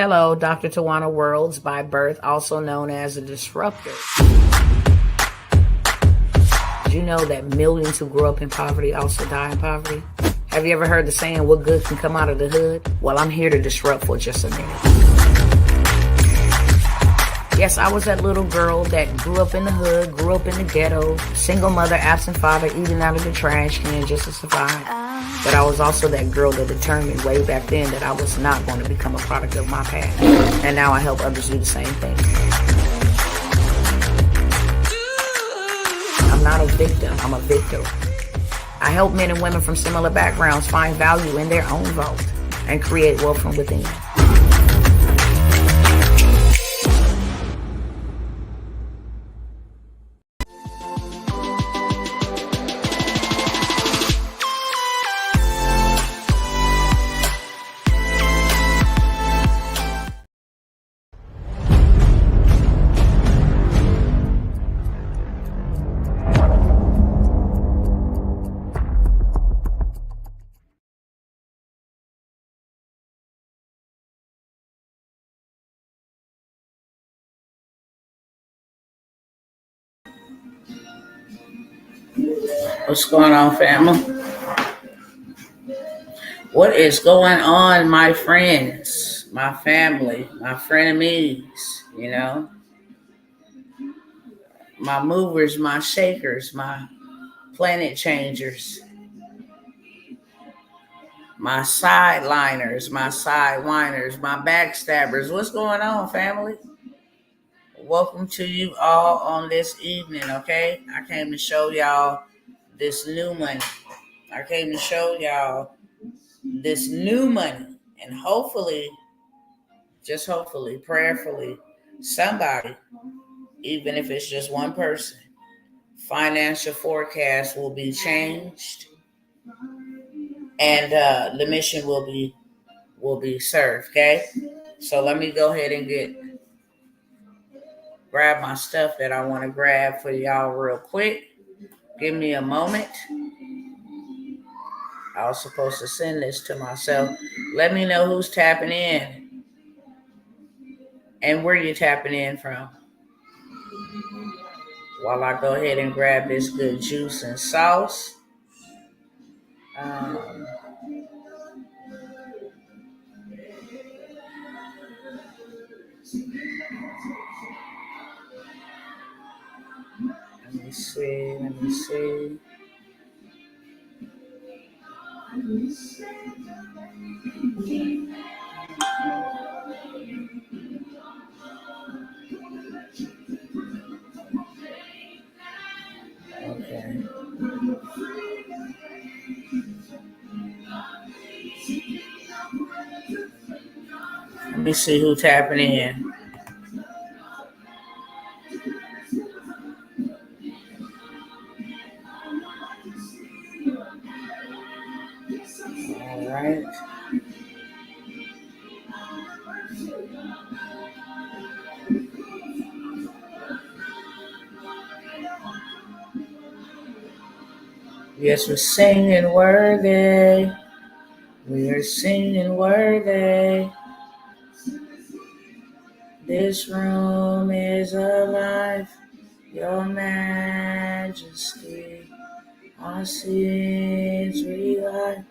Hello, Dr. Tawana Worlds by birth, also known as a disruptor. Did you know that millions who grow up in poverty also die in poverty? Have you ever heard the saying, what good can come out of the hood? Well, I'm here to disrupt for just a minute. Yes, I was that little girl that grew up in the hood, grew up in the ghetto, single mother, absent father, eating out of the trash can just to survive. But I was also that girl that determined way back then that I was not going to become a product of my past. And now I help others do the same thing. I'm not a victim, I'm a victor. I help men and women from similar backgrounds find value in their own vault and create wealth from within. What's going on, family? What is going on, my friends, my family, my frenemies, my movers, my shakers, my planet changers, my sideliners, my sidewiners, my backstabbers. What's going on, family? Welcome to you all on this evening, okay? I came to show y'all this new money. I came to show y'all this new money. And hopefully, just hopefully, prayerfully, somebody, even if it's just one person, financial forecast will be changed and the mission will be served, okay? So let me go ahead and grab my stuff that I want to grab for y'all real quick. Give me a moment. I was supposed to send this to myself. Let me know who's tapping in and where you're tapping in from, while I go ahead and grab this good juice and sauce. Let me see. Okay. Let me see who's tapping in. All right. Yes, we're singing worthy. We are singing worthy. This room is alive, your majesty. Our sins revive.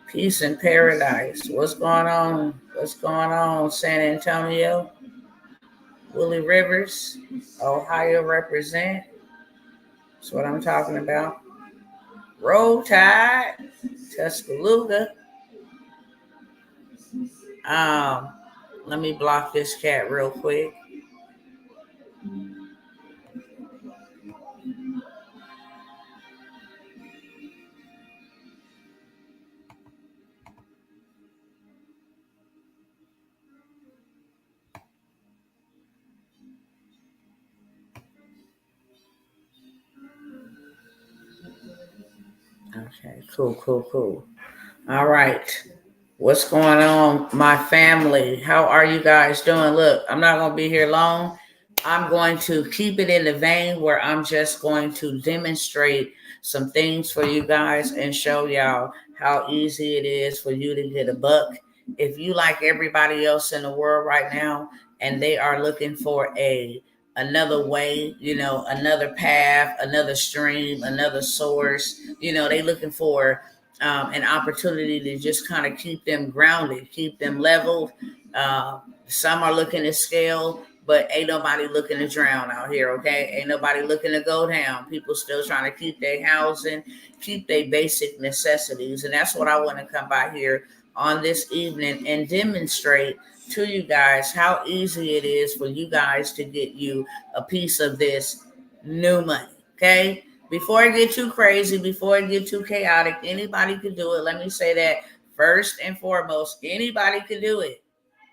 Peace in paradise. What's going on? What's going on, San Antonio? Willie Rivers, Ohio represent. That's what I'm talking about. Roll Tide, Tuscaloosa. Let me block this cat real quick. Okay, cool. All right. What's going on, my family? How are you guys doing? Look, I'm not going to be here long. I'm going to keep it in the vein where I'm just going to demonstrate some things for you guys and show y'all how easy it is for you to get a buck if you like everybody else in the world right now and they are looking for another way, another path, another stream, another source, they looking for an opportunity to just kind of keep them grounded, keep them leveled. Some are looking to scale, but ain't nobody looking to drown out here, okay? Ain't nobody looking to go down. People still trying to keep their housing, keep their basic necessities. And that's what I want to come by here on this evening and demonstrate to you guys how easy it is for you guys to get you a piece of this new money, okay? Before I get too crazy, before I get too chaotic, anybody can do it. Let me say that first and foremost, anybody can do it.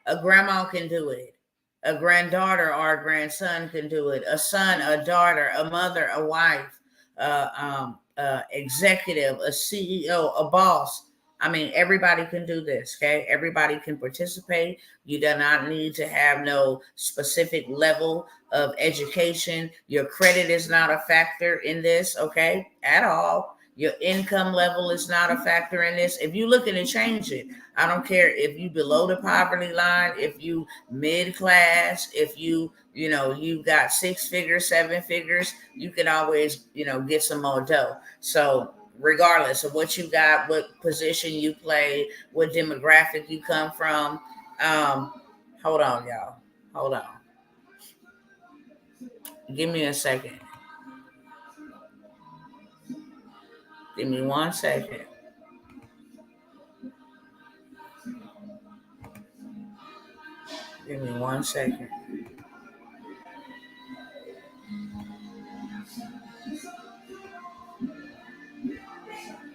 A grandma can do it. A granddaughter or a grandson can do it. A son, a daughter, a mother, a wife, executive, a CEO, a boss. I mean, everybody can do this, okay? Everybody can participate. You do not need to have no specific level of education. Your credit is not a factor in this, okay? At all. Your income level is not a factor in this. If you're looking to change it, I don't care if you below the poverty line, if you mid class, if you got 6 figures, 7 figures, you can always, get some more dough. So regardless of what you got, what position you play, what demographic you come from, hold on, y'all. Hold on. Give me a second. Give me 1 second. Give me 1 second.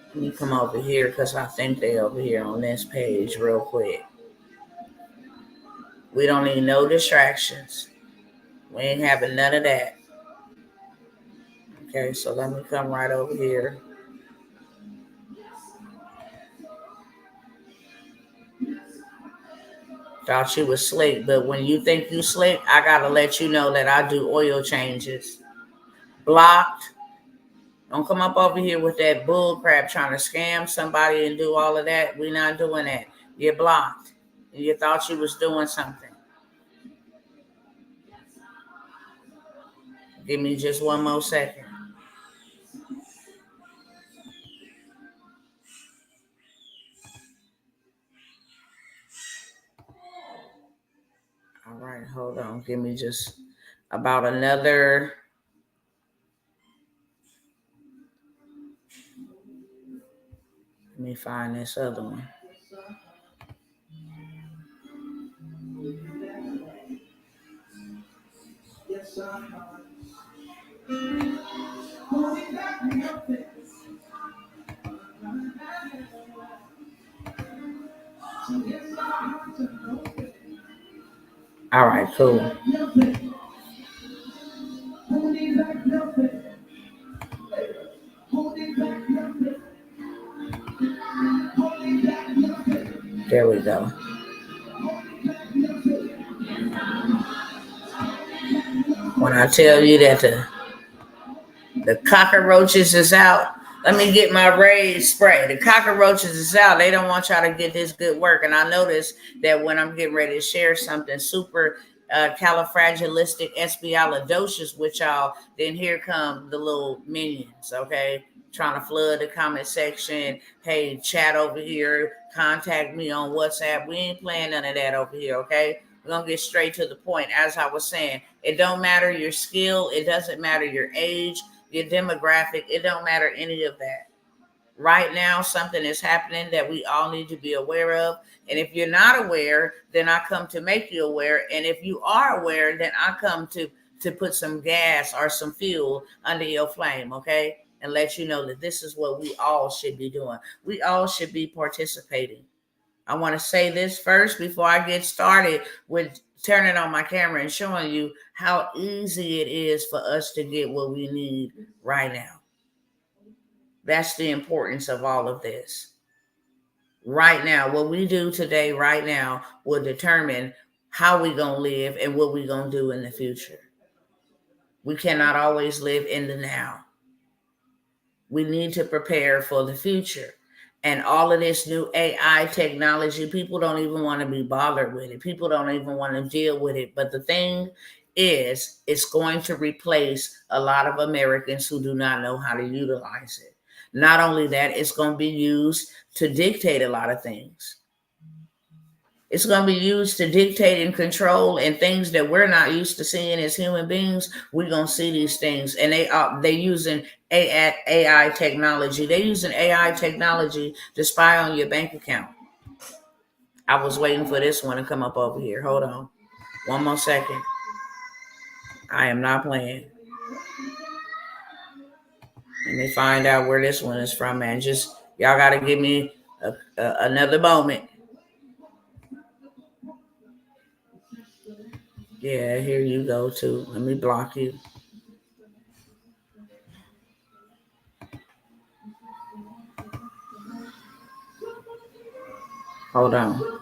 Let me come over here because I think they over here on this page real quick. We don't need no distractions. We ain't having none of that. Okay, so let me come right over here. Thought you was slick, but when you think you slick, I gotta let you know that I do oil changes. Blocked. Don't come up over here with that bull crap trying to scam somebody and do all of that. We're not doing that. You're blocked. You thought you was doing something. Give me just 1 more second. All right, hold on. Give me just about another. Let me find this other one. All right, cool. There we go. When I tell you that the cockroaches is out, let me get my raised spray. The cockroaches is out. They don't want y'all to get this good work. And I notice that when I'm getting ready to share something super califragilistic with y'all, then here come the little minions, okay? Trying to flood the comment section. Hey, chat over here. Contact me on WhatsApp. We ain't playing none of that over here, okay? We're going to get straight to the point. As I was saying, it don't matter your skill. It doesn't matter your age, your demographic. It don't matter any of that. Right now, something is happening that we all need to be aware of. And if you're not aware, then I come to make you aware. And if you are aware, then I come to put some gas or some fuel under your flame, okay? And let you know that this is what we all should be doing. We all should be participating. I want to say this first before I get started with turning on my camera and showing you how easy it is for us to get what we need right now. That's the importance of all of this. Right now, what we do today, right now, will determine how we're going to live and what we're going to do in the future. We cannot always live in the now. We need to prepare for the future. and all of this new AI technology, people don't even want to be bothered with it. People don't even want to deal with it. But the thing is, it's going to replace a lot of Americans who do not know how to utilize it. Not only that, it's going to be used to dictate a lot of things. It's going to be used to dictate and control, and things that we're not used to seeing as human beings. We're going to see these things, and they using AI technology. They're using AI technology to spy on your bank account. I was waiting for this one to come up over here. Hold on, one more second. I am not playing. Let me find out where this one is from, man. Just y'all got to give me another moment. Yeah, here you go too. Let me block you. Hold on.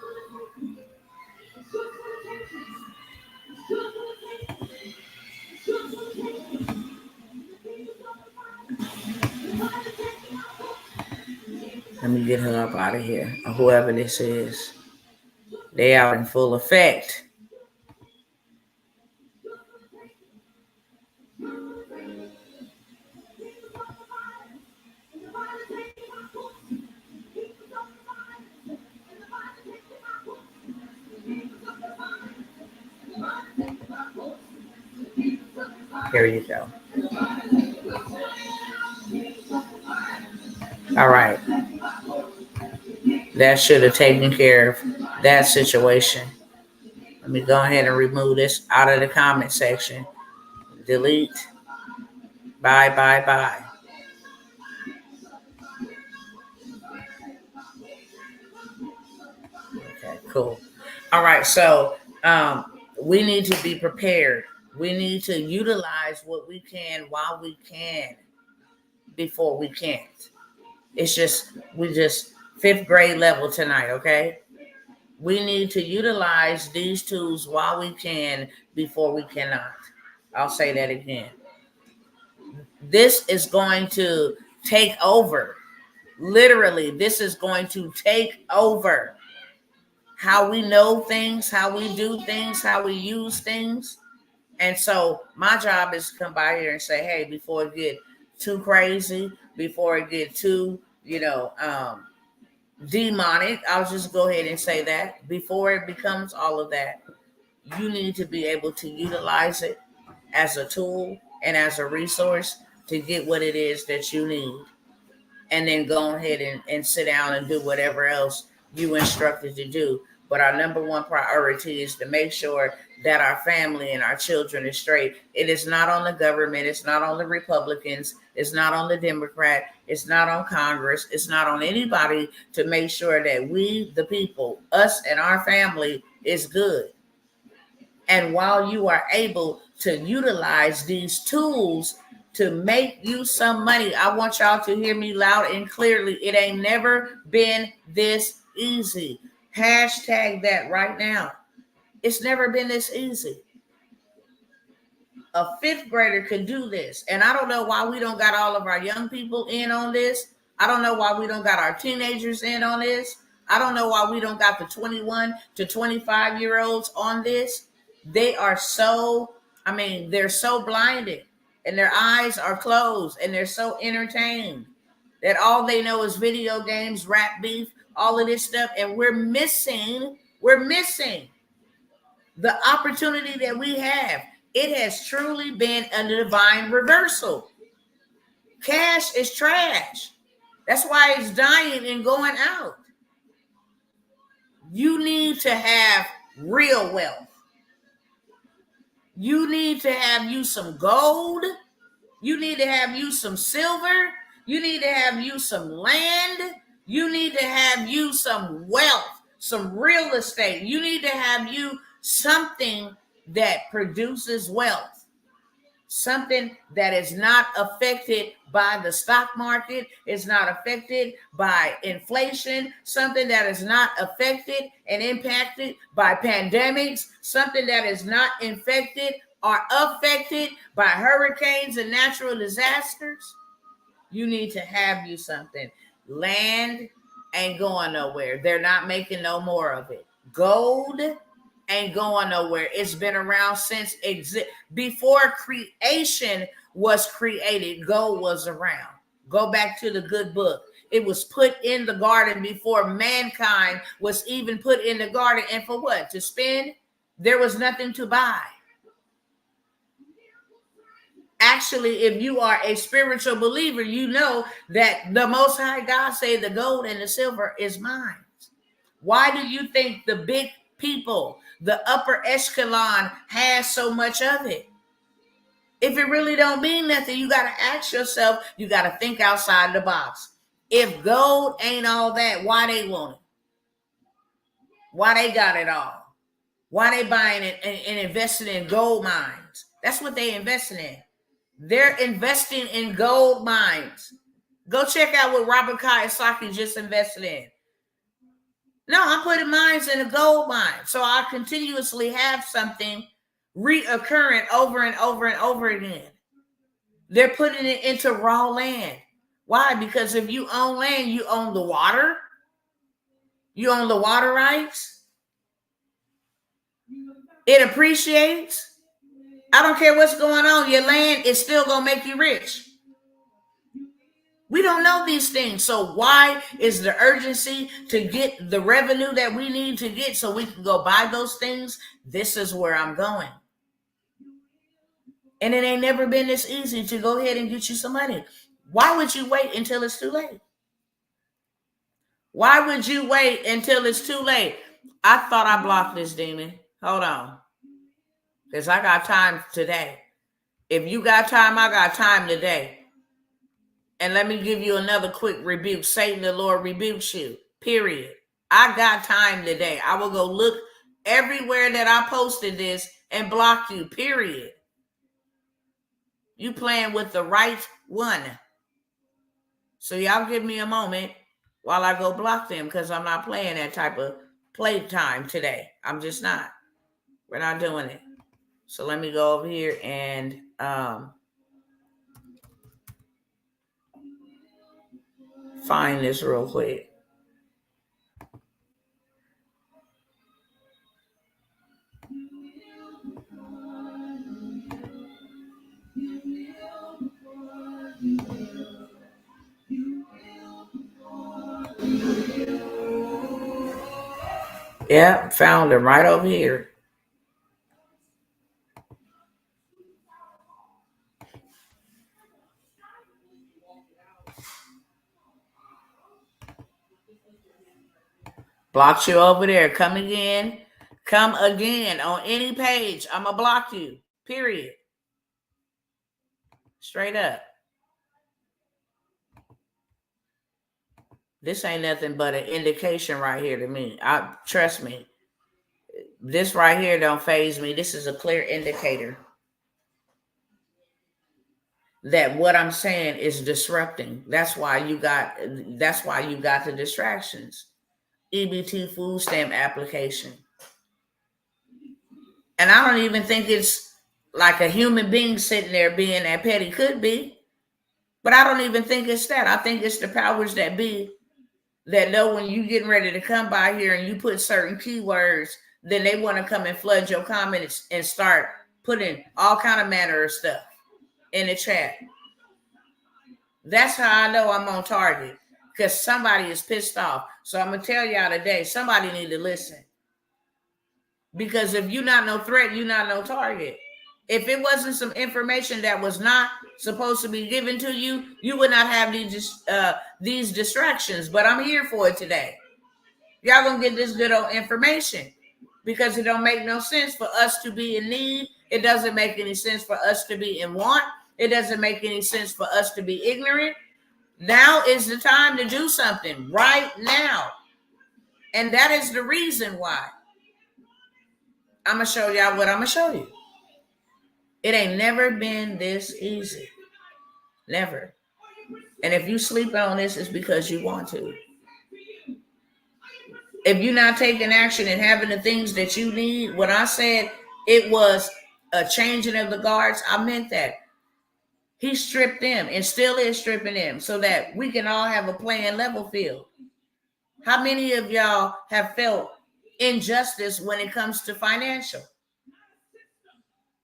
Let me get her up out of here, or whoever this is. They out in full effect. Here you go. All right. That should have taken care of that situation. Let me go ahead and remove this out of the comment section. Delete. Bye, bye, bye. Okay, cool. All right, so we need to be prepared. We need to utilize what we can while we can before we can't. It's just, we just fifth grade level tonight, okay? We need to utilize these tools while we can before we cannot. I'll say that again. This is going to take over. Literally, this is going to take over how we know things, how we do things, how we use things. And so my job is to come by here and say, hey, before it get too crazy, before it get too, demonic, I'll just go ahead and say that. Before it becomes all of that, you need to be able to utilize it as a tool and as a resource to get what it is that you need. And then go ahead and sit down and do whatever else you instructed to do. But our number one priority is to make sure that our family and our children is straight. It is not on the government. It's not on the Republicans. It's not on the Democrat. It's not on Congress. It's not on anybody to make sure that we, the people, us and our family is good. And while you are able to utilize these tools to make you some money, I want y'all to hear me loud and clearly. It ain't never been this easy. Hashtag that right now. It's never been this easy. A fifth grader could do this. And I don't know why we don't got all of our young people in on this. I don't know why we don't got our teenagers in on this. I don't know why we don't got the 21 to 25-year-olds on this. They are so, they're so blinded and their eyes are closed and they're so entertained that all they know is video games, rap beef, all of this stuff. And we're missing the opportunity that we have. It has truly been a divine reversal. Cash is trash. That's why it's dying and going out. You need to have real wealth. You need to have you some gold. You need to have you some silver. You need to have you some land. You need to have you some wealth, some real estate. You need to have you something that produces wealth. Something that is not affected by the stock market, is not affected by inflation, something that is not affected and impacted by pandemics, something that is not infected or affected by hurricanes and natural disasters. You need to have you something. Land, ain't going nowhere. They're not making no more of it. Gold ain't going nowhere. It's been around since before creation was created. Gold was around. Go back to the good book. It was put in the garden before mankind was even put in the garden. And for what? To spend? There was nothing to buy. Actually, if you are a spiritual believer, you know that the Most High God said the gold and the silver is mine. Why do you think the big people, the upper echelon, has so much of it? If it really don't mean nothing, you got to ask yourself, you got to think outside the box. If gold ain't all that, why they want it? Why they got it all? Why they buying it and investing in gold mines? That's what they investing in. They're investing in gold mines. Go check out what Robert Kiyosaki just invested in. No, I'm putting mines in a gold mine. So I continuously have something reoccurring over and over and over again. They're putting it into raw land. Why? Because if you own land, you own the water. You own the water rights. It appreciates. I don't care what's going on. Your land is still going to make you rich. We don't know these things. So why is the urgency to get the revenue that we need to get so we can go buy those things? This is where I'm going. And it ain't never been this easy to go ahead and get you some money. Why would you wait until it's too late? Why would you wait until it's too late? I thought I blocked this demon. Hold on. Because I got time today. If you got time, I got time today. And let me give you another quick rebuke. Satan, the Lord rebukes you. Period. I got time today. I will go look everywhere that I posted this and block you. Period. You playing with the right one. So y'all give me a moment while I go block them because I'm not playing that type of playtime today. I'm just not. We're not doing it. So let me go over here and find this real quick. Yeah, found him right over here. Blocked you over there. Come again. Come again on any page. I'm going to block you. Period. Straight up. This ain't nothing but an indication right here to me. Trust me. This right here don't faze me. This is a clear indicator that what I'm saying is disrupting. That's why you got the distractions. EBT food stamp application. And I don't even think it's like a human being sitting there being that petty. Could be. But I don't even think it's that. I think it's the powers that be that know when you getting ready to come by here and you put certain keywords, then they want to come and flood your comments and start putting all kind of manner of stuff in the chat. That's how I know I'm on target, because somebody is pissed off. So I'm going to tell y'all today, somebody need to listen. Because if you're not no threat, you're not no target. If it wasn't some information that was not supposed to be given to you, you would not have these distractions. But I'm here for it today. Y'all gonna get this good old information, because it don't make no sense for us to be in need. It doesn't make any sense for us to be in want. It doesn't make any sense for us to be ignorant. Now is the time to do something right now. And that is the reason why I'm going to show y'all what I'm going to show you. It ain't never been this easy. Never. And if you sleep on this, it's because you want to. If you're not taking action and having the things that you need, when I said it was a changing of the guards, I meant that. He stripped them and still is stripping them so that we can all have a playing level field. How many of y'all have felt injustice when it comes to financial?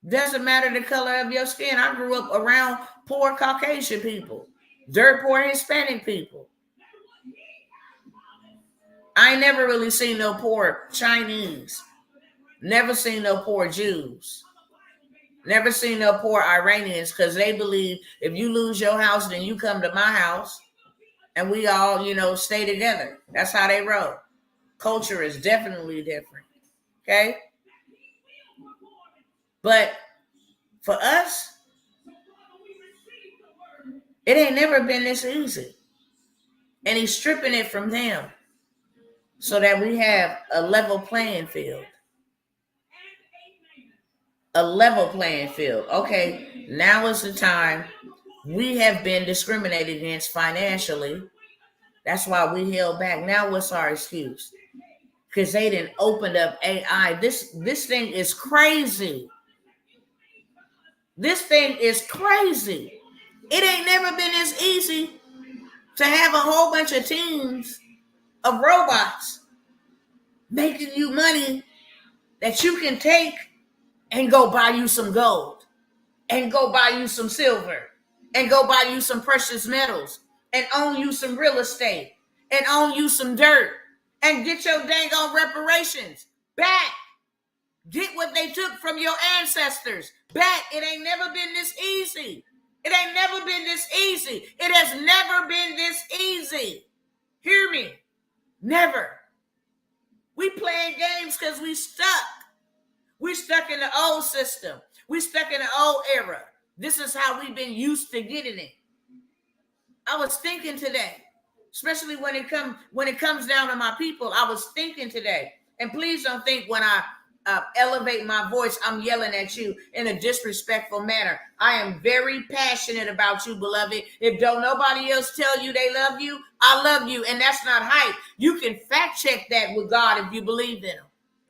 Doesn't matter the color of your skin. I grew up around poor Caucasian people, dirt poor Hispanic people. I ain't never really seen no poor Chinese. Never seen no poor Jews. Never seen no poor Iranians, because they believe if you lose your house, then you come to my house and we all, stay together. That's how they roll. Culture is definitely different. Okay? But for us, it ain't never been this easy. And he's stripping it from them so that we have a level playing field. A level playing field. Okay, now is the time. We have been discriminated against financially. That's why we held back. Now what's our excuse? Because they didn't open up AI. This thing is crazy. This thing is crazy. It ain't never been as easy to have a whole bunch of teams of robots making you money that you can take and go buy you some gold, and go buy you some silver, and go buy you some precious metals, and own you some real estate, and own you some dirt, and get your dang on reparations back. Get what they took from your ancestors back. It ain't never been this easy. It ain't never been this easy. It has never been this easy. Hear me? Never. We playing games because we stuck. We stuck in the old system. We stuck in the old era. This is how we've been used to getting it. I was thinking today, especially when it comes down to my people, I was thinking today. And please don't think when I elevate my voice, I'm yelling at you in a disrespectful manner. I am very passionate about you, beloved. If don't nobody else tell you they love you, I love you. And that's not hype. You can fact check that with God if you believe in him,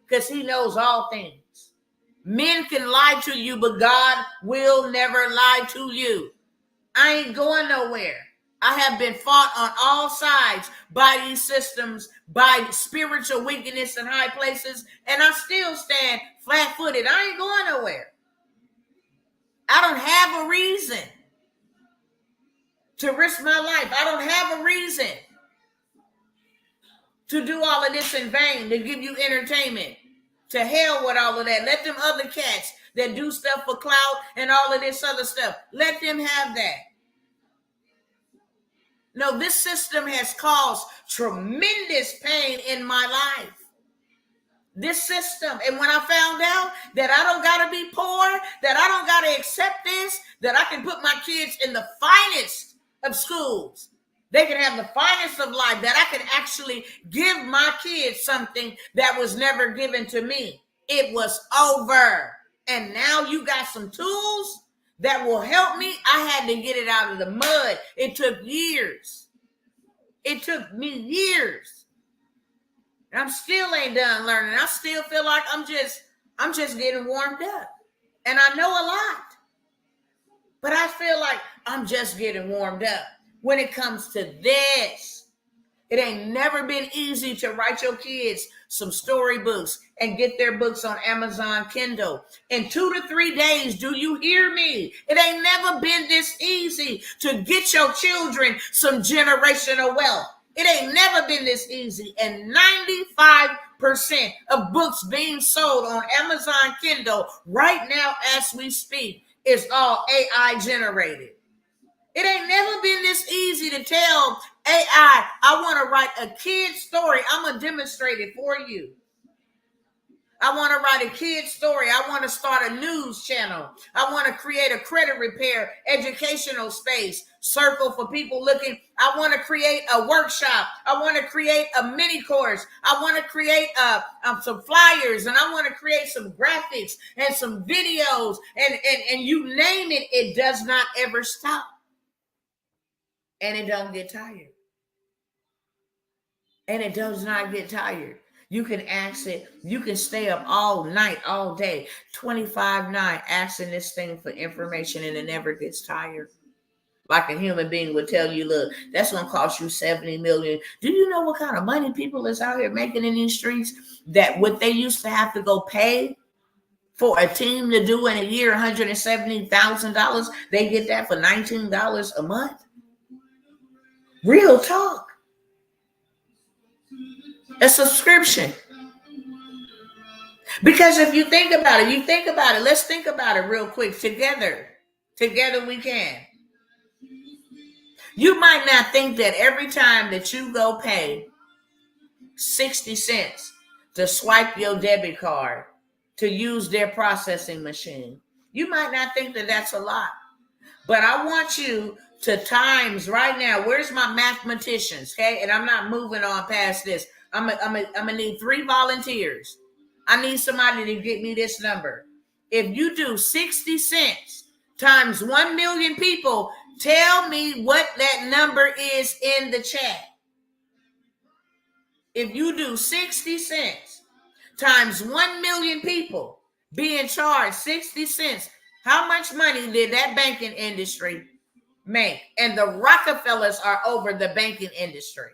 because he knows all things. Men can lie to you, but God will never lie to you. I ain't going nowhere. I have been fought on all sides by these systems, by spiritual wickedness in high places, and I still stand flat-footed. I ain't going nowhere. I don't have a reason to risk my life. I don't have a reason to do all of this in vain, to give you entertainment. To hell with all of that. Let them other cats that do stuff for clout and all of this other stuff, let them have that. No, this system has caused tremendous pain in my life. This system. And when I found out that I don't got to be poor, that I don't got to accept this, that I can put my kids in the finest of schools, they can have the finest of life, that I can actually give my kids something that was never given to me. It was over. And now you got some tools that will help me. I had to get it out of the mud. It took years. It took me years. And I'm still ain't done learning. I still feel like I'm just getting warmed up. And I know a lot. But I feel like I'm just getting warmed up. When it comes to this, it ain't never been easy to write your kids some storybooks and get their books on Amazon Kindle in 2 to 3 days. Do you hear me? It ain't never been this easy to get your children some generational wealth. It ain't never been this easy. And 95% of books being sold on Amazon Kindle right now as we speak is all AI generated. It ain't never been this easy to tell AI, I want to write a kid story. I'm going to demonstrate it for you. I want to write a kid story. I want to start a news channel. I want to create a credit repair educational space, circle for people looking. I want to create a workshop. I want to create a mini course. I want to create some flyers, and I want to create some graphics and some videos, and you name it, it does not ever stop. And it don't get tired. And it does not get tired. You can ask it. You can stay up all night, all day, 25/9, asking this thing for information, and it never gets tired. Like a human being would tell you, look, that's going to cost you 70 million. Do you know what kind of money people is out here making in these streets? That what they used to have to go pay for a team to do in a year, $170,000, they get that for $19 a month. Real talk. A subscription. Because if you think about it, let's think about it real quick. Together we can. You might not think that every time that you go pay 60 cents to swipe your debit card to use their processing machine, you might not think that that's a lot. But I want you to times right now. Where's my mathematicians? Okay, and I'm not moving on past this. I'm gonna need 3 volunteers. I need somebody to get me this number. If you do 60 cents times 1 million people, tell me what that number is in the chat. If you do 60 cents times 1 million people being charged 60 cents, how much money did that banking industry make? And the Rockefellers are over the banking industry.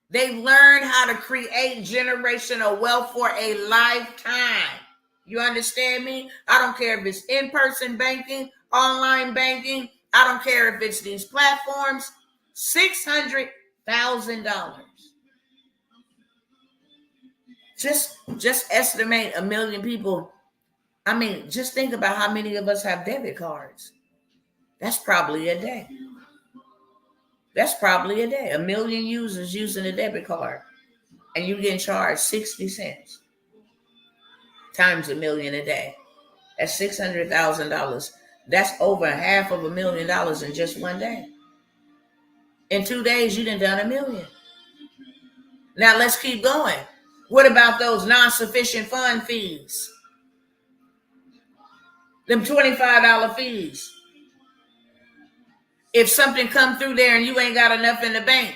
They've learned how to create generational wealth for a lifetime. You understand me? I don't care if it's in-person banking, online banking. I don't care if it's these platforms. $600,000. Just estimate 1 million people. I mean, just think about how many of us have debit cards. That's probably a day. 1 million users using a debit card. And you're getting charged 60 cents times 1 million a day. That's $600,000. That's over $500,000 in just one day. In 2 days, you done $1 million. Now let's keep going. What about those non-sufficient fund fees? Them $25 fees. If something come through there and you ain't got enough in the bank,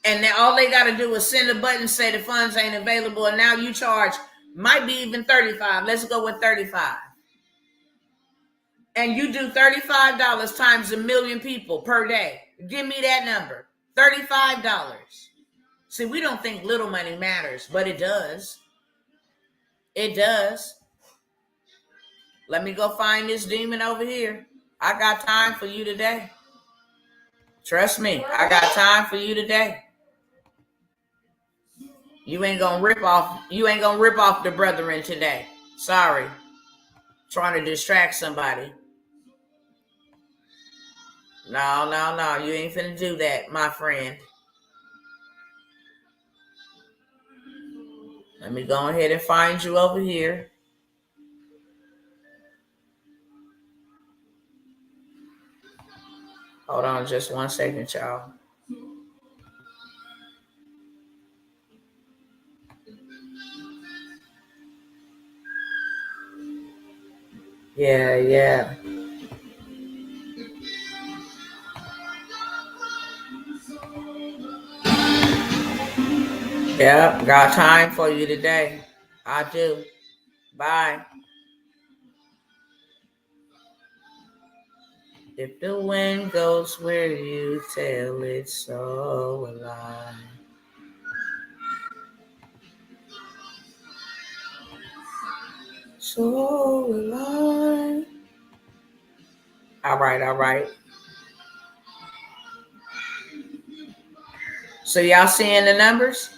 and then all they got to do is send a button, say the funds ain't available, and now you charge, might be even 35. Let's go with 35. And you do $35 times 1 million people per day. Give me that number. $35. See, we don't think little money matters, but it does. It does. Let me go find this demon over here. I got time for you today. Trust me, I got time for you today. You ain't gonna rip off the brethren today. Sorry. Trying to distract somebody. No. You ain't finna do that, my friend. Let me go ahead and find you over here. Hold on just 1 second, y'all. Yeah. Yep, got time for you today. I do. Bye. If the wind goes where you tell it, so will I. So will I. All right. So y'all seeing the numbers?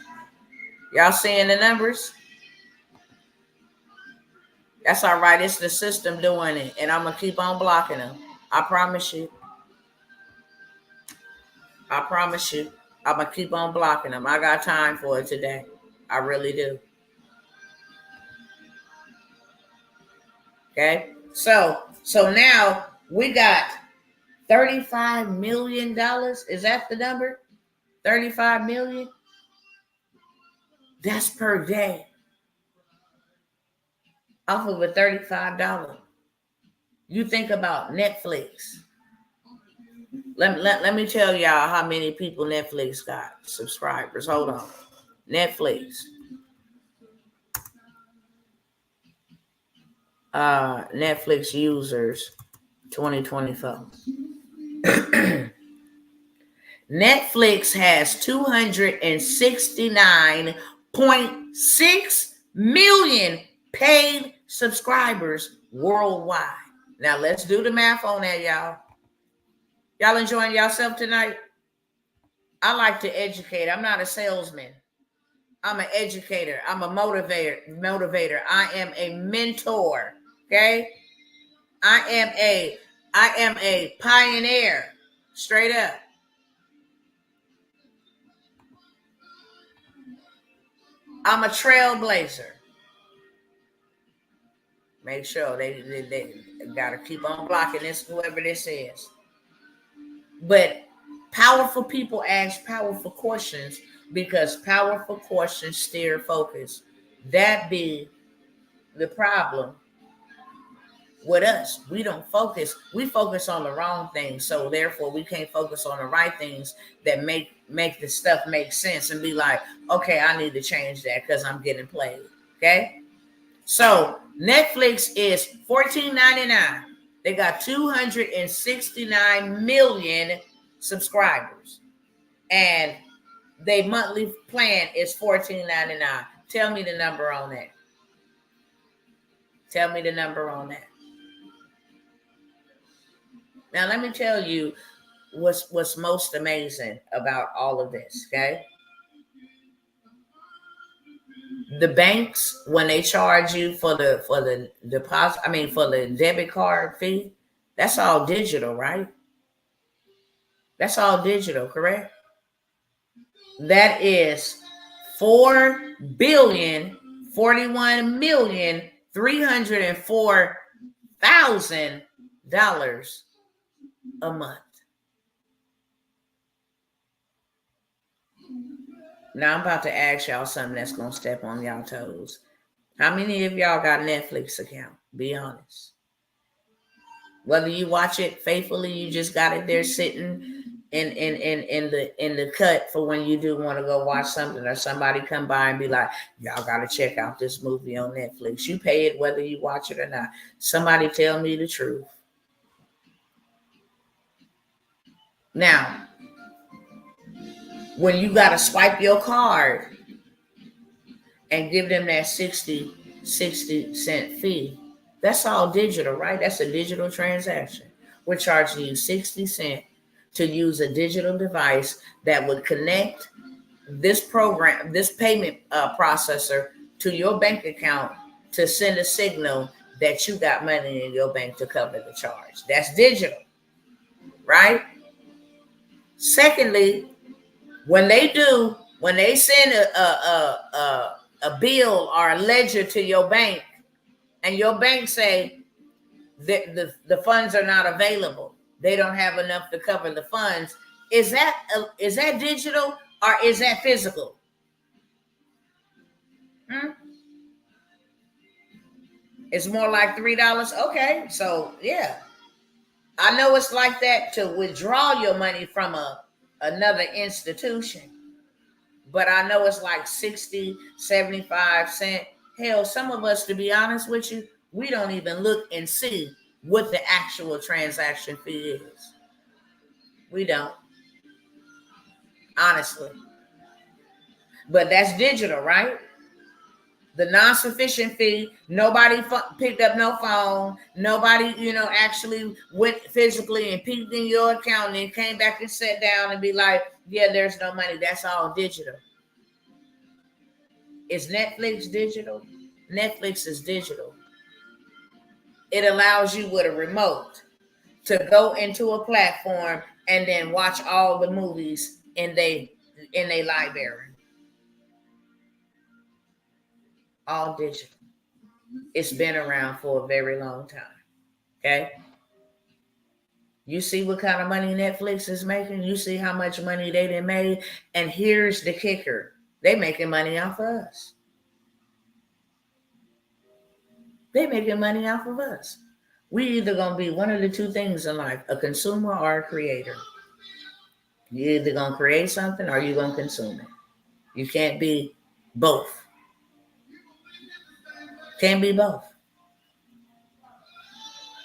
That's all right. It's the system doing it. And I'm going to keep on blocking them. I promise you. I'm going to keep on blocking them. I got time for it today. I really do. Okay. So now we got $35 million. Is that the number? 35 million? That's per day. Off of a $35. You think about Netflix. Let me tell y'all how many people Netflix got subscribers. Hold on. Netflix. Netflix users 2024. Netflix has 269.6 million paid subscribers worldwide. Now let's do the math on that, y'all. Y'all enjoying yourself tonight? I like to educate. I'm not a salesman. I'm an educator. I'm a motivator. I am a mentor. Okay? I am a pioneer. Straight up. I'm a trailblazer. Make sure they gotta keep on blocking this, whoever this is. But powerful people ask powerful questions because powerful questions steer focus. That be the problem with us. We don't focus. We focus on the wrong things. So therefore we can't focus on the right things that make the stuff make sense and be like, okay, I need to change that because I'm getting played. Okay. So Netflix is $14.99. They got 269 million subscribers. And their monthly plan is $14.99. Tell me the number on that. Tell me the number on that. Now let me tell you what's most amazing about all of this, okay? The banks, when they charge you for the deposit, for the debit card fee, that's all digital, right? That's all digital, correct? That is $4,041,304,000 a month. Now I'm about to ask y'all something that's gonna step on y'all toes. How many of y'all got a Netflix account? Be honest. Whether you watch it faithfully, you just got it there sitting in the cut for when you do want to go watch something, or somebody come by and be like, y'all got to check out this movie on Netflix. You pay it whether you watch it or not. Somebody tell me the truth. Now, when you got to swipe your card and give them that 60 cent fee, that's all digital, right? That's a digital transaction. We're charging you 60 cents to use a digital device that would connect this program, this payment processor to your bank account to send a signal that you got money in your bank to cover the charge. That's digital, right? Secondly, when they send a bill or a ledger to your bank, and your bank say that the funds are not available, they don't have enough to cover the funds. Is that digital or is that physical? It's more like $3. Okay, so yeah, I know it's like that to withdraw your money from another institution, but I know it's like 60, 75 cents. Hell, some of us, to be honest with you, we don't even look and see what the actual transaction fee is. We don't, honestly. But that's digital, right? The non-sufficient fee, nobody picked up no phone. Nobody, actually went physically and peeked in your account and came back and sat down and be like, yeah, there's no money. That's all digital. Is Netflix digital? Netflix is digital. It allows you with a remote to go into a platform and then watch all the movies in their library. All digital. It's been around for a very long time. Okay. You see what kind of money Netflix is making? You see how much money they done made? And here's the kicker. They making money off of us. They making money off of us. We either going to be one of the two things in life, a consumer or a creator. You're either going to create something or you're going to consume it. You can't be both. Can't be both.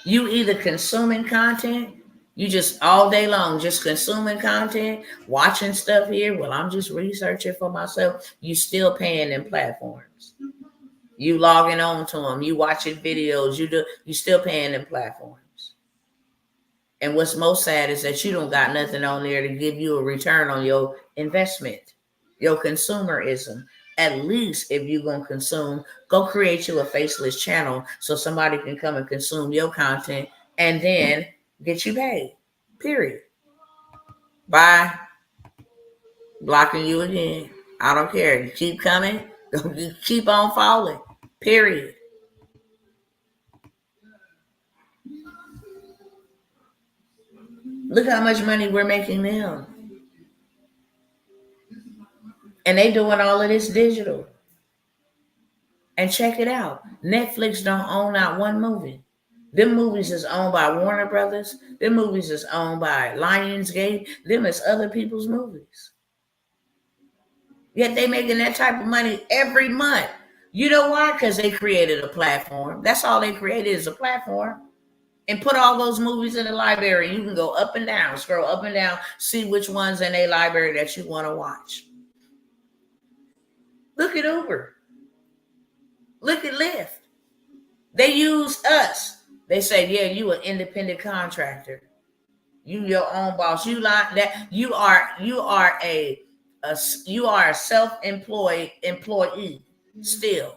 You either consuming content, You just all day long just consuming content, watching stuff here. Well, I'm just researching for myself. You still paying them platforms. You logging on to them. You watching videos. You still paying them platforms. And what's most sad is that you don't got nothing on there to give you a return on your investment, your consumerism. At least if you're going to consume, go create you a faceless channel so somebody can come and consume your content and then get you paid. Period. Bye. Blocking you again. I don't care. You keep coming. You keep on falling. Period. Look how much money we're making now. And they doing all of this digital. And check it out. Netflix don't own not one movie. Them movies is owned by Warner Brothers. Them movies is owned by Lionsgate. Them is other people's movies. Yet they making that type of money every month. You know why? Because they created a platform. That's all they created is a platform. And put all those movies in the library. You can go up and down, scroll up and down, see which ones in a library that you want to watch. Look at Uber. Look at Lyft. They use us. They say, yeah, you an independent contractor. You your own boss. You like that. You are a self-employed employee still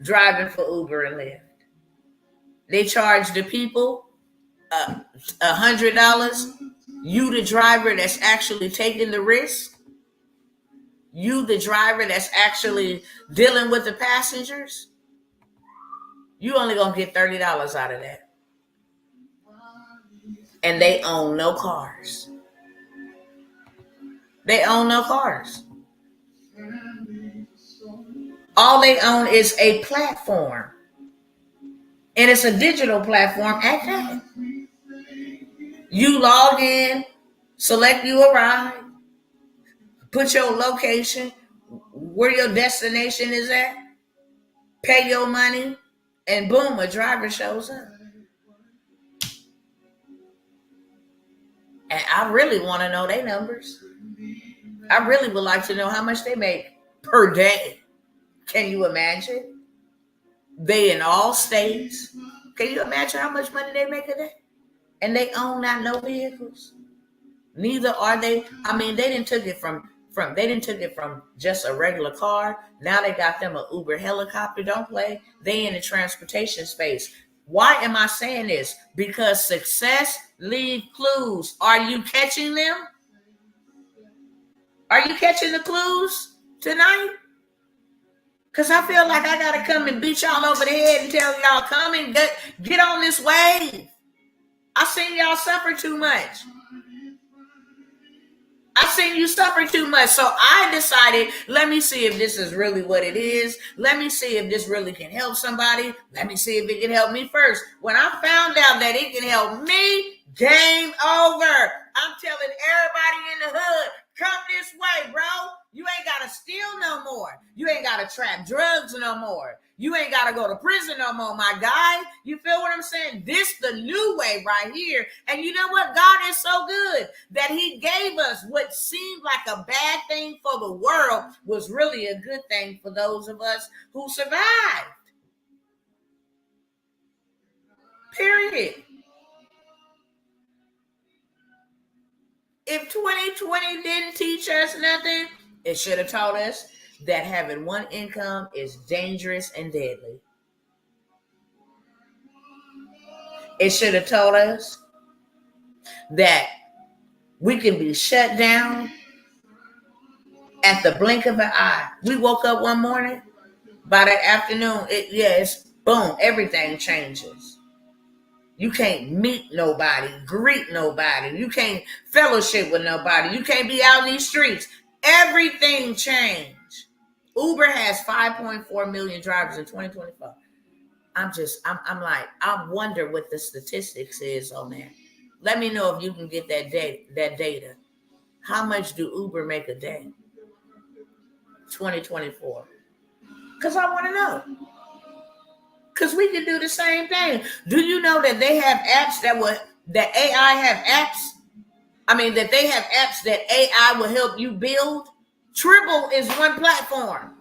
driving for Uber and Lyft. They charge the people $100. You the driver that's actually taking the risk. You the driver that's actually dealing with the passengers. You only gonna get $30 out of that. And they own no cars. They own no cars. All they own is a platform. And it's a digital platform at that. You log in, select you a ride, put your location, where your destination is at, pay your money, and boom, a driver shows up. And I really want to know their numbers. I really would like to know how much they make per day. Can you imagine? They in all states. Can you imagine how much money they make a day? And they own not no vehicles. Neither are they. I mean, they didn't took it from just a regular car. Now they got them an Uber helicopter. Don't play. They in the transportation space. Why am I saying this? Because success leaves clues. Are you catching them? Are you catching the clues tonight? Because I feel like I got to come and beat y'all over the head and tell y'all, come and get on this wave. I seen y'all suffer too much. I seen you suffer too much. So I decided, let me see if this is really what it is. Let me see if this really can help somebody. Let me see if it can help me first. When I found out that it can help me, game over. I'm telling everybody in the hood, come this way, bro. You ain't got to steal no more. You ain't got to trap drugs no more. You ain't got to go to prison no more, my guy. You feel what I'm saying? This the new way right here. And you know what? God is so good that he gave us what seemed like a bad thing for the world was really a good thing for those of us who survived. Period. If 2020 didn't teach us nothing, it should have taught us that having one income is dangerous and deadly. It should have taught us that we can be shut down at the blink of an eye. We woke up one morning, by that afternoon, it's boom, everything changes. You can't meet nobody, greet nobody. You can't fellowship with nobody. You can't be out in these streets. Everything changed. Uber has 5.4 million drivers in 2025. I'm like, I wonder what the statistics is on that. Let me know if you can get that data. How much do Uber make a day? 2024. Because I want to know. Because we can do the same thing. Do you know that they have apps that will that AI have apps. That they have apps that AI will help you build. Tribble is one platform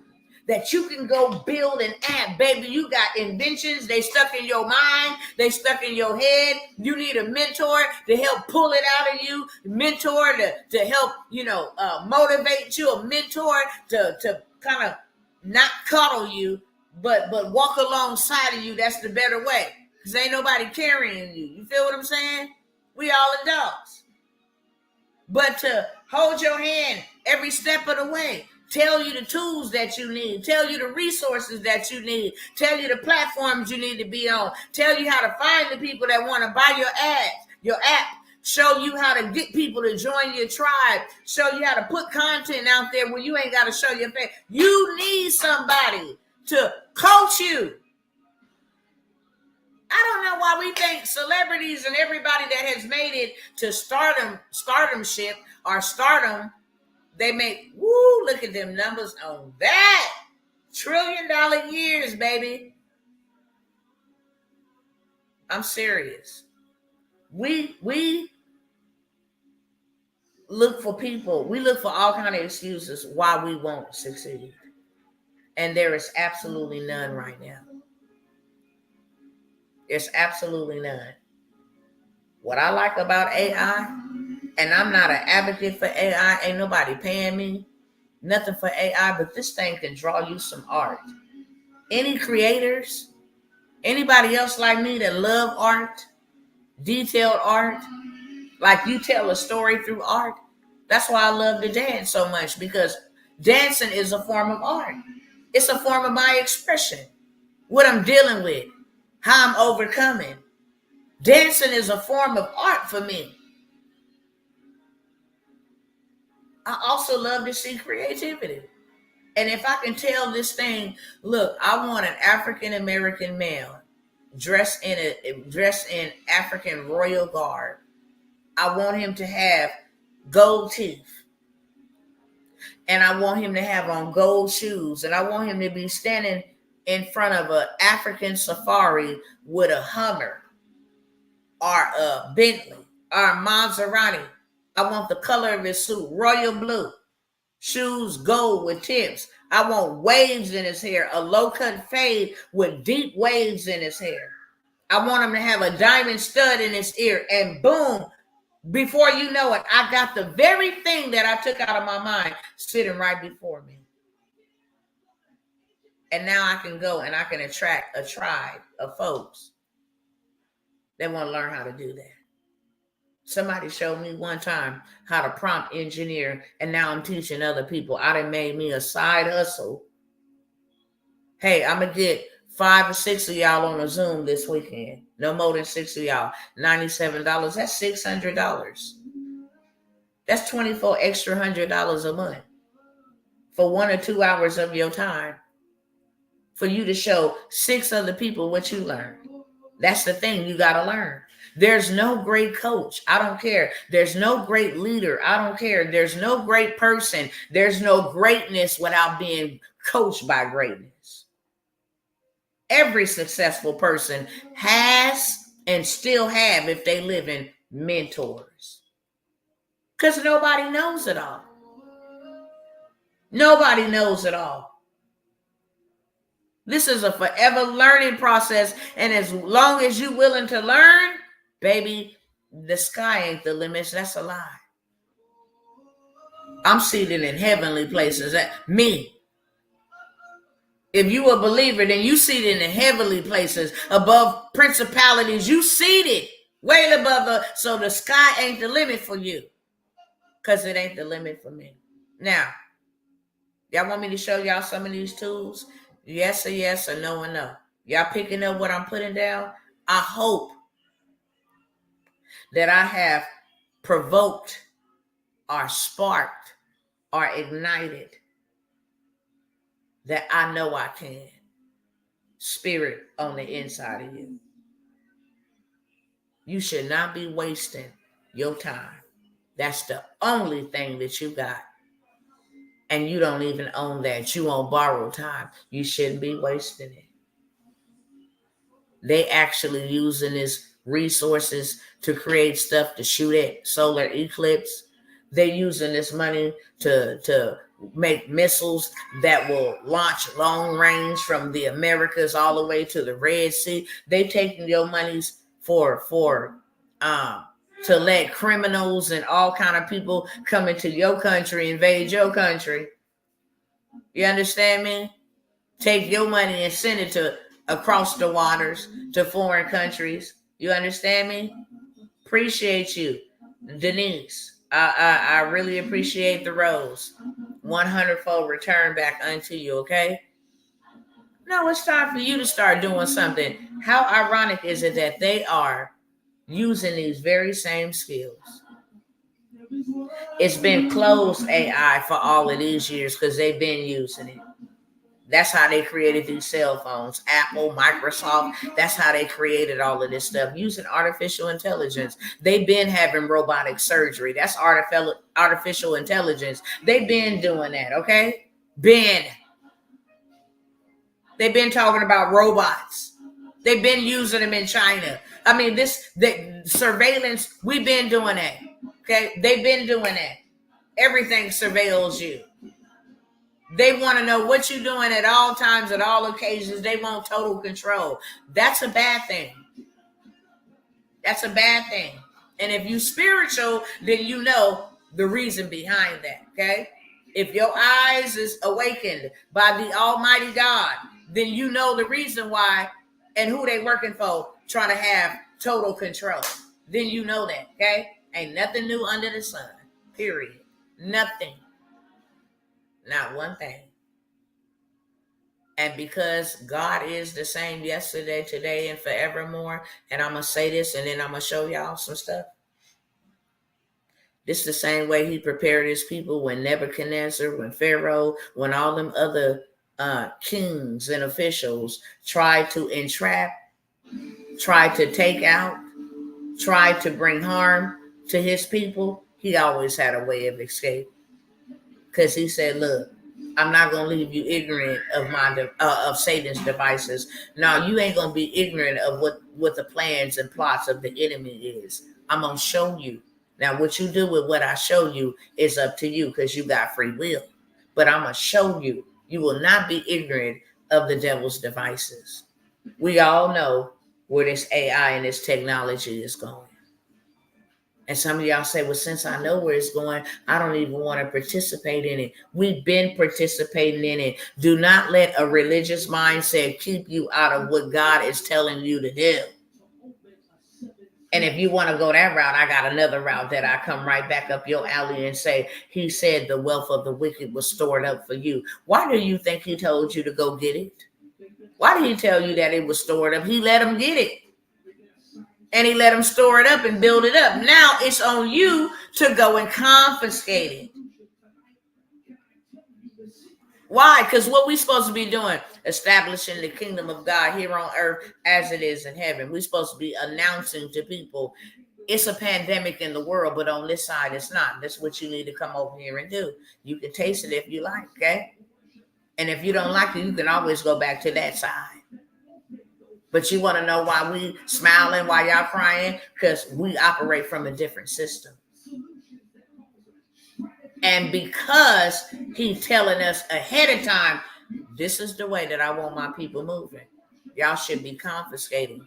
that you can go build an app, baby. You got inventions, they stuck in your mind, they stuck in your head. You need a mentor to help pull it out of you, mentor to help, motivate you, a mentor to kind of not cuddle you, but walk alongside of you. That's the better way, because ain't nobody carrying you. You feel what I'm saying? We all adults. But to hold your hand every step of the way, tell you the tools that you need, tell you the resources that you need, tell you the platforms you need to be on, tell you how to find the people that want to buy your app, show you how to get people to join your tribe, show you how to put content out there where you ain't got to show your face. You need somebody to coach you. I don't know why we think celebrities and everybody that has made it to stardomship or stardom, they make, look at them numbers on that. $1 trillion years, baby. I'm serious. We look for people. We look for all kinds of excuses why we won't succeed. And there is absolutely none right now. There's absolutely none. What I like about AI, and I'm not an advocate for AI, ain't nobody paying me nothing for AI, but this thing can draw you some art. Any creators, anybody else like me that love art, detailed art, like you tell a story through art. That's why I love to dance so much, because dancing is a form of art. It's a form of my expression, what I'm dealing with, how I'm overcoming. Dancing is a form of art for me. I also love to see creativity. And if I can tell this thing, look, I want an African American male dressed in African royal garb. I want him to have gold teeth. And I want him to have on gold shoes. And I want him to be standing in front of an African safari with a Hummer or a Bentley or a Maserati. I want the color of his suit royal blue. Shoes gold with tips. I want waves in his hair, a low-cut fade with deep waves in his hair. I want him to have a diamond stud in his ear, and boom, before you know it, I got the very thing that I took out of my mind sitting right before me. And now I can go and I can attract a tribe of folks that want to learn how to do that. Somebody showed me one time how to prompt engineer, and now I'm teaching other people. I done made me a side hustle. Hey, I'm going to get 5 or 6 of y'all on a Zoom this weekend. No more than 6 of y'all. $97. That's $600. That's $24 extra $100 a month for 1 or 2 hours of your time for you to show 6 other people what you learned. That's the thing you got to learn. There's no great coach. I don't care. There's no great leader. I don't care. There's no great person. There's no greatness without being coached by greatness. Every successful person has and still have, if they live in, mentors. Because nobody knows it all. Nobody knows it all. This is a forever learning process. And as long as you're willing to learn, baby, the sky ain't the limit. That's a lie. I'm seated in heavenly places. Me. If you a believer, then you seated in heavenly places above principalities. You seated way above so the sky ain't the limit for you. Because it ain't the limit for me. Now, y'all want me to show y'all some of these tools? Yes or yes, or no or no. Y'all picking up what I'm putting down? I hope that I have provoked or sparked or ignited that I know I can. Spirit on the inside of you. You should not be wasting your time. That's the only thing that you got. And you don't even own that. You on borrowed time. You shouldn't be wasting it. They actually using this resources to create stuff to shoot at solar eclipse. They're using this money to make missiles that will launch long range from the Americas all the way to the Red Sea. They taking your monies for to let criminals and all kind of people come into your country, invade your country. You understand me? Take your money and send it to across the waters to foreign countries. You understand me? Appreciate you, Denise. I really appreciate the rose. 100-fold return back unto you, okay? No, it's time for you to start doing something. How ironic is it that they are using these very same skills? It's been closed AI for all of these years because they've been using it. That's how they created these cell phones. Apple, Microsoft, that's how they created all of this stuff, using artificial intelligence. They've been having robotic surgery. That's artificial intelligence. They've been doing that, okay? They've been talking about robots. They've been using them in China. I mean, the surveillance, we've been doing that, okay? They've been doing that. Everything surveils you. They want to know what you're doing at all times, at all occasions. They want total control. That's a bad thing. That's a bad thing. And if you spiritual, then you know the reason behind that, okay? If your eyes is awakened by the Almighty God, then you know the reason why and who they working for, trying to have total control. Then you know that, okay? Ain't nothing new under the sun, period. Nothing. Not one thing. And because God is the same yesterday, today, and forevermore, and I'm going to say this and then I'm going to show y'all some stuff. This is the same way he prepared his people when Nebuchadnezzar, when Pharaoh, when all them other kings and officials tried to entrap, tried to take out, tried to bring harm to his people. He always had a way of escape. Because he said, look, I'm not going to leave you ignorant of Satan's devices. No, you ain't going to be ignorant of what the plans and plots of the enemy is. I'm going to show you. Now, what you do with what I show you is up to you because you got free will. But I'm going to show you. You will not be ignorant of the devil's devices. We all know where this AI and this technology is going. And some of y'all say, well, since I know where it's going, I don't even want to participate in it. We've been participating in it. Do not let a religious mindset keep you out of what God is telling you to do. And if you want to go that route, I got another route that I come right back up your alley and say, he said the wealth of the wicked was stored up for you. Why do you think he told you to go get it? Why did he tell you that it was stored up? He let them get it. And he let them store it up and build it up. Now it's on you to go and confiscate it. Why? Because what we're supposed to be doing, establishing the kingdom of God here on earth as it is in heaven. We're supposed to be announcing to people, it's a pandemic in the world, but on this side, it's not. That's what you need to come over here and do. You can taste it if you like, okay? And if you don't like it, you can always go back to that side. But you want to know why we smiling, why y'all crying? Because we operate from a different system. And because he's telling us ahead of time, this is the way that I want my people moving. Y'all should be confiscating.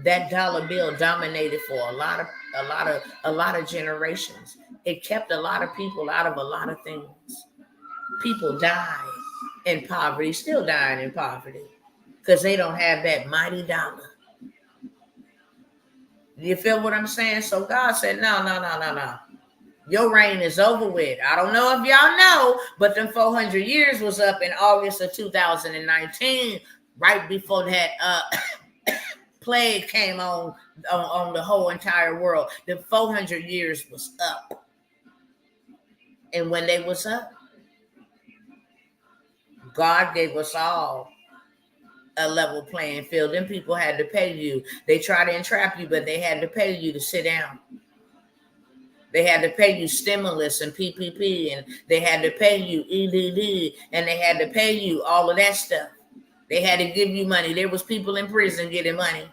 That dollar bill dominated for a lot of generations. It kept a lot of people out of a lot of things. People died in poverty, still dying in poverty. Because they don't have that mighty dollar. You feel what I'm saying? So God said, no. Your reign is over with. I don't know if y'all know, but them 400 years was up in August of 2019, right before that plague came on the whole entire world. The 400 years was up. And when they was up, God gave us all a level playing field. Them people had to pay you. They try to entrap you, but they had to pay you to sit down. They had to pay you stimulus and PPP, and they had to pay you EDD, and they had to pay you all of that stuff. They had to give you money. There was people in prison getting money.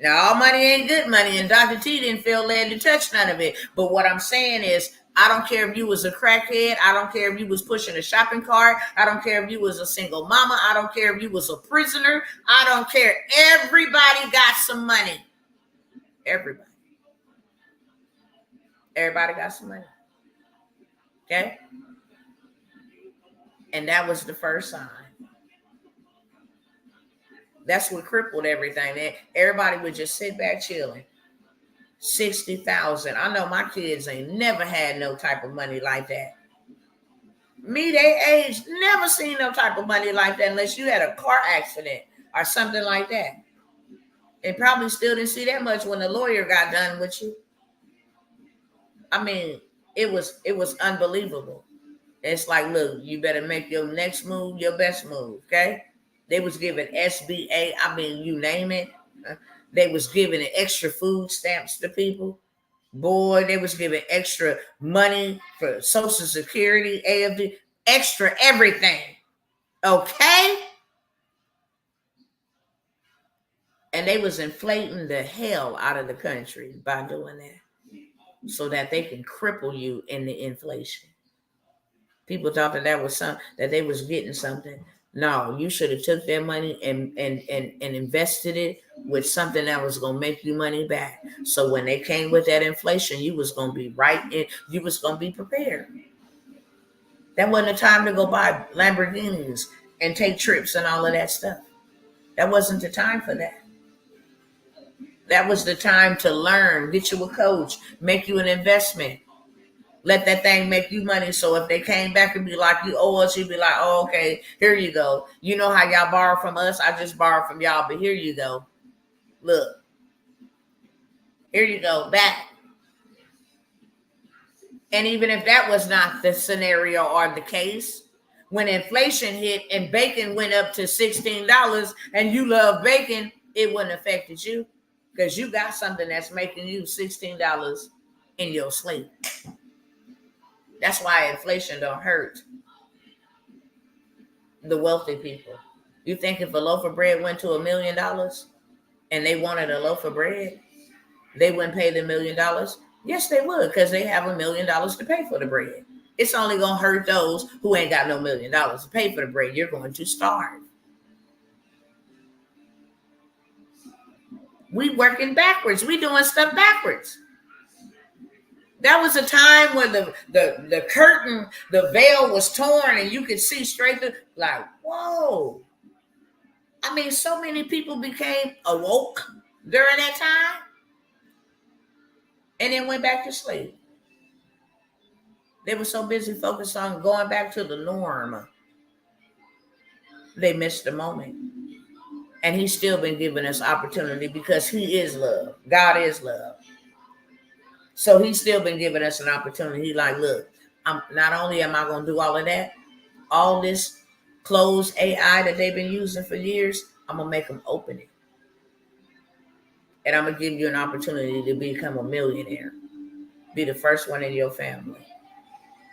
Now, all money ain't good money, and Dr. T didn't feel led to touch none of it. But what I'm saying is, I don't care if you was a crackhead. I don't care if you was pushing a shopping cart. I don't care if you was a single mama. I don't care if you was a prisoner. I don't care. Everybody got some money. Everybody. Everybody got some money. Okay? And that was the first sign. That's what crippled everything. Everybody would just sit back chilling. 60,000. I know my kids ain't never had no type of money like that. Me, they age, never seen no type of money like that unless you had a car accident or something like that. And probably still didn't see that much when the lawyer got done with you. I mean, it was unbelievable. It's like, look, you better make your next move your best move, okay? They was giving SBA, I mean, you name it. They was giving extra food stamps to people. Boy, they was giving extra money for Social Security, AFD, extra everything. Okay? And they was inflating the hell out of the country by doing that so that they can cripple you in the inflation. People thought that was that they was getting something. No, you should have took their money and invested it with something that was gonna make you money back. So when they came with that inflation, you was gonna be right in. You was gonna be prepared. That wasn't the time to go buy Lamborghinis and take trips and all of that stuff. That wasn't the time for that. That was the time to learn, get you a coach, make you an investment. Let that thing make you money. So if they came back and be like, you owe us, you'd be like, oh, okay, here you go. You know how y'all borrow from us? I just borrowed from y'all, but here you go. Look. Here you go, back. And even if that was not the scenario or the case, when inflation hit and bacon went up to $16 and you love bacon, it wouldn't affect you because you got something that's making you $16 in your sleep. That's why inflation don't hurt the wealthy people. You think if a loaf of bread went to $1 million and they wanted a loaf of bread, they wouldn't pay the $1 million? Yes, they would, because they have $1 million to pay for the bread. It's only going to hurt those who ain't got no $1 million to pay for the bread. You're going to starve. We working backwards. We doing stuff backwards. That was a time when the curtain, the veil was torn and you could see straight through. Like, whoa. I mean, so many people became awoke during that time and then went back to sleep. They were so busy focused on going back to the norm. They missed the moment. And he's still been giving us opportunity because he is love. God is love. So he's still been giving us an opportunity. He's like, look, not only am I going to do all of that, all this closed AI that they've been using for years, I'm going to make them open it. And I'm going to give you an opportunity to become a millionaire. Be the first one in your family.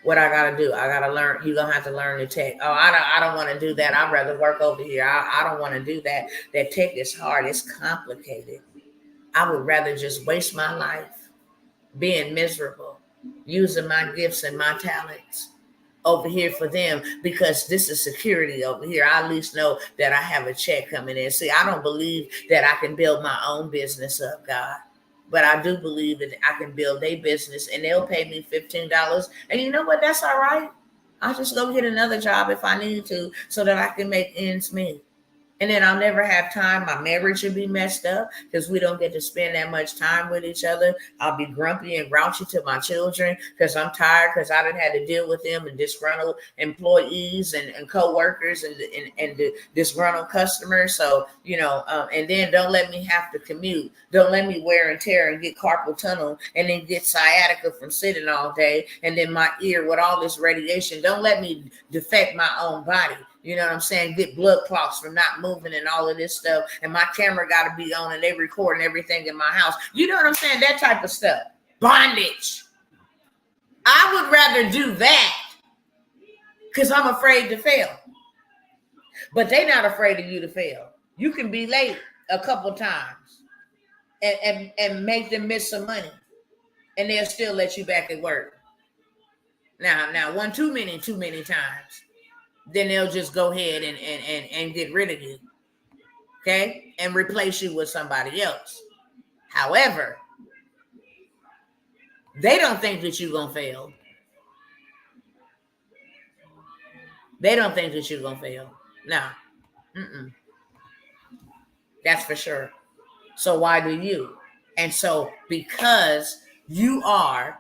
What I got to do? I got to learn. You're going to have to learn the tech. Oh, I don't want to do that. I'd rather work over here. I don't want to do that. That tech is hard. It's complicated. I would rather just waste my life being miserable, using my gifts and my talents over here for them, because this is security over here. I at least know that I have a check coming in. See, I don't believe that I can build my own business up, God. But I do believe that I can build a business and they'll pay me $15. And you know what? That's all right. I'll just go get another job if I need to so that I can make ends meet. And then I'll never have time. My marriage will be messed up because we don't get to spend that much time with each other. I'll be grumpy and grouchy to my children because I'm tired because I didn't have to deal with them and disgruntled employees and co-workers and the disgruntled customers. So, and then don't let me have to commute. Don't let me wear and tear and get carpal tunnel and then get sciatica from sitting all day. And then my ear with all this radiation. Don't let me defect my own body. You know what I'm saying? Get blood clots from not moving and all of this stuff. And my camera got to be on and they recording everything in my house. You know what I'm saying? That type of stuff. Bondage. I would rather do that because I'm afraid to fail. But they're not afraid of you to fail. You can be late a couple times. and make them miss some money, and they'll still let you back at work. Now, one too many times, then they'll just go ahead and get rid of you, okay, and replace you with somebody else. However, they don't think that you're gonna fail. They don't think that you're gonna fail. No, that's for sure. So why do you? And so because you're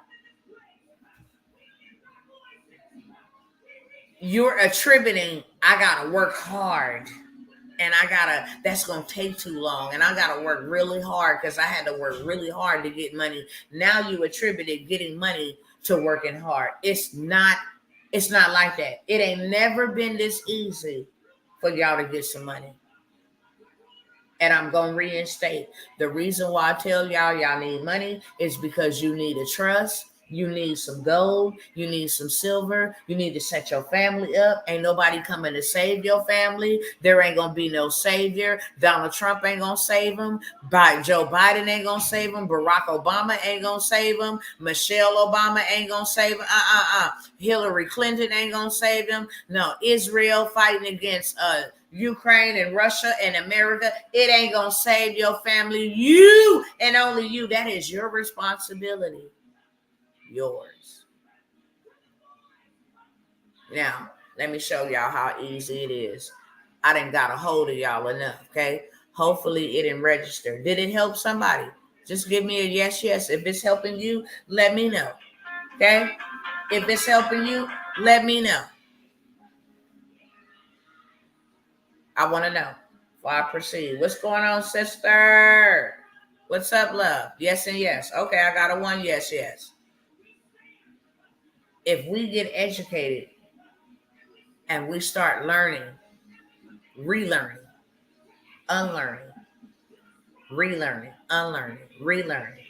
attributing, I gotta work hard, and that's gonna take too long, and I gotta work really hard because I had to work really hard to get money. Now you attributed getting money to working hard. It's not like that. It ain't never been this easy for y'all to get some money. And I'm going to reinstate, the reason why I tell y'all need money is because you need a trust. You need some gold. You need some silver. You need to set your family up. Ain't nobody coming to save your family. There ain't going to be no savior. Donald Trump ain't going to save them. Joe Biden ain't going to save them. Barack Obama ain't going to save them. Michelle Obama ain't going to save them. Hillary Clinton ain't going to save them. No, Israel fighting against Ukraine and Russia and America, it ain't gonna save your family. You and only you. That is your responsibility. Yours. Now, let me show y'all how easy it is. I done got a hold of y'all enough, okay? Hopefully it didn't register. Did it help somebody? Just give me a yes. If it's helping you, let me know, okay? If it's helping you, let me know. I want to know before I proceed. What's going on, sister? What's up, love? Yes and yes. Okay, I got a one yes. If we get educated and we start learning, relearning, unlearning, relearning, unlearning, relearning,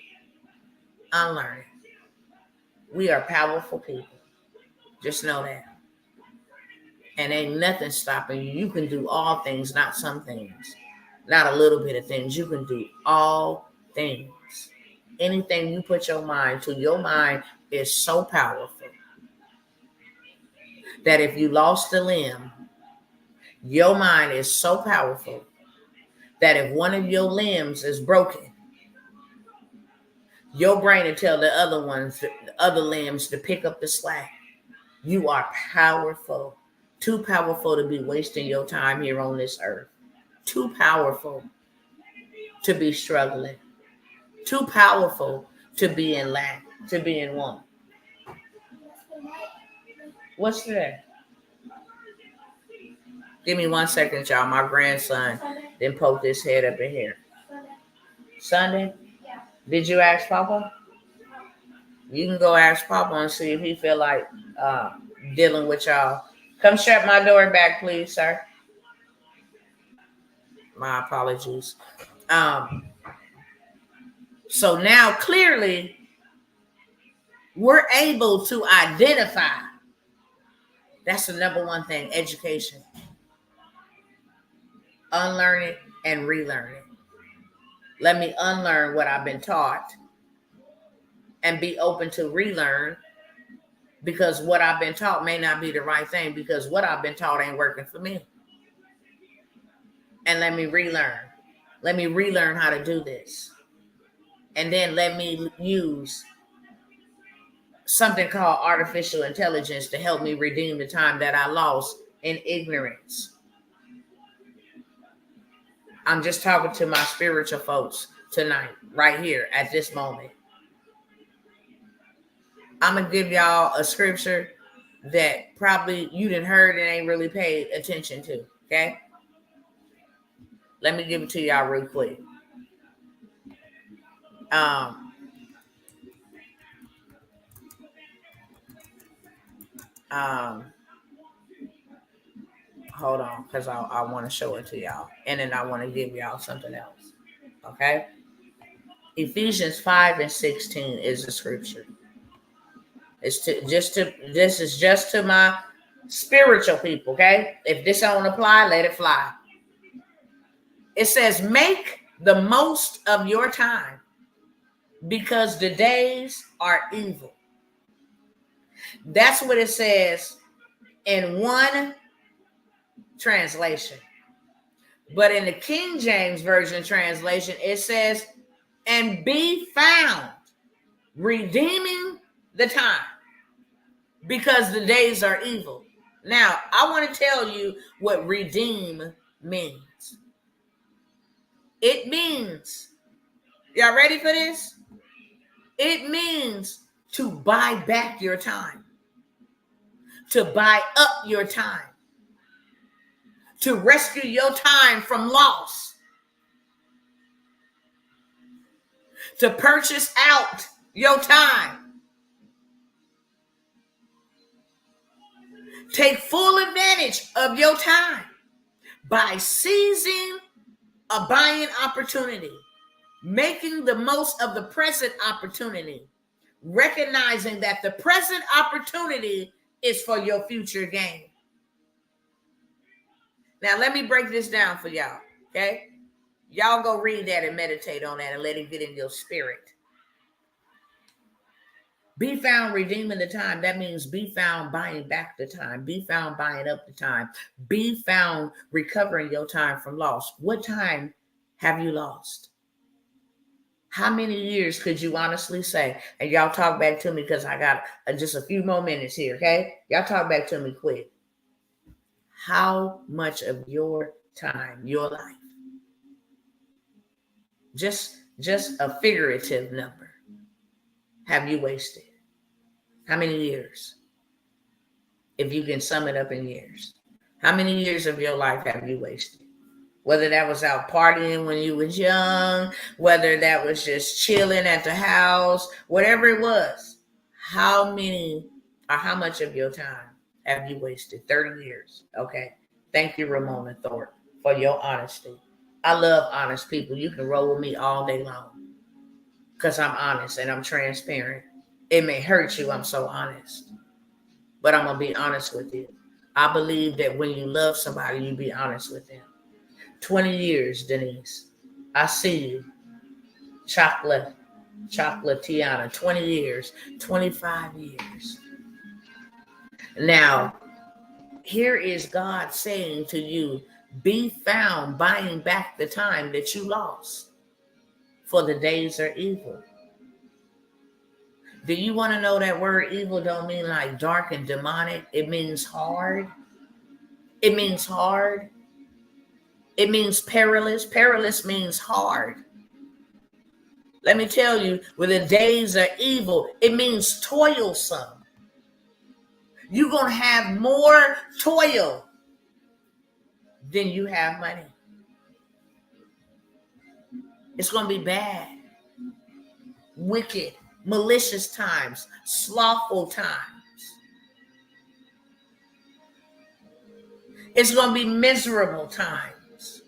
unlearning, we are powerful people. Just know that. And ain't nothing stopping you. You can do all things, not some things. Not a little bit of things. You can do all things. Anything you put your mind to, your mind is so powerful that if you lost a limb, your mind is so powerful that if one of your limbs is broken, your brain will tell the other limbs to pick up the slack. You are powerful. Too powerful to be wasting your time here on this earth. Too powerful to be struggling. Too powerful to be in lack, to be in want. What's that? Give me 1 second, y'all. My grandson then poked his head up in here. Sunday? Yeah. Did you ask Papa? You can go ask Papa and see if he feel like dealing with y'all. Come shut my door back, please, sir. My apologies. So now clearly we're able to identify. That's the number one thing, education. Unlearning and relearning. Let me unlearn what I've been taught and be open to relearn, because what I've been taught may not be the right thing, because what I've been taught ain't working for me. And let me relearn. Let me relearn how to do this. And then let me use something called artificial intelligence to help me redeem the time that I lost in ignorance. I'm just talking to my spiritual folks tonight, right here at this moment. I'm going to give y'all a scripture that probably you didn't heard and ain't really paid attention to, okay? Let me give it to y'all real quick. Hold on, because I want to show it to y'all. And then I want to give y'all something else. Okay? Ephesians 5:16 is the scripture. This is just to my spiritual people, okay? If this don't apply, let it fly. It says, make the most of your time because the days are evil. That's what it says in one translation. But in the King James Version translation, it says, and be found redeeming the time because the days are evil. Now, I want to tell you what redeem means. It means, y'all ready for this? It means to buy back your time, to buy up your time, to rescue your time from loss, to purchase out your time. Take full advantage of your time by seizing a buying opportunity, making the most of the present opportunity, recognizing that the present opportunity is for your future gain. Now, let me break this down for y'all, okay? Y'all go read that and meditate on that and let it get in your spirit. Be found redeeming the time. That means be found buying back the time. Be found buying up the time. Be found recovering your time from loss. What time have you lost? How many years could you honestly say? And y'all talk back to me because I got just a few more minutes here, okay? Y'all talk back to me quick. How much of your time, your life, just a figurative number, have you wasted? How many years? If you can sum it up in years. How many years of your life have you wasted? Whether that was out partying when you was young, whether that was just chilling at the house, whatever it was. How many or how much of your time have you wasted? 30 years. Okay. Thank you, Ramona Thorpe, for your honesty. I love honest people. You can roll with me all day long because I'm honest and I'm transparent. It may hurt you. I'm so honest. But I'm going to be honest with you. I believe that when you love somebody, you be honest with them. 20 years, Denise. I see you. Chocolate Tiana. 20 years. 25 years. Now, here is God saying to you, be found buying back the time that you lost, for the days are evil. Do you want to know that word evil don't mean like dark and demonic? It means hard. It means hard. It means perilous. Perilous means hard. Let me tell you, when the days are evil, it means toilsome. You're going to have more toil than you have money. It's going to be bad, wicked, malicious times, slothful times. It's going to be miserable times.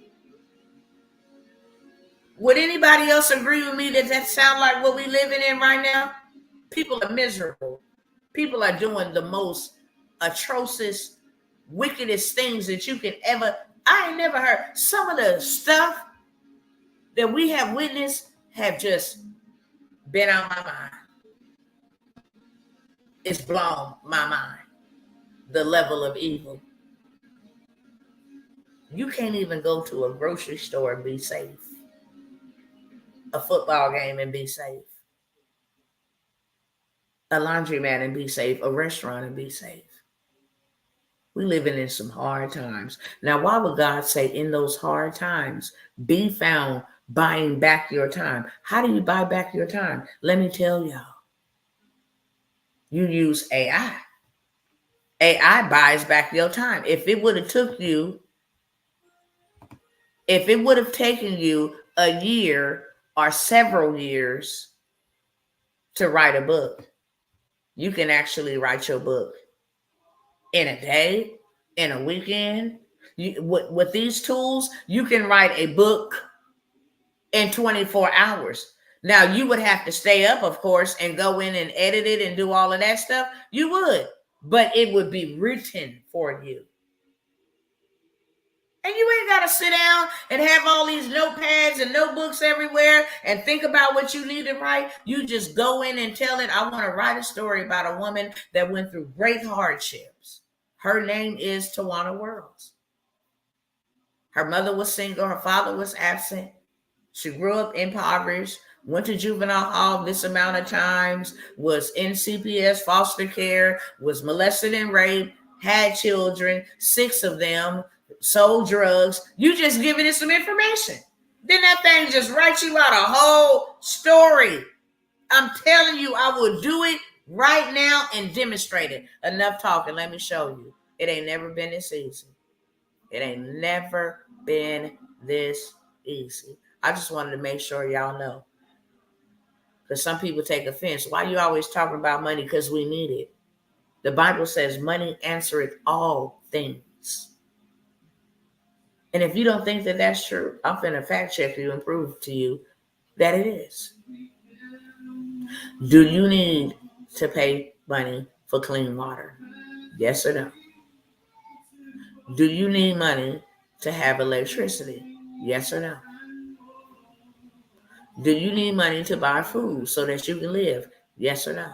Would anybody else agree with me that that sounds like what we're living in right now? People are miserable. People are doing the most atrocious, wickedest things that you can ever. I ain't never heard. Some of the stuff that we have witnessed have just been out my mind. It's blown my mind. The level of evil. You can't even go to a grocery store and be safe. A football game and be safe. A laundromat and be safe. A restaurant and be safe. We're living in some hard times. Now, why would God say in those hard times, be found buying back your time? How do you buy back your time? Let me tell y'all. You use AI. AI buys back your time. If it would have taken you a year or several years to write a book, you can actually write your book in a day, in a weekend. With these tools, you can write a book in 24 hours. Now, you would have to stay up, of course, and go in and edit it and do all of that stuff. You would, but it would be written for you. And you ain't got to sit down and have all these notepads and notebooks everywhere and think about what you need to write. You just go in and tell it. I want to write a story about a woman that went through great hardships. Her name is Tawana Worlds. Her mother was single. Her father was absent. She grew up impoverished, went to juvenile hall this amount of times, was in CPS foster care, was molested and raped, had children, 6 of them, sold drugs. You just giving it some information. Then that thing just writes you out a whole story. I'm telling you, I will do it right now and demonstrate it. Enough talking. Let me show you. It ain't never been this easy. It ain't never been this easy. I just wanted to make sure y'all know. Because some people take offense. Why you always talking about money? Because we need it. The Bible says money answereth all things. And if you don't think that that's true, I'm finna fact check you and prove to you that it is. Do you need to pay money for clean water? Yes or no? Do you need money to have electricity? Yes or no? Do you need money to buy food so that you can live? Yes or no?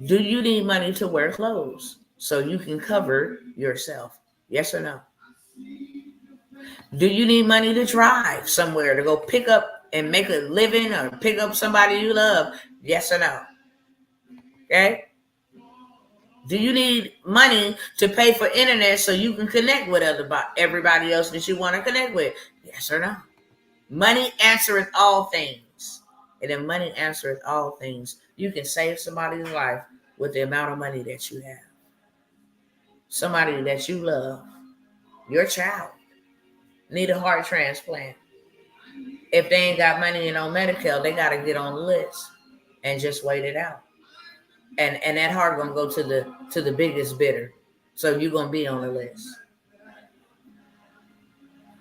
Do you need money to wear clothes so you can cover yourself? Yes or no? Do you need money to drive somewhere to go pick up and make a living or pick up somebody you love? Yes or no? Okay? Do you need money to pay for internet so you can connect with everybody else that you want to connect with? Yes or no? Money answereth all things. And if money answereth all things, you can save somebody's life with the amount of money that you have. Somebody that you love, your child, need a heart transplant. If they ain't got money and on Medicare, they got to get on the list and just wait it out. And that heart gonna go to the biggest bidder. So you're gonna be on the list.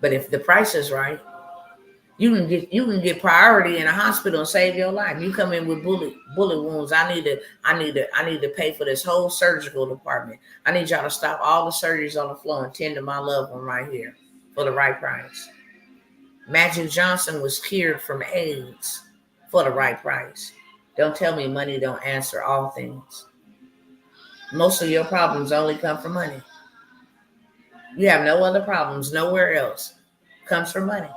But if the price is right, you can get priority in a hospital and save your life. You come in with bullet wounds. I need to pay for this whole surgical department. I need y'all to stop all the surgeries on the floor and tend to my loved one right here for the right price. Magic Johnson was cured from AIDS for the right price. Don't tell me money don't answer all things. Most of your problems only come from money. You have no other problems nowhere else. Comes from money.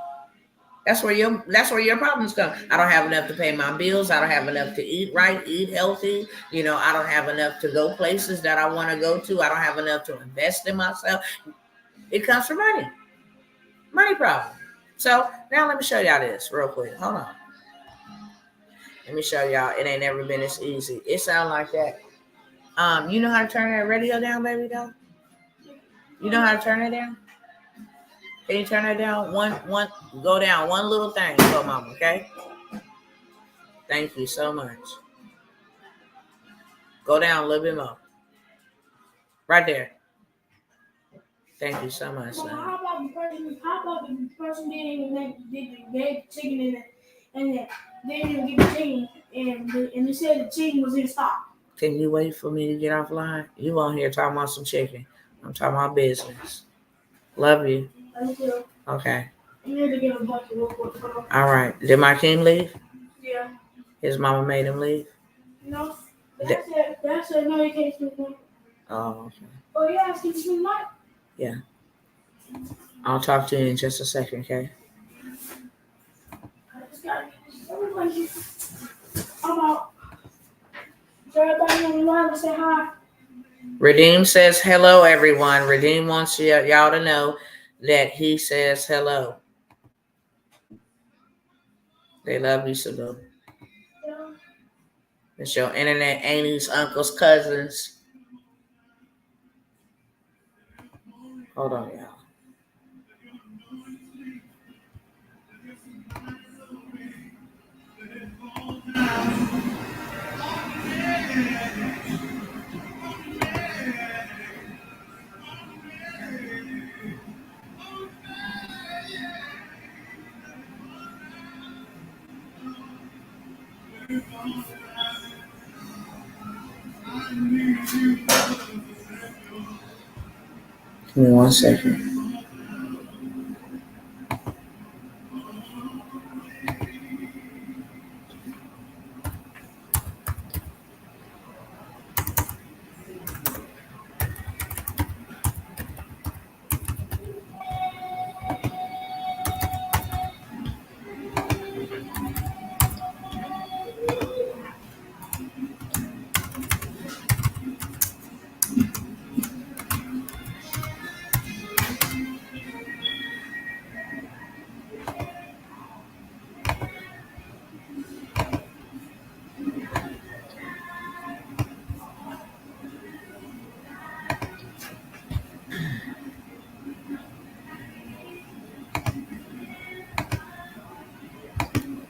That's where your problems come. I don't have enough to pay my bills. I don't have enough to eat right, eat healthy. I don't have enough to go places that I want to go to. I don't have enough to invest in myself. It comes from money. Money problem. So now let me show y'all this real quick. Hold on. Let me show y'all. It ain't never been this easy. It sound like that. You know how to turn that radio down, baby doll? You know how to turn it down? Can you turn that down? Go down one little thing for mama, okay? Thank you so much. Go down a little bit more. Right there. Thank you so much. How about the person didn't even get chicken in it, and they didn't even get the chicken, and they said the chicken was in stock. Can you wait for me to get offline? You on here talking about some chicken. I'm talking about business. Love you. Thank you. Okay. You need to get a bucket real quick. All right. Did my king leave? Yeah. His mama made him leave? No. Dad said no, he can't sleep now. Oh, okay. Oh, yeah, can you sleep night? Yeah. I'll talk to you in just a second, okay? I just got everybody. Everybody on the line to say hi. Redeem says hello, everyone. Redeem wants y'all to know that he says hello. They love you, Sabu. Yeah. It's your internet aunties, uncles, cousins. Hold on, y'all. Give me 1 second.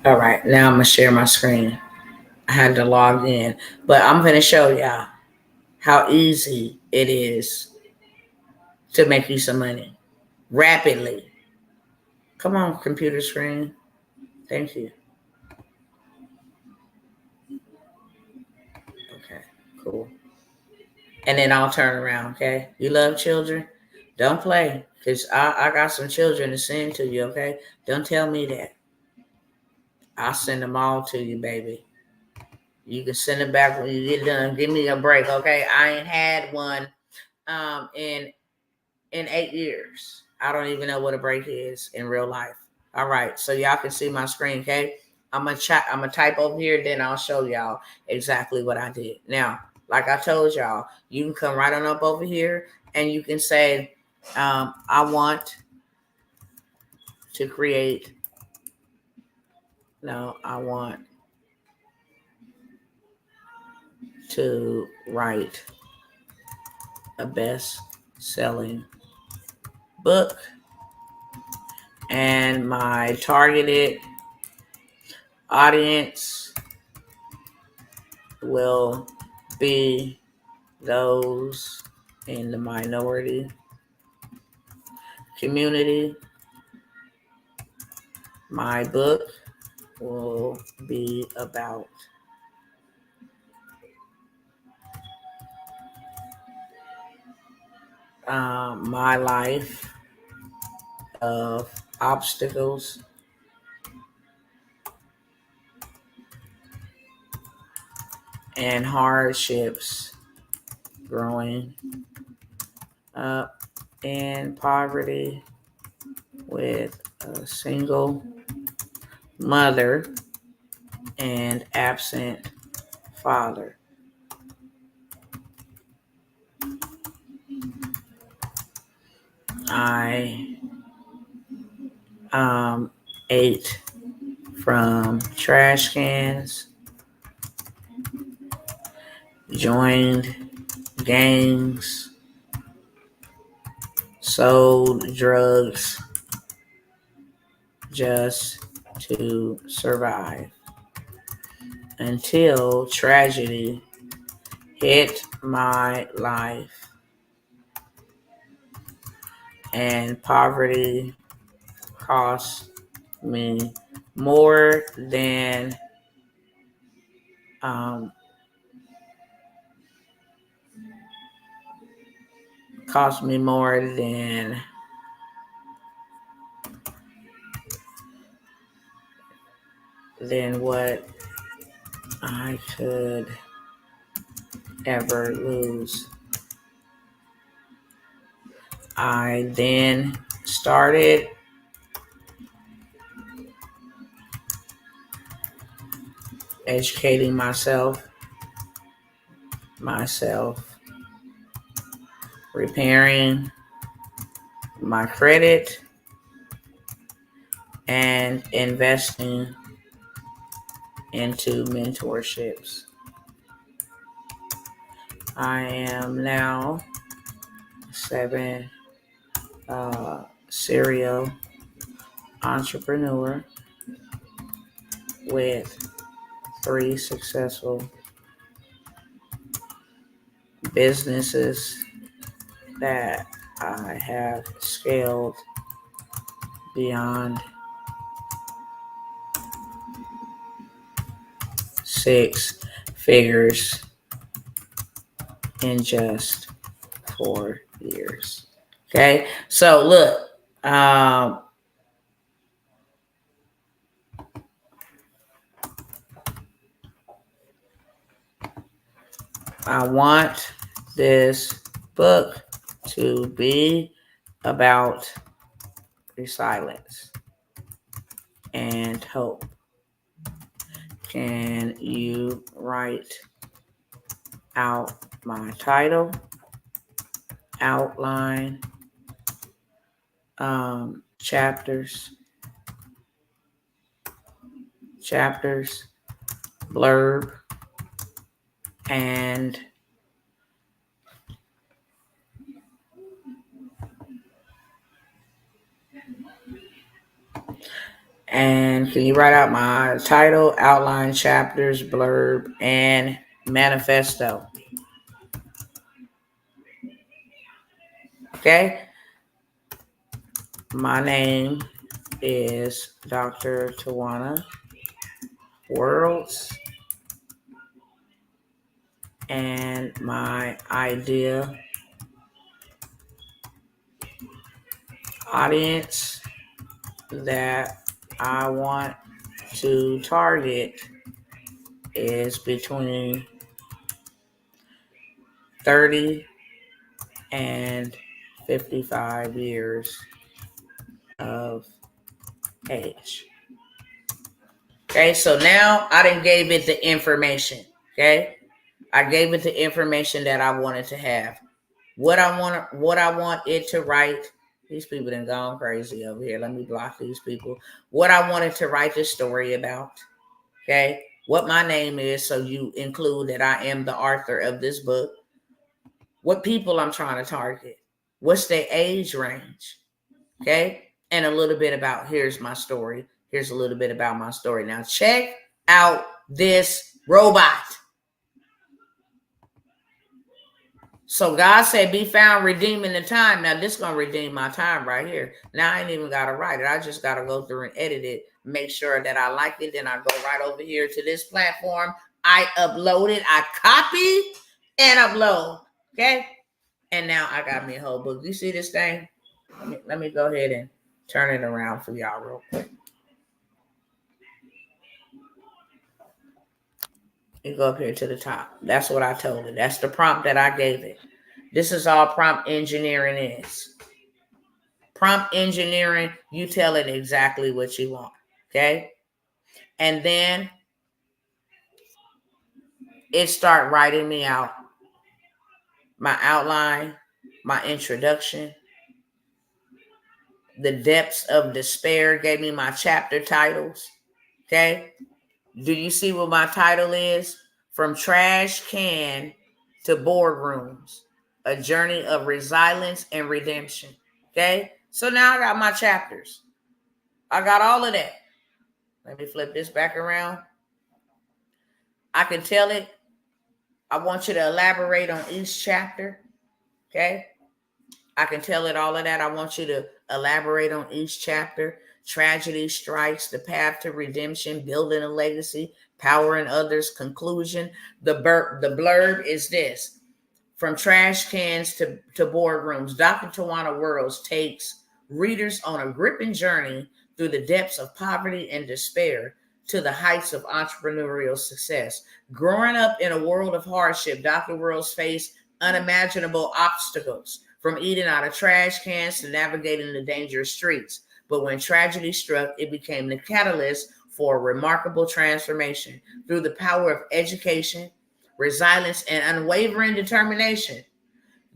All right, now I'm gonna share my screen. I had to log in, but I'm gonna show y'all how easy it is to make you some money rapidly. Come on, computer screen. Thank you. Okay, cool. And then I'll turn around, okay? You love children? Don't play, because I got some children to send to you, okay? Don't tell me that. I'll send them all to you, baby. You can send it back when you get done. Give me a break, okay? I ain't had one in 8 years. I don't even know what a break is in real life. All right, so y'all can see my screen, okay? I'm gonna type over here, then I'll show y'all exactly what I did. Now, like I told y'all, you can come right on up over here and you can say, I want to create, no, I want to write a best-selling book, and my targeted audience will be those in the minority community. My book will be about my life of obstacles and hardships growing up in poverty with a single mother and absent father. I ate from trash cans, joined gangs, sold drugs just to survive until tragedy hit my life and poverty cost me more than um, cost me more than what I could ever lose. I then started educating myself, repairing my credit, and investing into mentorships. I am now serial entrepreneur with 3 successful businesses that I have scaled beyond 6 figures in just 4 years. Okay, so look, um, I want this book to be about resilience and hope. Can you write out my title, outline, chapters, blurb, and can you write out my title, outline, chapters, blurb, and manifesto? Okay. My name is Dr. Tawana Worlds, and my idea audience that I want to target is between 30 and 55 years of age. Okay, so now I done gave it the information. Okay, I gave it the information that I wanted to have. What I want it to write. These people done gone crazy over here. Let me block these people. What I wanted to write this story about. Okay, what my name is, so you include that I am the author of this book. What people I'm trying to target. What's their age range? Okay, and a little bit about here's my story. Here's a little bit about my story. Now check out this robot. So God said, be found redeeming the time. Now this is going to redeem my time right here. Now I ain't even got to write it. I just got to go through and edit it, make sure that I like it. Then I go right over here to this platform. I upload it. I copy and upload. Okay. And now I got me a whole book. You see this thing? Let me go ahead and turn it around for y'all real quick. You go up here to the top. That's what I told it. That's the prompt that I gave it. This is all prompt engineering is. Prompt engineering, you tell it exactly what you want. Okay? And then it start writing me out my outline, my introduction, the depths of despair, gave me my chapter titles. Okay? Do you see what my title is? From trash can to boardrooms, a journey of resilience and redemption. Okay, so now I got my chapters. I got all of that. Let me flip this back around. I can tell it, I want you to elaborate on each chapter. Okay, I can tell it all of that. I want you to elaborate on each chapter. Tragedy strikes, the path to redemption, building a legacy, powering others, conclusion. The blurb is this. From trash cans to boardrooms, Dr. Tawana Worlds takes readers on a gripping journey through the depths of poverty and despair to the heights of entrepreneurial success. Growing up in a world of hardship, Dr. Worlds faced unimaginable obstacles, from eating out of trash cans to navigating the dangerous streets. But when tragedy struck, it became the catalyst for a remarkable transformation. Through the power of education, resilience, and unwavering determination,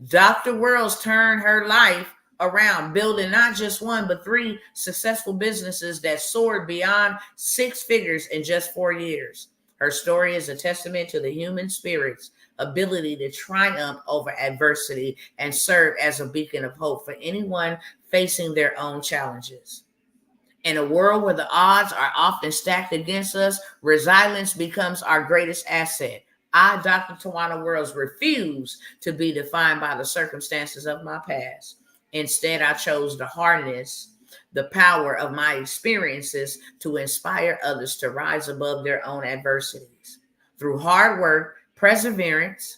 Dr. Worlds turned her life around, building not just one, but 3 successful businesses that soared beyond 6 figures in just 4 years. Her story is a testament to the human spirit's ability to triumph over adversity and serve as a beacon of hope for anyone facing their own challenges. In a world where the odds are often stacked against us, resilience becomes our greatest asset. I, Dr. Tawana Worlds, refuse to be defined by the circumstances of my past. Instead, I chose to harness the power of my experiences to inspire others to rise above their own adversities. Through hard work, perseverance,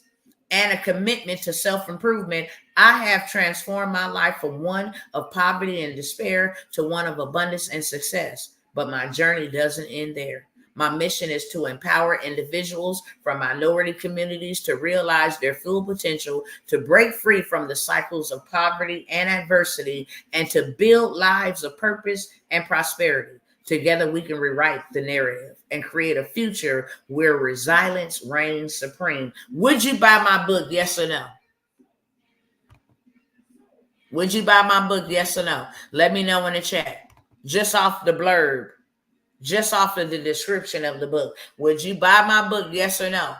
and a commitment to self-improvement, I have transformed my life from one of poverty and despair to one of abundance and success. But my journey doesn't end there. My mission is to empower individuals from minority communities to realize their full potential, to break free from the cycles of poverty and adversity, and to build lives of purpose and prosperity. Together, we can rewrite the narrative and create a future where resilience reigns supreme. Would you buy my book? Yes or no? Would you buy my book? Yes or no? Let me know in the chat. Just off the blurb, just off of the description of the book. Would you buy my book? Yes or no?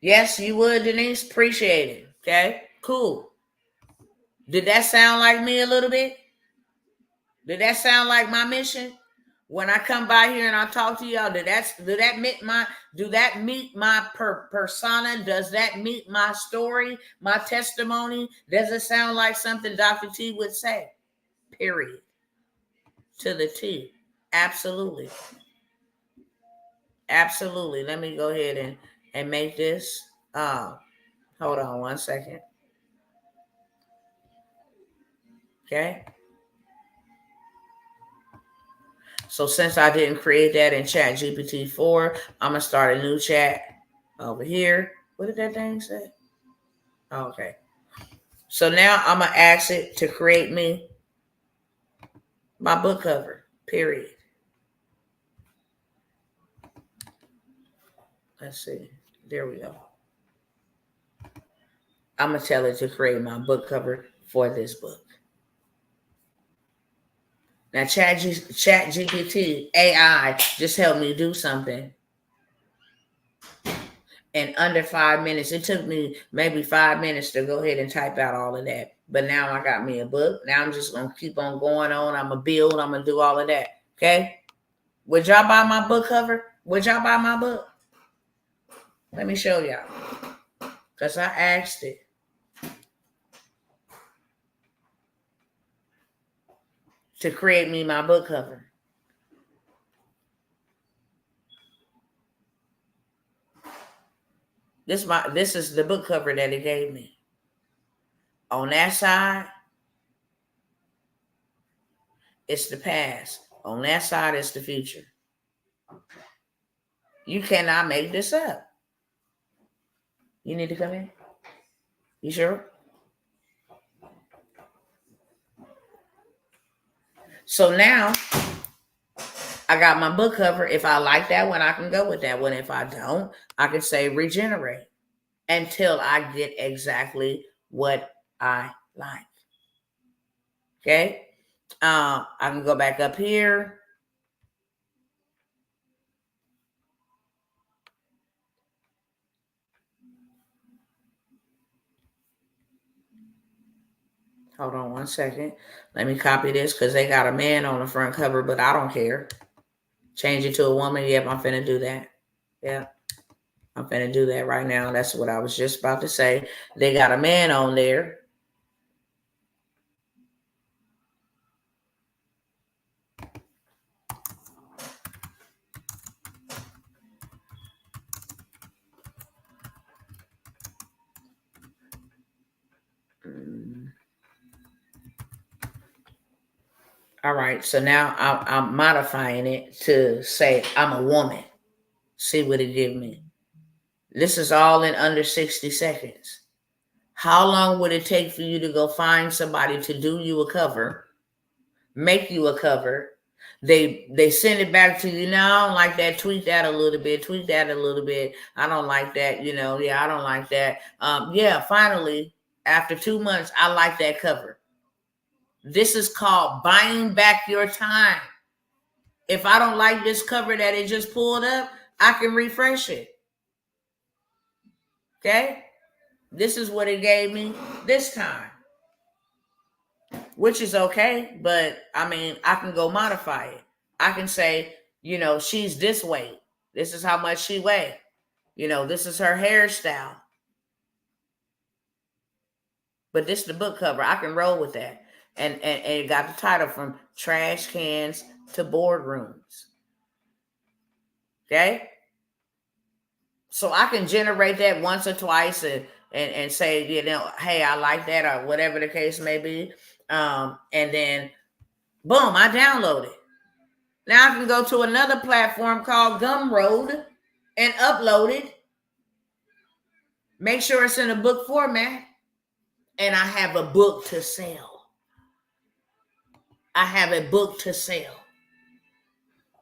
Yes, you would, Denise. Appreciate it. Okay, cool. Did that sound like me a little bit? Did that sound like my mission? When I come by here and I talk to y'all, do that meet my persona? Does that meet my story, my testimony? Does it sound like something Dr. T would say? Period. To the T. Absolutely. Absolutely. Let me go ahead and make this. Hold on one second. Okay. So since I didn't create that in Chat GPT 4, I'm going to start a new chat over here. What did that thing say? Okay. So now I'm going to ask it to create me my book cover, period. Let's see. There we go. I'm going to tell it to create my book cover for this book. Now, Chat GPT AI just helped me do something in under 5 minutes. It took me maybe 5 minutes to go ahead and type out all of that. But now I got me a book. Now I'm just going to keep on going on. I'm going to build. I'm going to do all of that. Okay? Would y'all buy my book cover? Would y'all buy my book? Let me show y'all. Because I asked it. To create me my book cover. This is the book cover that it gave me. On that side, it's the past. On that side, it's the future. You cannot make this up. You need to come in? You sure? So now, I got my book cover. If I like that one, I can go with that one. If I don't, I can say regenerate until I get exactly what I like. Okay? I can go back up here. Hold on one second. Let me copy this because they got a man on the front cover, but I don't care. Change it to a woman. Yep, I'm finna do that. Yeah, I'm finna do that right now. That's what I was just about to say. They got a man on there. All right, so now I'm modifying it to say I'm a woman. See what it give me. This is all in under 60 seconds. How long would it take for you to go find somebody to do you a cover, make you a cover? They send it back to you. Now I don't like that. Tweak that a little bit. Tweak that a little bit. I don't like that. Yeah, I don't like that. Yeah, finally, after 2 months, I like that cover. This is called buying back your time. If I don't like this cover that it just pulled up, I can refresh it. Okay? This is what it gave me this time. Which is okay, but I mean, I can go modify it. I can say, she's this weight. This is how much she weighs. This is her hairstyle. But this is the book cover. I can roll with that. And it got the title From Trash Cans to Boardrooms. Okay? So I can generate that once or twice and say, hey, I like that, or whatever the case may be. And then, boom, I download it. Now I can go to another platform called Gumroad and upload it. Make sure it's in a book format. And I have a book to sell. I have a book to sell.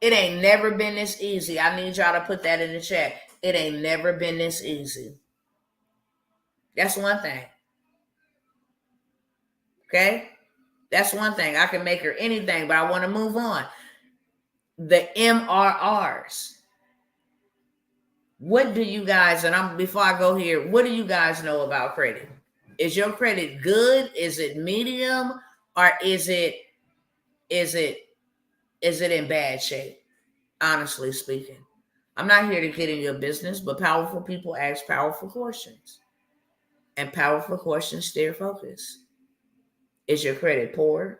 It ain't never been this easy. I need y'all to put that in the chat. It ain't never been this easy. That's one thing. Okay? That's one thing. I can make her anything, but I want to move on. The MRRs. What do you guys, before I go here, what do you guys know about credit? Is your credit good? Is it medium? Or is it in bad shape? Honestly speaking. I'm not here to get in your business, but powerful people ask powerful questions. And powerful questions steer focus. Is your credit poor?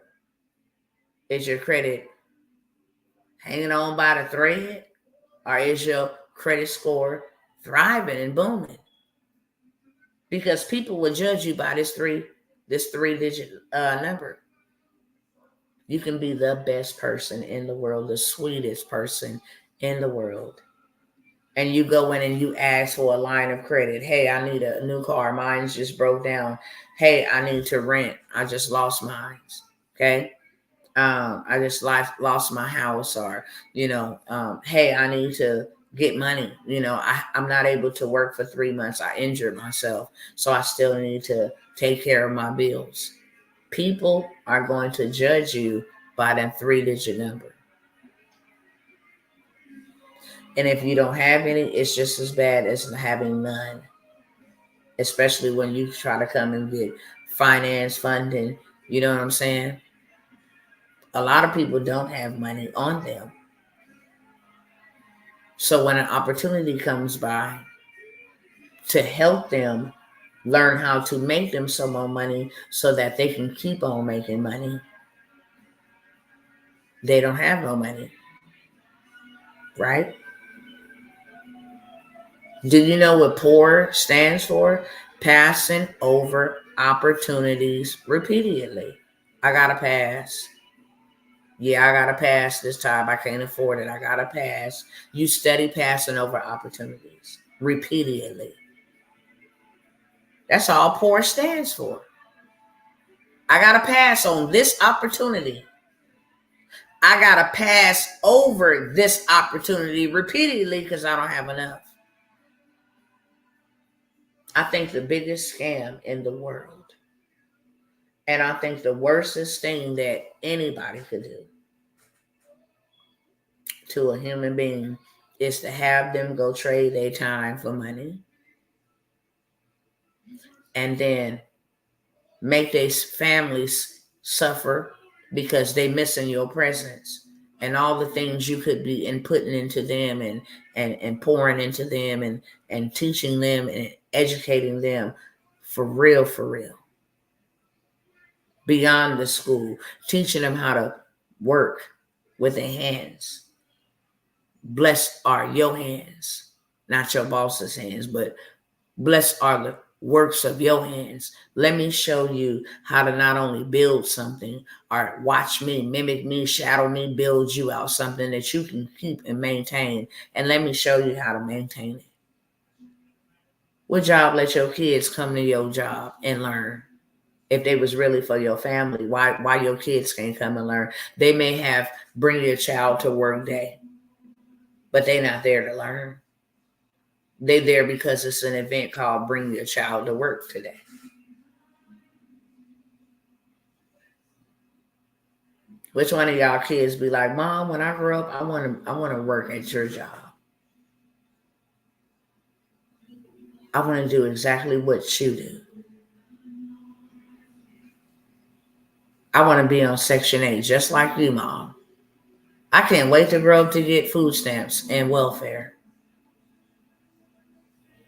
Is your credit hanging on by the thread? Or is your credit score thriving and booming? Because people will judge you by this three-digit number. You can be the best person in the world, the sweetest person in the world. And you go in and you ask for a line of credit. Hey, I need a new car. Mine's just broke down. Hey, I need to rent. I just lost mine. Okay. I just lost my house, or, hey, I need to get money. I'm not able to work for 3 months. I injured myself. So I still need to take care of my bills. People are going to judge you by that three-digit number. And if you don't have any, it's just as bad as having none. Especially when you try to come and get finance funding. You know what I'm saying? A lot of people don't have money on them. So when an opportunity comes by to help them learn how to make them some more money so that they can keep on making money, they don't have no money. Right? Do you know what POUR stands for? Passing over opportunities repeatedly. I gotta pass. Yeah, I gotta pass this time. I can't afford it. I gotta pass. You steady passing over opportunities repeatedly. That's all POUR stands for. I gotta pass on this opportunity. I gotta pass over this opportunity repeatedly because I don't have enough. I think the biggest scam in the world, and I think the worstest thing that anybody could do to a human being, is to have them go trade their time for money and then make their families suffer because they missing your presence and all the things you could be putting into them and pouring into them and teaching them and educating them for real, beyond the school, teaching them how to work with their hands. Blessed are your hands, not your boss's hands, but blessed are the works of your hands. Let me show you how to not only build something, or watch me, mimic me, shadow me, build you out something that you can keep and maintain. And let me show you how to maintain it. What job let your kids come to your job and learn? If they was really for your family, why your kids can't come and learn? They may have bring your child to work day, but they're not there to learn. They're there because it's an event called Bring Your Child to Work today. Which one of y'all kids be like, Mom, when I grow up, I want to work at your job. I want to do exactly what you do. I want to be on Section 8 just like you, Mom. I can't wait to grow up to get food stamps and welfare.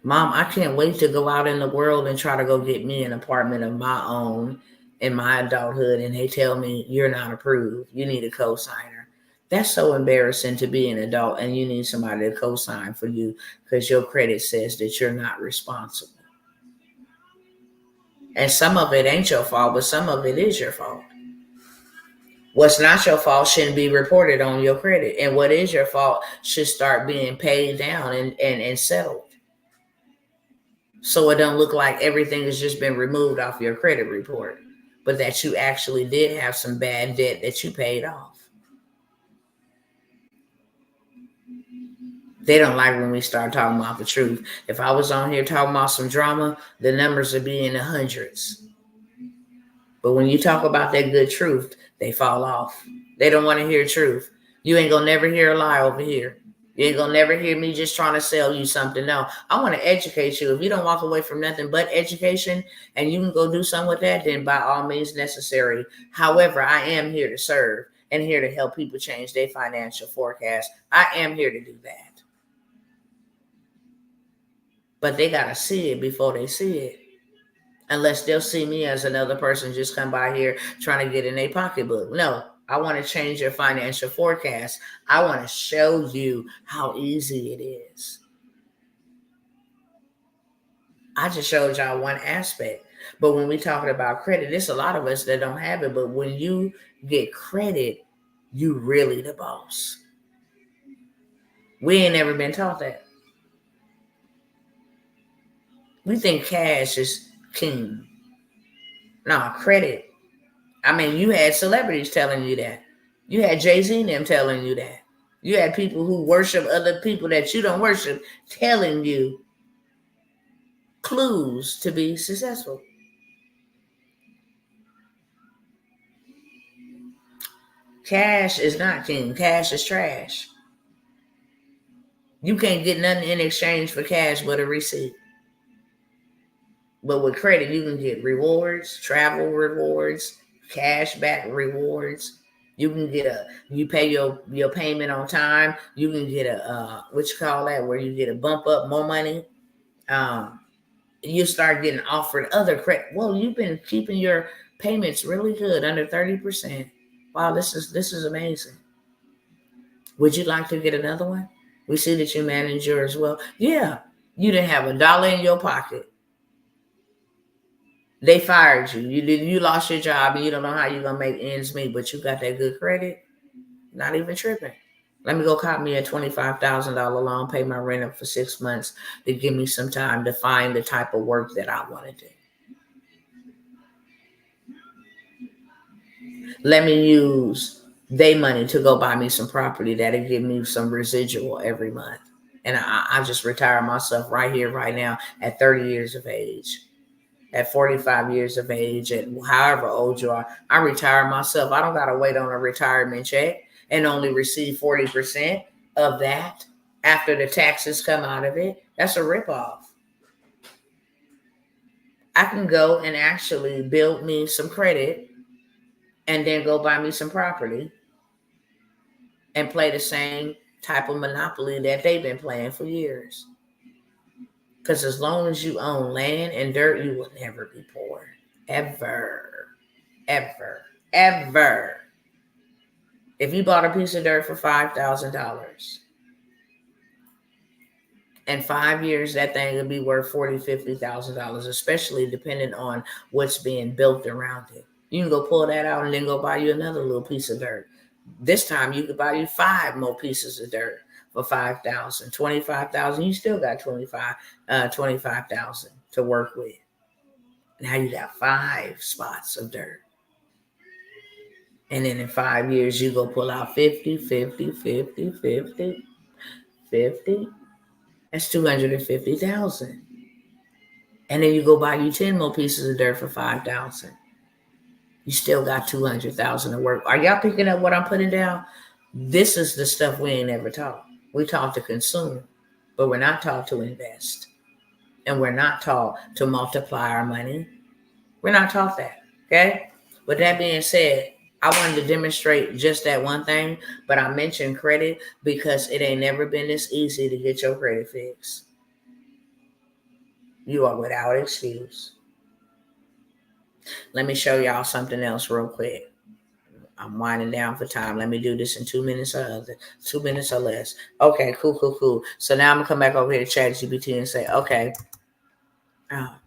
Mom, I can't wait to go out in the world and try to go get me an apartment of my own in my adulthood. And they tell me, you're not approved. You need a co-signer. That's so embarrassing to be an adult and you need somebody to co-sign for you because your credit says that you're not responsible. And some of it ain't your fault, but some of it is your fault. What's not your fault shouldn't be reported on your credit. And what is your fault should start being paid down and settled. So it don't look like everything has just been removed off your credit report, but that you actually did have some bad debt that you paid off. They don't like when we start talking about the truth. If I was on here talking about some drama, the numbers would be in the hundreds. But when you talk about that good truth, they fall off. They don't want to hear truth. You ain't gonna never hear a lie over here. You ain't gonna never hear me just trying to sell you something. No, I want to educate you. If you don't walk away from nothing but education and you can go do something with that, then by all means necessary. However, I am here to serve and here to help people change their financial forecast. I am here to do that. But they gotta see it before they see it. Unless they'll see me as another person just come by here trying to get in a pocketbook. No, I want to change your financial forecast. I want to show you how easy it is. I just showed y'all one aspect. But when we talking about credit, there's a lot of us that don't have it. But when you get credit, you really the boss. We ain't never been taught that. We think cash is king. No, credit. I mean, you had celebrities telling you that. You had Jay-Z and them telling you that. You had people who worship other people that you don't worship telling you clues to be successful. Cash is not king. Cash is trash. You can't get nothing in exchange for cash but a receipt. But with credit, you can get rewards, travel rewards, cash back rewards. You can get you pay your payment on time. You can get what you call that, where you get a bump up, more money. You start getting offered other credit. Well, you've been keeping your payments really good, under 30%. Wow, this is amazing. Would you like to get another one? We see that you manage yours well. Yeah, you didn't have a dollar in your pocket. They fired you. You lost your job and you don't know how you're gonna make ends meet, but you got that good credit. Not even tripping. Let me go cop me a $25,000 loan, pay my rent up for 6 months to give me some time to find the type of work that I want to do. Let me use their money to go buy me some property that'll give me some residual every month. And I just retire myself right here, right now, at 30 years of age. At 45 years of age, at however old you are, I retire myself. I don't got to wait on a retirement check and only receive 40% of that after the taxes come out of it. That's a ripoff. I can go and actually build me some credit and then go buy me some property and play the same type of monopoly that they've been playing for years. Because as long as you own land and dirt, you will never be poor. Ever. Ever. Ever. If you bought a piece of dirt for $5,000, in 5 years, that thing would be worth $40,000, $50,000, especially depending on what's being built around it. You can go pull that out and then go buy you another little piece of dirt. This time you could buy you 5 more pieces of dirt for $5,000, $25,000. You still got 25,000 to work with. Now you got 5 spots of dirt. And then in 5 years, you go pull out 50, 50, 50, 50, 50. That's 250,000. And then you go buy you 10 more pieces of dirt for 5,000. You still got 200,000 to work. Are y'all picking up what I'm putting down? This is the stuff we ain't ever taught. We taught to consume, but we're not taught to invest. And we're not taught to multiply our money. We're not taught that. Okay? With that being said, I wanted to demonstrate just that one thing, but I mentioned credit because it ain't never been this easy to get your credit fixed. You are without excuse. Let me show y'all something else real quick. I'm winding down for time. Let me do this in 2 minutes or 2 minutes or less. Okay, cool. So now I'm gonna come back over here to ChatGPT and say, okay, let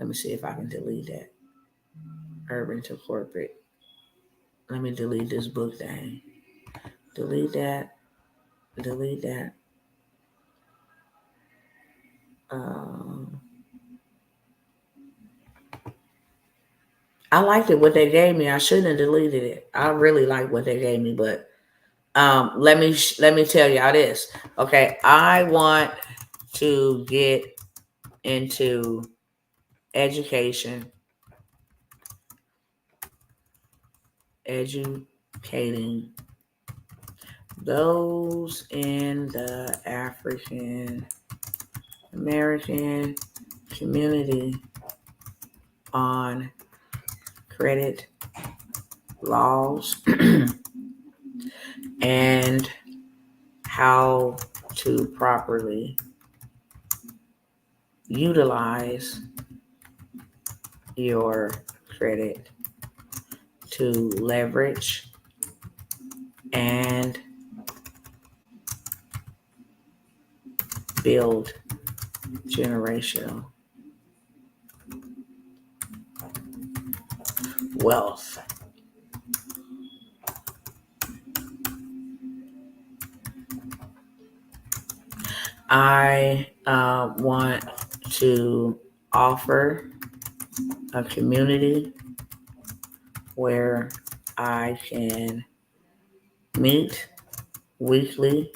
me see if I can delete that. Urban to corporate. Let me delete this book thing. Delete that. Delete that. I liked it what they gave me. I shouldn't have deleted it. I really like what they gave me, but let me tell y'all this. Okay, I want to get into education, educating those in the African American community on credit laws and how to properly utilize your credit to leverage and build generational wealth. I want to offer a community where I can meet weekly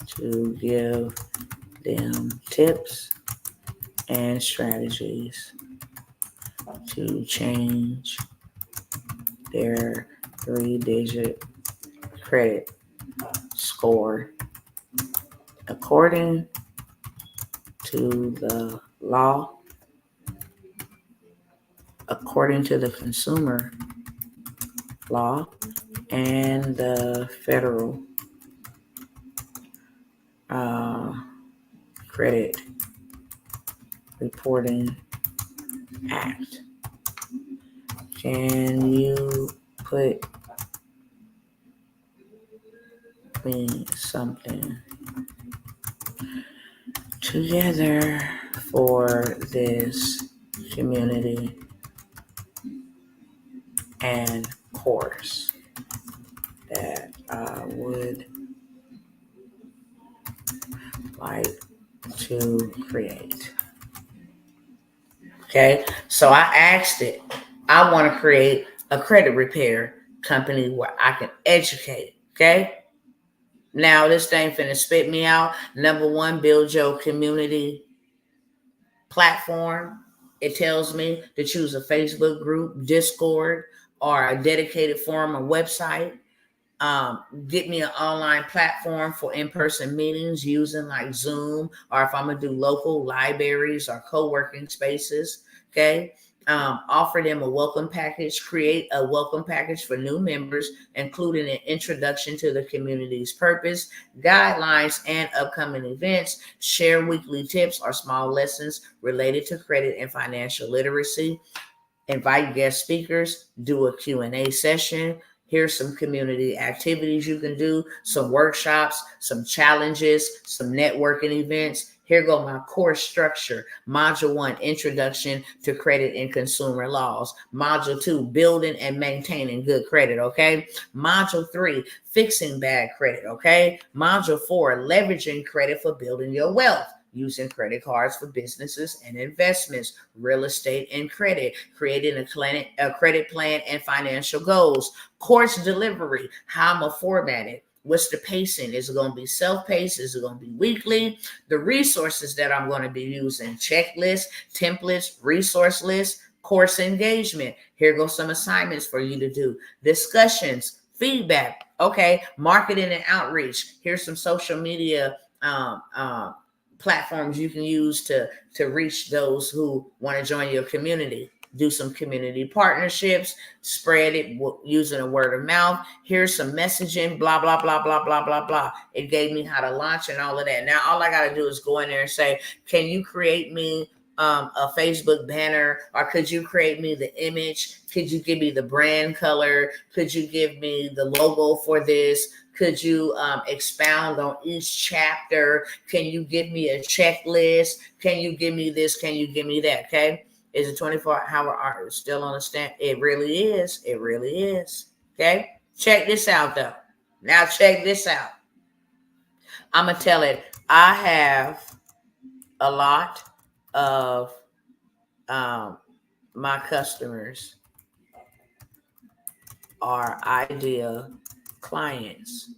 to give them tips and strategies to change their 3-digit credit score according to the law, according to the consumer law and the federal credit reporting act. Can you put me something together for this community and course that I would like to create? Okay, so I asked it, I want to create a credit repair company where I can educate. Okay, now this thing finna spit me out. Number one, build your community platform. It tells me to choose a Facebook group, Discord, or a dedicated forum or website. Get me an online platform for in-person meetings using like Zoom, or if I'm gonna do local libraries or co-working spaces. Okay. Offer them a welcome package, create a welcome package for new members, including an introduction to the community's purpose, guidelines, and upcoming events. Share weekly tips or small lessons related to credit and financial literacy. Invite guest speakers, do a Q&A session. Here's some community activities you can do, some workshops, some challenges, some networking events. Here go my course structure. Module 1, Introduction to Credit and Consumer Laws. Module 2, Building and Maintaining Good Credit, okay? Module 3, Fixing Bad Credit, okay? Module 4, Leveraging Credit for Building Your Wealth. Using credit cards for businesses and investments, real estate and credit, creating a credit plan and financial goals, course delivery, how I'm going to format it. What's the pacing? Is it going to be self-paced? Is it going to be weekly? The resources that I'm going to be using, checklists, templates, resource lists, course engagement. Here goes some assignments for you to do. Discussions, feedback. Okay, marketing and outreach. Here's some social media platforms you can use to reach those who want to join your community. do some community partnerships, spread it using a word of mouth. Here's some messaging, blah, blah, blah, blah, blah, blah, blah. It gave me how to launch and all of that. Now, all I got to do is go in there and say, can you create me a Facebook banner, or could you create me the image? Could you give me the brand color? Could you give me the logo for this? Could you expound on each chapter? Can you give me a checklist? Can you give me this? Can you give me that? Okay. Is it 24-hour art still on the stand? It really is. It really is. Okay. Check this out though. Now check this out. I'm going to tell it. I have a lot of my customers are ideal clients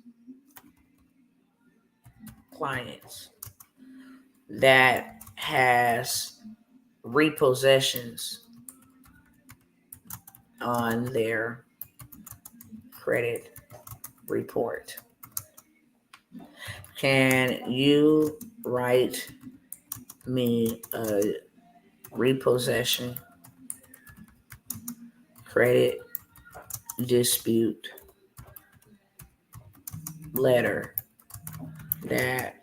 that has repossessions on their credit report. Can you write me a repossession credit dispute letter that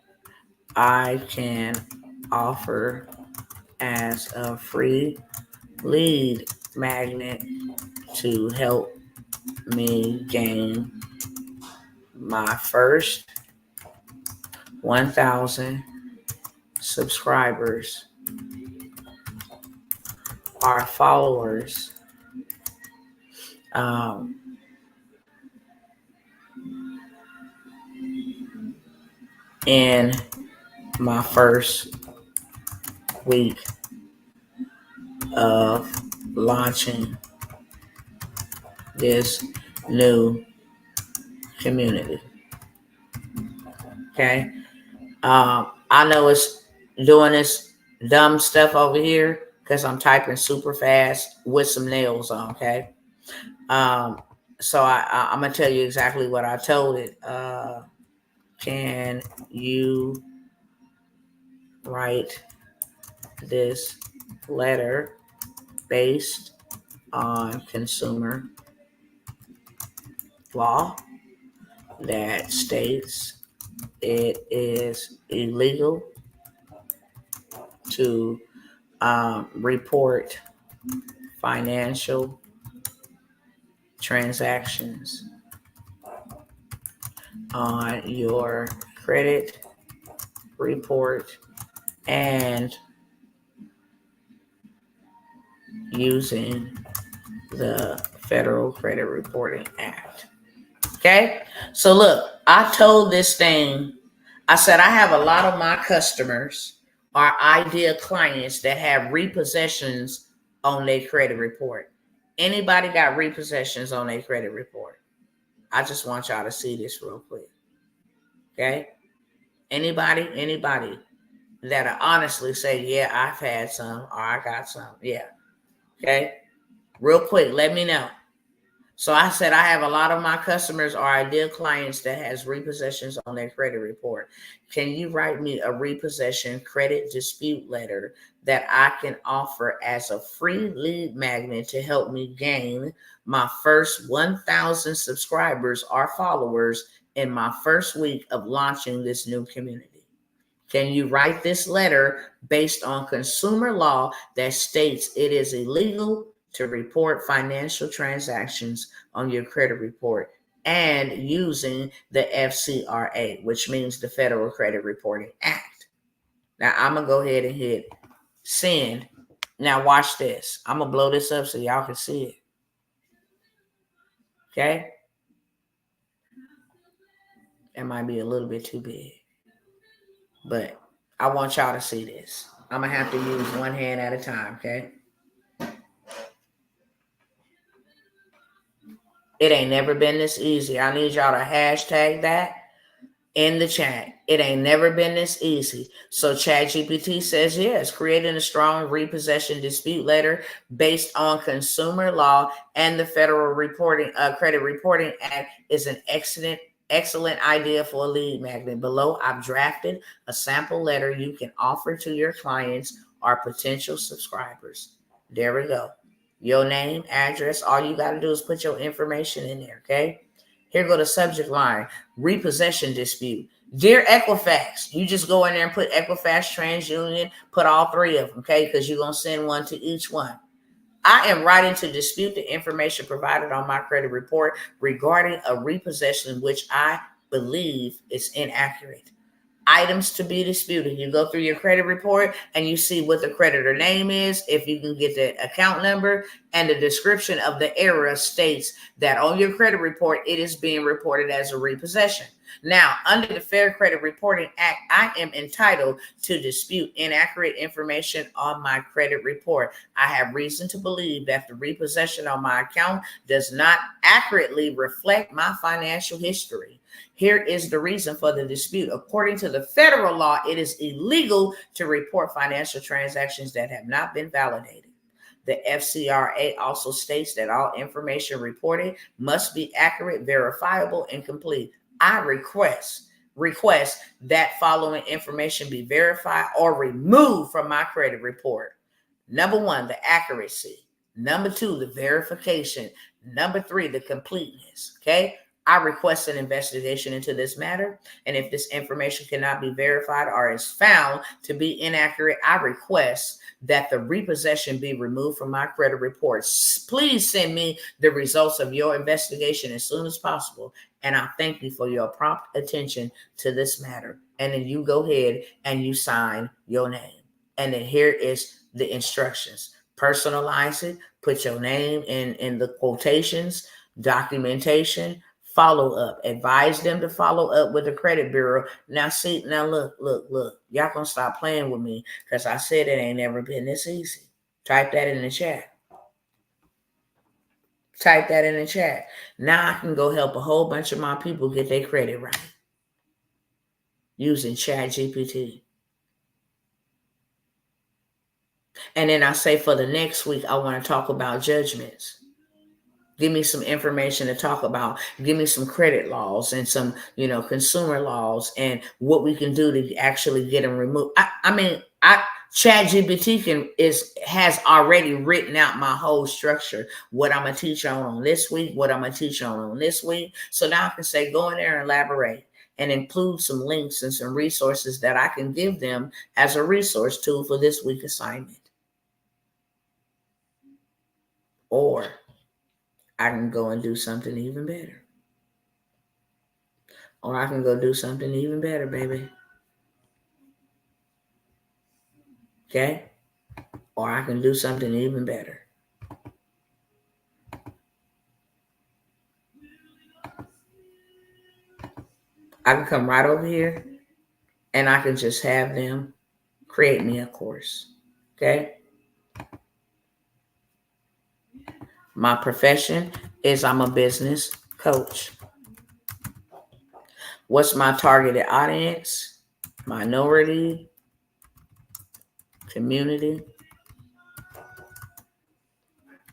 I can offer as a free lead magnet to help me gain my first 1,000 subscribers or followers in my first week of launching this new community. Okay. I know it's doing this dumb stuff over here because I'm typing super fast with some nails on. Okay. So I'm going to tell you exactly what I told it. Can you write this letter based on consumer law that states it is illegal to report financial transactions on your credit report and using the Federal Credit Reporting Act. Okay, so look, I told this thing, I said I have a lot of my customers are ideal clients that have repossessions on their credit report. Anybody got repossessions on their credit report? I just want y'all to see this real quick. Okay, anybody that'll honestly say, yeah, I've had some or I got some. Yeah. Okay, real quick, let me know. So I said I have a lot of my customers are ideal clients that has repossessions on their credit report. Can you write me a repossession credit dispute letter that I can offer as a free lead magnet to help me gain my first 1,000 subscribers or followers in my first week of launching this new community? Can you write this letter based on consumer law that states it is illegal to report financial transactions on your credit report and using the FCRA, which means the Federal Credit Reporting Act? Now, I'm going to go ahead and hit send. Now, watch this. I'm going to blow this up so y'all can see it. Okay? That might be a little bit too big, but I want y'all to see this. I'm going to have to use one hand at a time, okay? It ain't never been this easy. I need y'all to hashtag that in the chat. It ain't never been this easy. So ChatGPT says yes, creating a strong repossession dispute letter based on consumer law and the Federal Credit Reporting Act is an excellent idea for a lead magnet. Below, I've drafted a sample letter you can offer to your clients or potential subscribers. There we go. your name, address. All you got to do is put your information in there, okay? Here go the subject line, repossession dispute. Dear Equifax, you just go in there and put Equifax, TransUnion, put all three of them, okay? Because you're going to send one to each one. I am writing to dispute the information provided on my credit report regarding a repossession which I believe is inaccurate. Items to be disputed. You go through your credit report and you see what the creditor name is, if you can get the account number, and the description of the error states that on your credit report, it is being reported as a repossession. Now, under the Fair Credit Reporting Act, I am entitled to dispute inaccurate information on my credit report. I have reason to believe that the repossession on my account does not accurately reflect my financial history. Here is the reason for the dispute. According to the federal law, it is illegal to report financial transactions that have not been validated. The FCRA also states that all information reported must be accurate, verifiable, and complete. I request that following information be verified or removed from my credit report. Number one, the accuracy. Number two, the verification. Number three, the completeness. Okay. I request an investigation into this matter, and if this information cannot be verified or is found to be inaccurate, I request that the repossession be removed from my credit reports. Please send me the results of your investigation as soon as possible, and I thank you for your prompt attention to this matter. And then you go ahead and you sign your name. And then here is the instructions. Personalize it, put your name in the quotations, documentation, follow up. Advise them to follow up with the credit bureau. Now, see, now look. Y'all gonna stop playing with me because I said it ain't never been this easy. Type that in the chat. Type that in the chat. Now I can go help a whole bunch of my people get their credit right using ChatGPT. And then I say for the next week, I want to talk about judgments. Give me some information to talk about. Give me some credit laws and some, consumer laws and what we can do to actually get them removed. ChatGPT has already written out my whole structure, what I'm going to teach on this week, what I'm going to teach on this week. So now I can say, go in there and elaborate and include some links and some resources that I can give them as a resource tool for this week assignment. Or I can go and do something even better. Or I can go do something even better, baby. Okay? Or I can do something even better. I can come right over here and I can just have them create me a course. Okay? My profession is I'm a business coach. What's my targeted audience? Minority, community,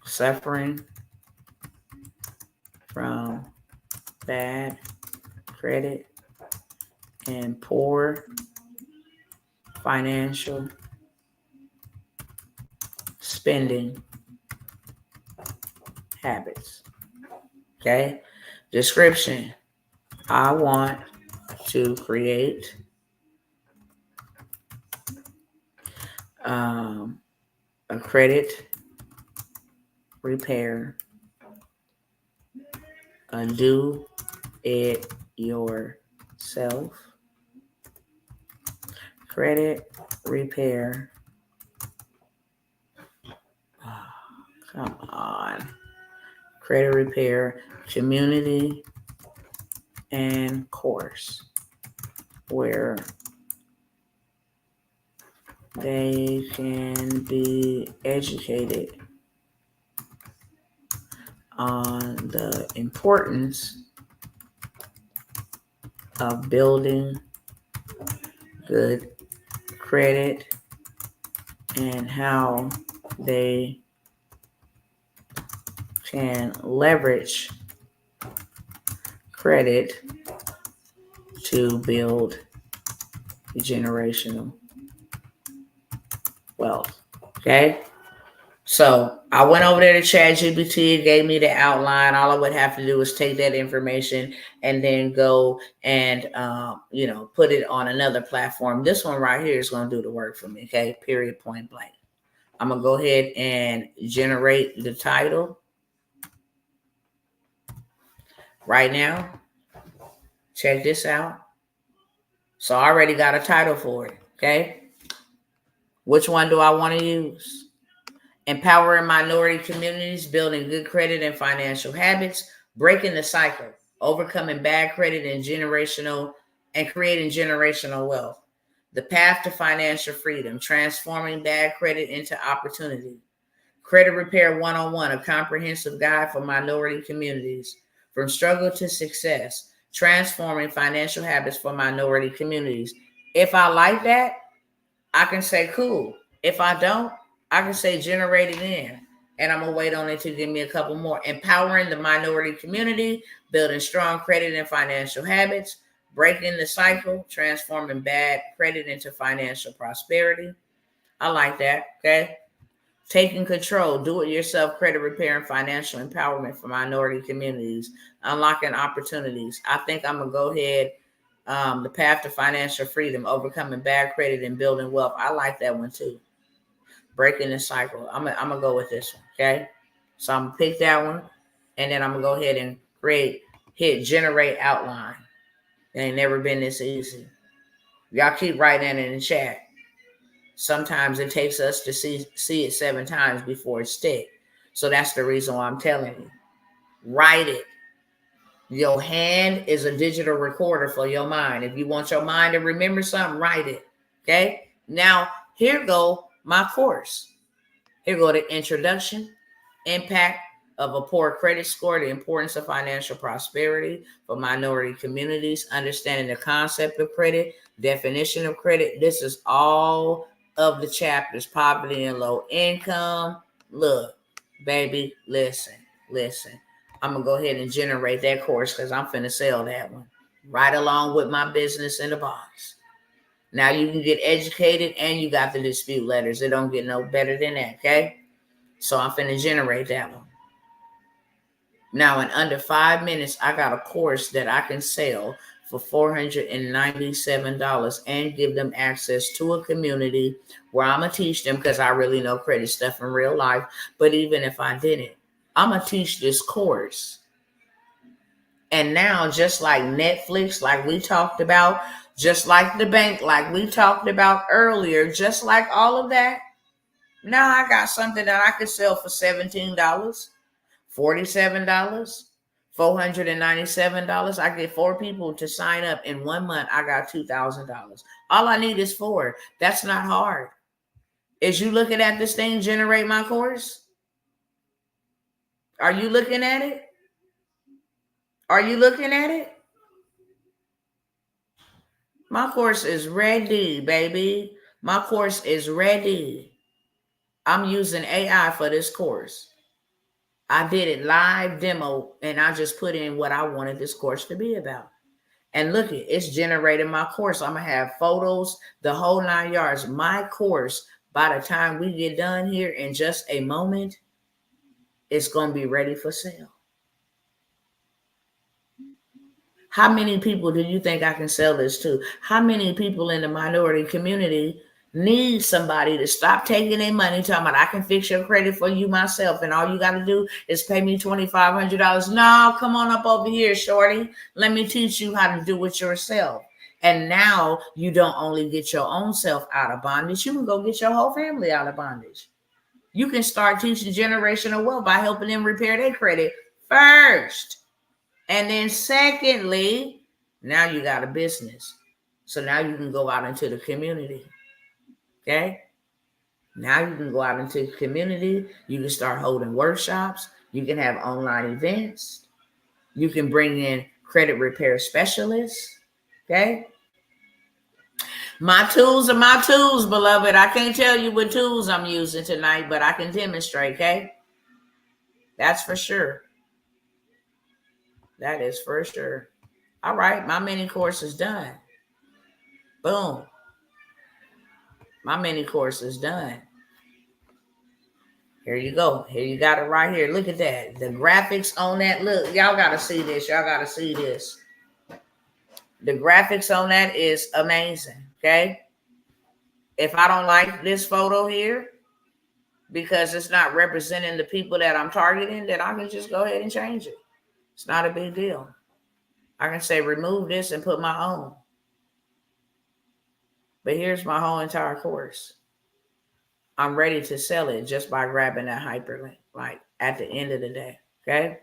suffering from bad credit and poor financial spending habits. Okay? Description. I want to create a credit repair, a do it yourself credit repair. Oh, come on. Credit repair community and course where they can be educated on the importance of building good credit and how they can leverage credit to build generational wealth. Okay? So I went over there to ChatGPT. It gave me the outline. All I would have to do is take that information and then go and put it on another platform. This one right here is going to do the work for me. Okay, period, point blank. I'm gonna go ahead and generate the title right now. Check this out. So I already got a title for it. Okay, which one do I want to use? Empowering minority communities, building good credit and financial habits, breaking the cycle, overcoming bad credit and creating generational wealth. The path to financial freedom, transforming bad credit into opportunity. Credit Repair 101, a comprehensive guide for minority communities. From struggle to success, transforming financial habits for minority communities. If I like that, I can say cool. If I don't, I can say generate it in. And I'm going to wait on it to give me a couple more. Empowering the minority community, building strong credit and financial habits, breaking the cycle, transforming bad credit into financial prosperity. I like that. Okay. Taking control, do-it-yourself credit repair and financial empowerment for minority communities, unlocking opportunities. I think I'm going to go ahead. The path to financial freedom, overcoming bad credit and building wealth. I like that one too. Breaking the cycle. I'm gonna go with this one. Okay. So I'm gonna pick that one, and then I'm gonna go ahead and hit generate outline. It ain't never been this easy. Y'all keep writing that in the chat. Sometimes it takes us to see it 7 times before it sticks. So that's the reason why I'm telling you. Write it. Your hand is a digital recorder for your mind. If you want your mind to remember something, write it. Okay? Now, here go my course. Here go the introduction, impact of a poor credit score, the importance of financial prosperity for minority communities, understanding the concept of credit, definition of credit. This is all of the chapters, poverty and low income. Look, baby, listen. I'm going to go ahead and generate that course because I'm finna sell that one right along with my business in the box. Now you can get educated and you got the dispute letters. It don't get no better than that, okay? So I'm finna generate that one. Now in under 5 minutes, I got a course that I can sell for $497 and give them access to a community where I'm going to teach them because I really know credit stuff in real life. But even if I didn't, I'm going to teach this course. And now, just like Netflix, like we talked about, just like the bank, like we talked about earlier, just like all of that, now I got something that I could sell for $17, $47, $497. I get 4 people to sign up in 1 month. I got $2,000. All I need is 4. That's not hard. Is you looking at this thing generate my course? Are you looking at it? Are you looking at it? My course is ready, baby. My course is ready. I'm using AI for this course. I did it live demo and I just put in what I wanted this course to be about. And look, it's generating my course. I'm going to have photos, the whole 9 yards. My course, by the time we get done here in just a moment, it's going to be ready for sale. How many people do you think I can sell this to? How many people in the minority community need somebody to stop taking their money, talking about I can fix your credit for you myself, and all you got to do is pay me $2,500? No, come on up over here, shorty. Let me teach you how to do it yourself. And now you don't only get your own self out of bondage, you can go get your whole family out of bondage. You can start teaching generational wealth by helping them repair their credit first. And then secondly, now you got a business. So now you can go out into the community. Okay? Now you can go out into the community. You can start holding workshops. You can have online events. You can bring in credit repair specialists. Okay? My tools are my tools, beloved. I can't tell you what tools I'm using tonight, but I can demonstrate, okay? That's for sure. That is for sure. All right, my mini course is done. Boom. My mini course is done. Here you go. Here you got it right here. Look at that. The graphics on that. Look, y'all got to see this. Y'all got to see this. The graphics on that is amazing. Okay. If I don't like this photo here because it's not representing the people that I'm targeting, then I can just go ahead and change it. It's not a big deal. I can say remove this and put my own. But here's my whole entire course. I'm ready to sell it just by grabbing that hyperlink, like at the end of the day. Okay.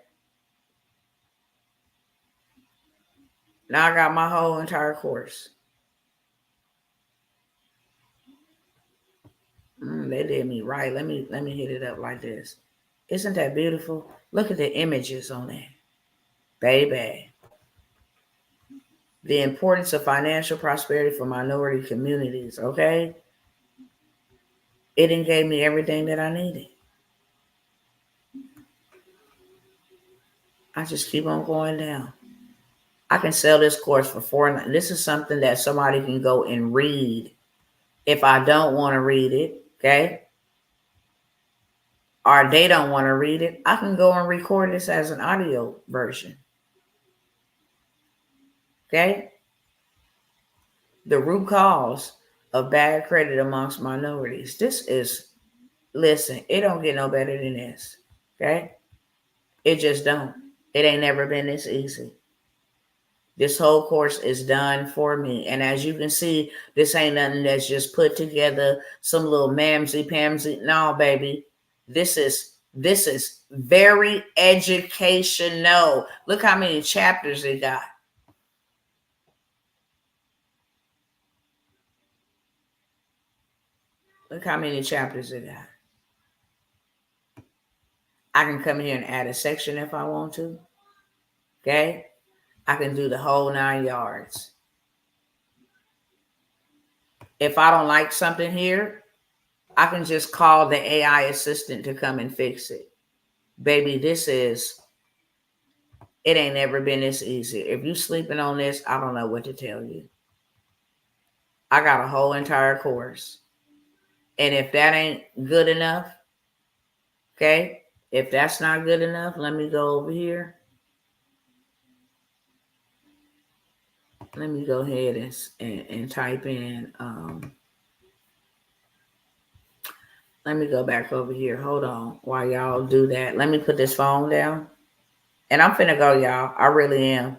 Now I got my whole entire course. They did me right. Let me hit it up like this. Isn't that beautiful? Look at the images on that. Baby. The importance of financial prosperity for minority communities, okay? It done gave me everything that I needed. I just keep on going down. I can sell this course for $4. This is something that somebody can go and read. If I don't want to read it, okay? Or they don't want to read it, I can go and record this as an audio version. Okay? The root cause of bad credit amongst minorities. This is, listen, it don't get no better than this. Okay? It just don't. It ain't never been this easy. This whole course is done for me. And as you can see, this ain't nothing that's just put together, some little mamsy-pamsy. No, baby. This is very educational. Look how many chapters it got. Look how many chapters it got. I can come here and add a section if I want to. Okay? I can do the whole 9 yards. If I don't like something here, I can just call the AI assistant to come and fix it. Baby, it ain't never been this easy. If you sleeping on this, I don't know what to tell you. I got a whole entire course. And if that ain't good enough, okay, if that's not good enough, let me go over here. Let me go ahead and type in, let me go back over here. Hold on while y'all do that. Let me put this phone down. And I'm finna go, y'all. I really am.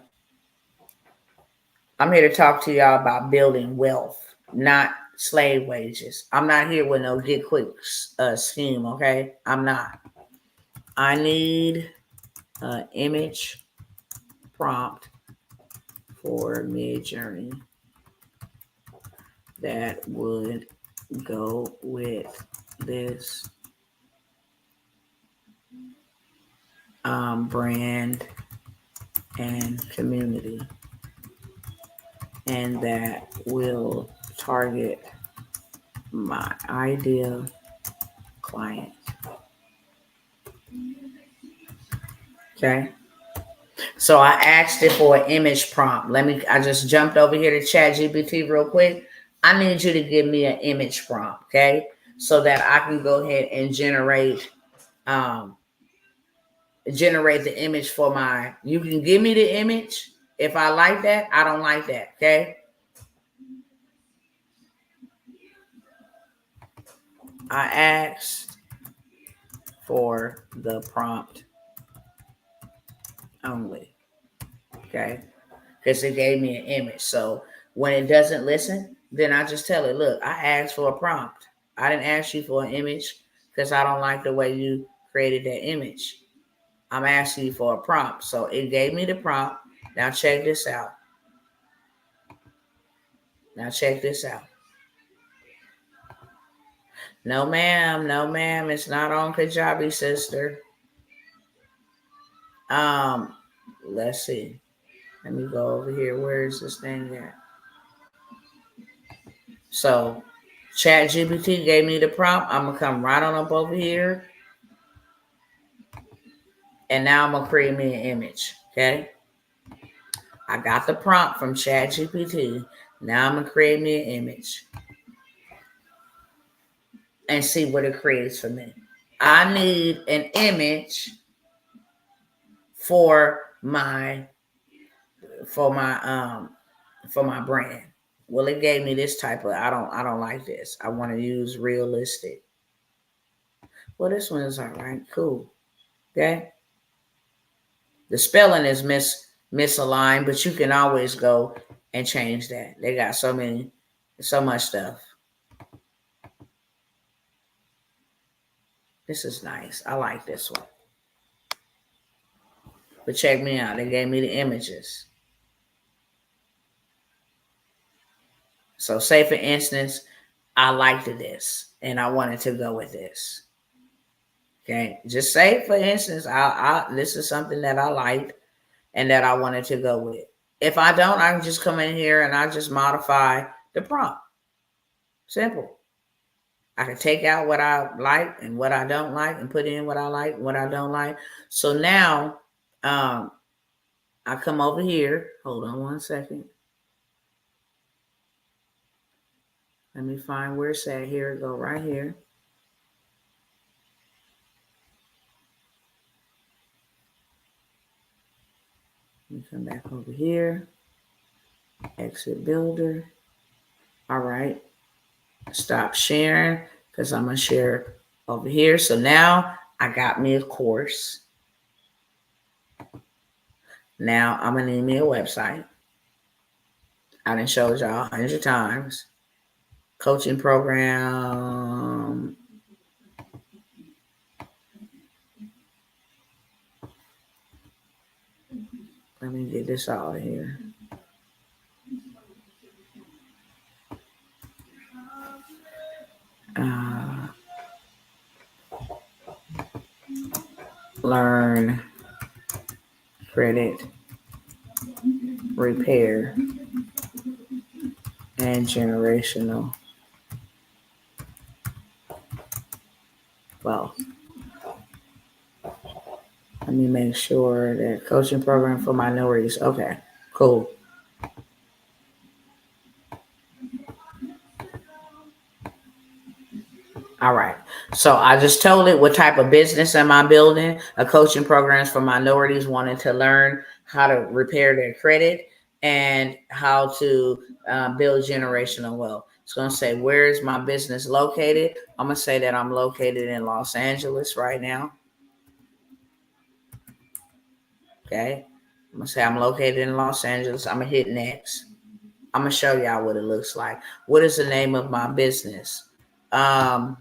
I'm here to talk to y'all about building wealth, not slave wages. I'm not here with no get quick scheme, okay? I'm not. I need an image prompt for Mid-Journey that would go with this brand and community, and that will target my ideal client. Okay. So I asked it for an image prompt. I just jumped over here to ChatGPT real quick. I need you to give me an image prompt, okay? So that I can go ahead and generate the image for you can give me the image. If I like that, I don't like that, okay? I asked for the prompt only, okay? Because it gave me an image. So when it doesn't listen, then I just tell it, look, I asked for a prompt. I didn't ask you for an image because I don't like the way you created that image. I'm asking you for a prompt. So it gave me the prompt. Now check this out. No, ma'am. No, ma'am. It's not on Kajabi, sister. Let's see. Let me go over here. Where is this thing at? So ChatGPT gave me the prompt. I'm going to come right on up over here. And now I'm going to create me an image. Okay. I got the prompt from ChatGPT. Now I'm going to create me an image and see what it creates for me. I need an image for my brand. Well, it gave me this type of, I don't like this. I want to use realistic. Well, this one is all right. Cool. Okay. The spelling is misaligned, but you can always go and change that. They got so much stuff. This is nice. I like this one. But check me out. They gave me the images. So say for instance, I liked this and I wanted to go with this. Okay. Just say for instance, this is something that I liked and that I wanted to go with. If I don't, I can just come in here and I just modify the prompt. Simple. I can take out what I like and what I don't like and put in what I like and what I don't like. So now I come over here. Hold on one second. Let me find where it's at. Here it go, right here. Let me come back over here. Exit builder. All right. Stop sharing because I'm going to share over here. So now I got me a course. Now I'm going to need me a website. I done showed y'all 100 times. Coaching program. Let me get this out of here. Learn credit repair and generational wealth. Let me make sure that coaching program for minorities. Okay, cool. All right. So I just told it what type of business am I building? A coaching programs for minorities wanting to learn how to repair their credit and how to build generational wealth. It's going to say, where is my business located? I'm going to say that I'm located in Los Angeles right now. Okay. I'm going to say I'm located in Los Angeles. I'm going to hit next. I'm going to show y'all what it looks like. What is the name of my business? I'm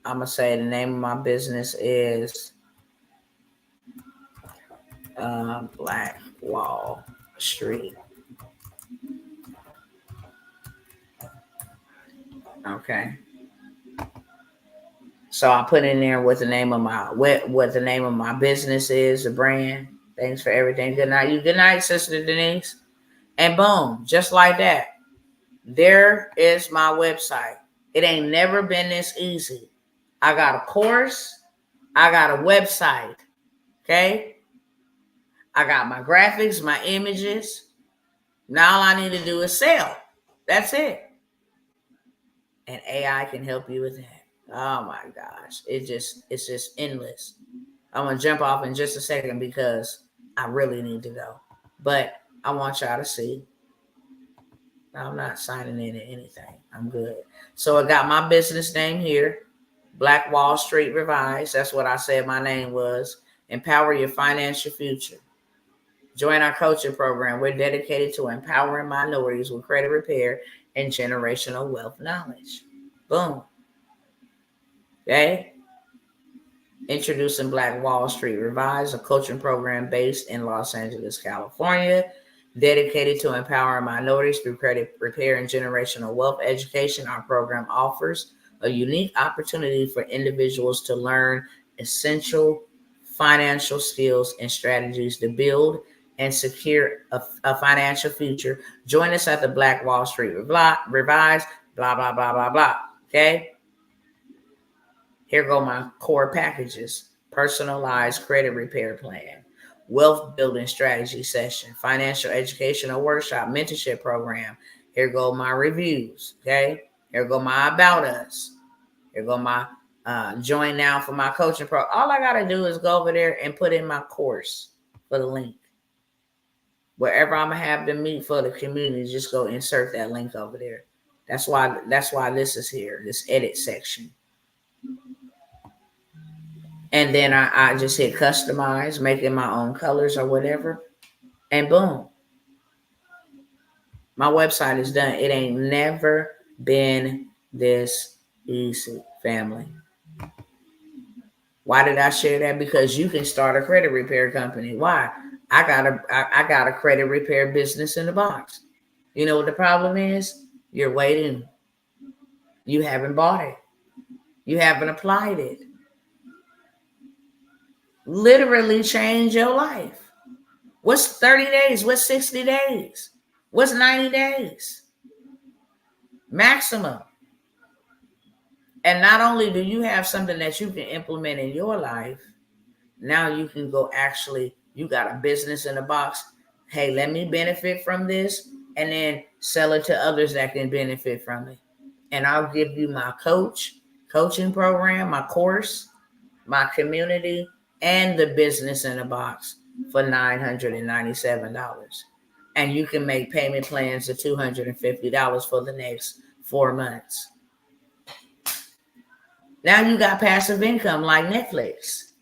going to say the name of my business is Black Wall Street. Okay. So I put in there what the name of my business is, the brand. Thanks for everything. Good night. Good night, Sister Denise. And boom, just like that. There is my website. It ain't never been this easy. I got a course. I got a website. Okay. I got my graphics, my images. Now all I need to do is sell. That's it. And AI can help you with that. Oh my gosh. It's just endless. I'm going to jump off in just a second because I really need to go. But I want y'all to see. I'm not signing in to anything. I'm good. So I got my business name here. Black Wall Street Revised. That's what I said my name was. Empower your financial future. Join our coaching program. We're dedicated to empowering minorities with credit repair and generational wealth knowledge. Boom. Okay. Introducing Black Wall Street Revised, a coaching program based in Los Angeles, California, dedicated to empowering minorities through credit repair and generational wealth education. Our program offers a unique opportunity for individuals to learn essential financial skills and strategies to build and secure a financial future. Join us at the Black Wall Street Revised, blah, blah, blah, blah, blah. Okay. Here go my core packages: personalized credit repair plan, wealth building strategy session, financial educational workshop, mentorship program. Here go my reviews. Okay. Here go my about us. Here go my join now for my coaching pro. All I got to do is go over there and put in my course for the link. Wherever I'm going to have them meet for the community, just go insert that link over there. That's why this is here, this edit section. And then I just hit customize, making my own colors or whatever. And boom. My website is done. It ain't never been this easy, family. Why did I share that? Because you can start a credit repair company. Why? I got a credit repair business in the box. You know what the problem is? You're waiting. You haven't bought it. You haven't applied it. Literally change your life. What's 30 days? What's 60 days? What's 90 days? Maximum. And not only do you have something that you can implement in your life, now you can go actually, you got a business in a box. Hey, let me benefit from this and then sell it to others that can benefit from it. And I'll give you my coaching program, my course, my community, and the business in a box for $997. And you can make payment plans of $250 for the next 4 months. Now you got passive income like Netflix.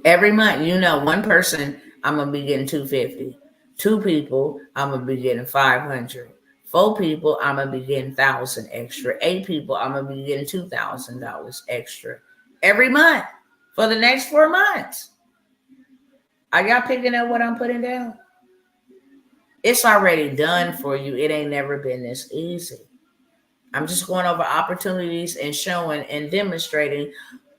Every month, one person, I'm going to be getting $250. 2 people, I'm going to be getting $500. 4 people, I'm going to be getting $1,000 extra. 8 people, I'm going to be getting $2,000 extra every month for the next 4 months. Are y'all picking up what I'm putting down? It's already done for you. It ain't never been this easy. I'm just going over opportunities and showing and demonstrating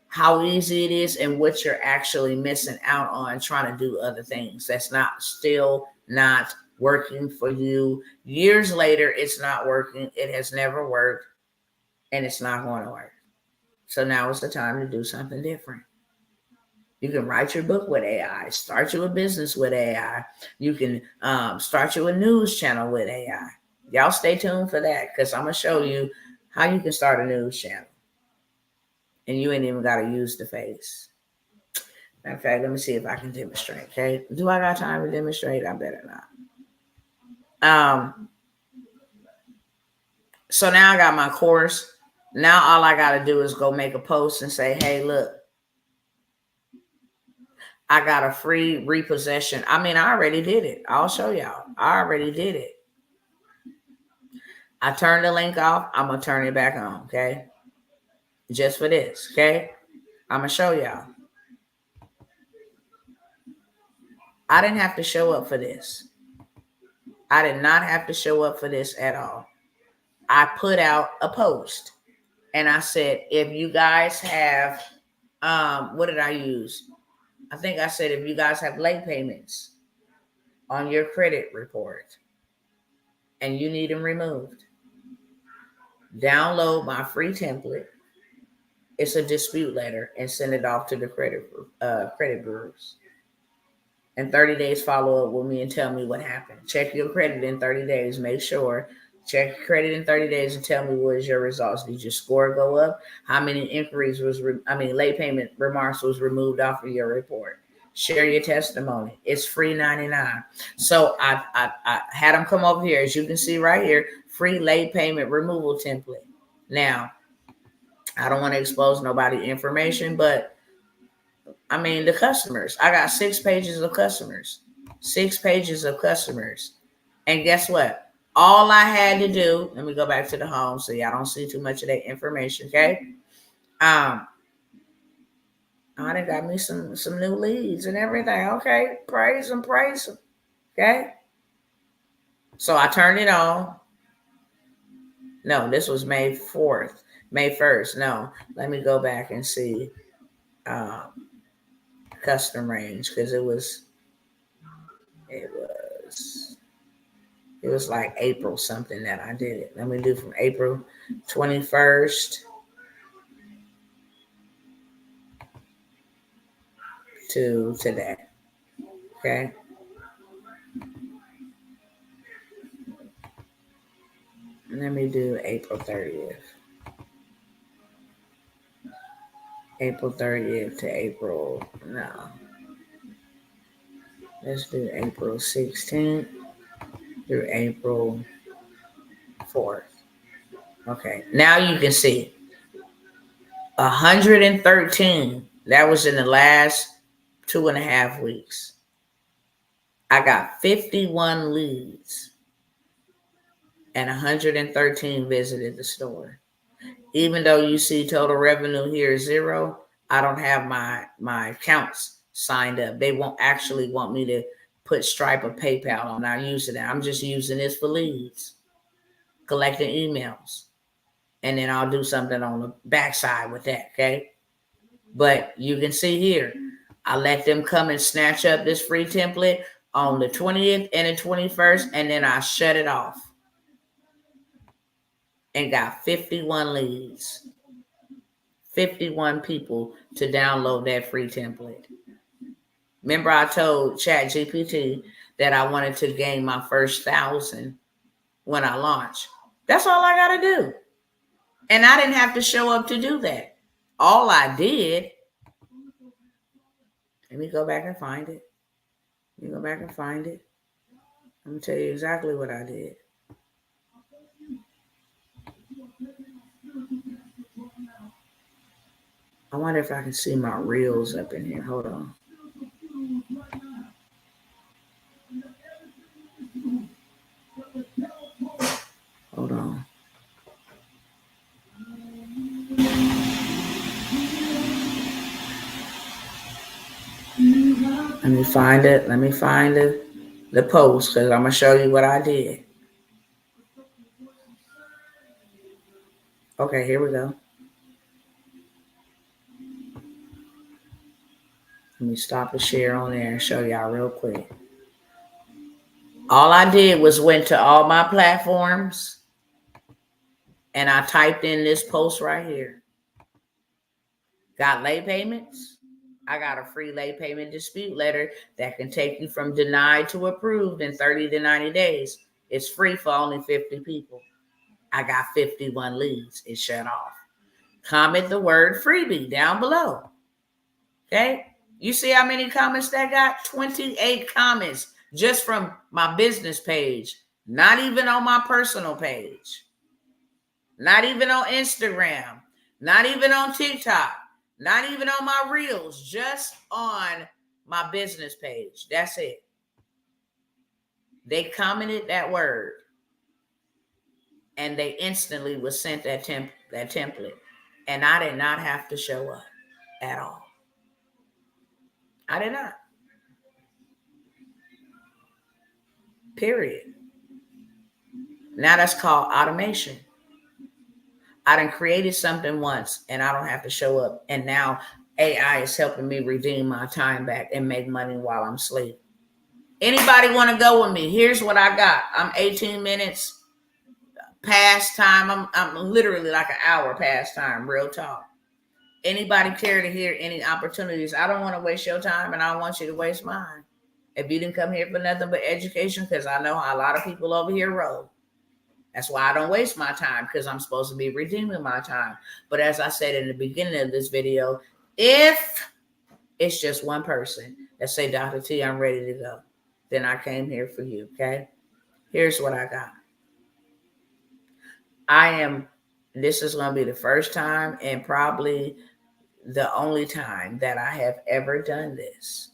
how easy it is and what you're actually missing out on trying to do other things. That's still not working for you. Years later, it's not working. It has never worked, and it's not going to work. So now is the time to do something different. You can write your book with AI, start you a business with AI. You can start you a news channel with AI. Y'all stay tuned for that, because I'm going to show you how you can start a news channel. And you ain't even got to use the face. Matter of fact, let me see if I can demonstrate, okay? Do I got time to demonstrate? I better not. So now I got my course. Now all I got to do is go make a post and say, hey, look, I got a free repossession. I already did it. I'll show y'all. I already did it. I turned the link off. I'm going to turn it back on, okay? Just for this, okay? I'm going to show y'all. I didn't have to show up for this. I did not have to show up for this at all. I put out a post and I said, if you guys have, what did I use? I think I said, if you guys have late payments on your credit report and you need them removed, download my free template. It's a dispute letter and send it off to the credit bureaus. And 30 days follow up with me and tell me what happened. Check your credit in 30 days. Make sure. Check your credit in 30 days and tell me what is your results. Did your score go up? How many inquiries late payment remarks was removed off of your report? Share your testimony. It's free 99. So I had them come over here. As you can see right here, free late payment removal template. Now, I don't want to expose nobody information, but the customers. I got 6 pages of customers. 6 pages of customers. And guess what? All I had to do, let me go back to the home so y'all don't see too much of that information, okay? I done got me some new leads and everything. Okay, praise them. Okay? So I turned it on. No, this was May 4th. May 1st. No, let me go back and see custom range, because it was like April something that I did it. Let me do from April 21st to today. Okay. Let me do April 30th. April 30th to April, no. Let's do April 16th through April 4th. Okay, now you can see 113. That was in the last 2.5 weeks. I got 51 leads and 113 visited the store. Even though you see total revenue here is 0, I don't have my accounts signed up. They won't actually want me to put Stripe or PayPal. I'm not using that. I'm just using this for leads, collecting emails. And then I'll do something on the backside with that, okay? But you can see here, I let them come and snatch up this free template on the 20th and the 21st, and then I shut it off and got 51 leads, 51 people to download that free template. Remember, I told ChatGPT that I wanted to gain my first 1,000 when I launch. That's all I got to do. And I didn't have to show up to do that. All I did, let me go back and find it. Let me go back and find it. I'm going to tell you exactly what I did. I wonder if I can see my reels up in here. Hold on. Hold on. Let me find it. Let me find the post because I'm going to show you what I did. Okay, here we go. Let me stop the share on there and show y'all real quick. All I did was went to all my platforms and I typed in this post right here. Got late payments? I got a free late payment dispute letter that can take you from denied to approved in 30 to 90 days. It's free for only 50 people. I got 51 leads. It shut off. Comment the word freebie down below. Okay? You see how many comments that got? 28 comments just from my business page. Not even on my personal page. Not even on Instagram. Not even on TikTok. Not even on my reels. Just on my business page. That's it. They commented that word. And they instantly was sent that template. And I did not have to show up at all. I did not. Period. Now that's called automation. I done created something once and I don't have to show up. And now AI is helping me redeem my time back and make money while I'm asleep. Anybody want to go with me? Here's what I got. I'm 18 minutes past time. I'm literally like an hour past time. Real talk. Anybody care to hear any opportunities? I don't want to waste your time and I don't want you to waste mine. If you didn't come here for nothing but education, because I know how a lot of people over here roll. That's why I don't waste my time, because I'm supposed to be redeeming my time. But as I said in the beginning of this video, if it's just one person that say, Dr. T, I'm ready to go, then I came here for you, okay? Here's what I got. This is going to be the first time and probably the only time that I have ever done this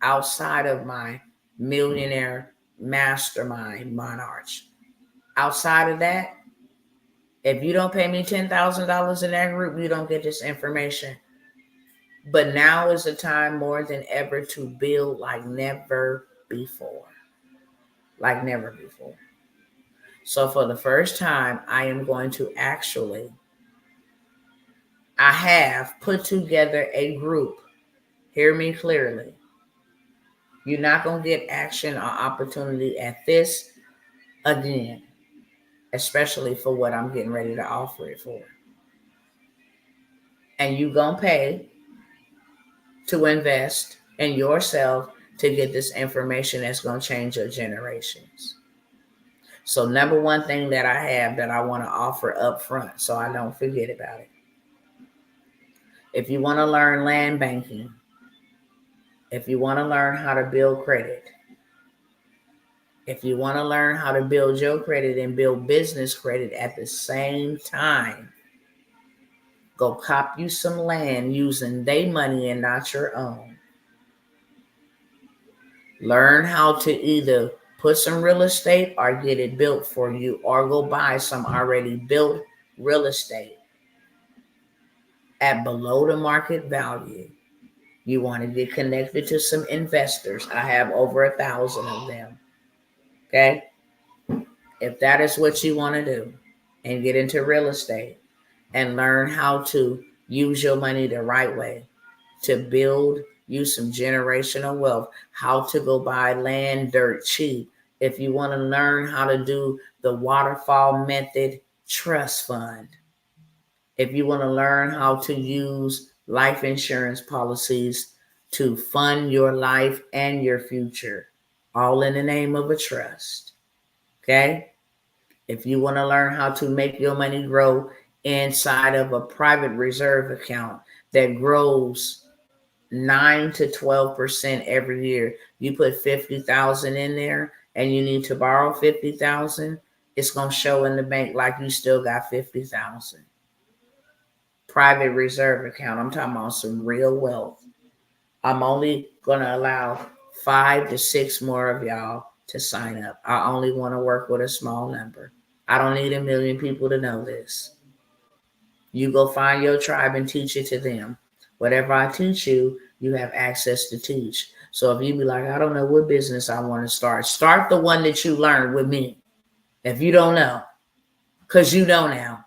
outside of my millionaire mastermind Monarch. Outside of that, if you don't pay me $10,000 in that group, you don't get this information. But now is the time more than ever to build like never before. Like never before. So for the first time, I am going to I have put together a group. Hear me clearly. You're not going to get action or opportunity at this again, especially for what I'm getting ready to offer it for. And you're going to pay to invest in yourself to get this information that's going to change your generations. So number one thing that I have that I want to offer up front so I don't forget about it. If you want to learn land banking, if you want to learn how to build credit, if you want to learn how to build your credit and build business credit at the same time, go cop you some land using their money and not your own. Learn how to either put some real estate or get it built for you, or go buy some already built real estate at below the market value. You want to get connected to some investors. I have over 1,000 of them. Okay. If that is what you want to do and get into real estate and learn how to use your money the right way to build you some generational wealth, how to go buy land dirt cheap. If you want to learn how to do the waterfall method trust fund, if you want to learn how to use life insurance policies to fund your life and your future, all in the name of a trust. Okay? If you want to learn how to make your money grow inside of a private reserve account that grows 9 to 12% every year, you put 50,000 in there and you need to borrow 50,000, it's going to show in the bank like you still got 50,000. Private reserve account. I'm talking about some real wealth. I'm only going to allow 5 to 6 more of y'all to sign up. I only want to work with a small number. I don't need 1 million people to know this. You go find your tribe and teach it to them. Whatever I teach you, you have access to teach. So if you be like, I don't know what business I want to start the one that you learned with me. If you don't know, because you know now.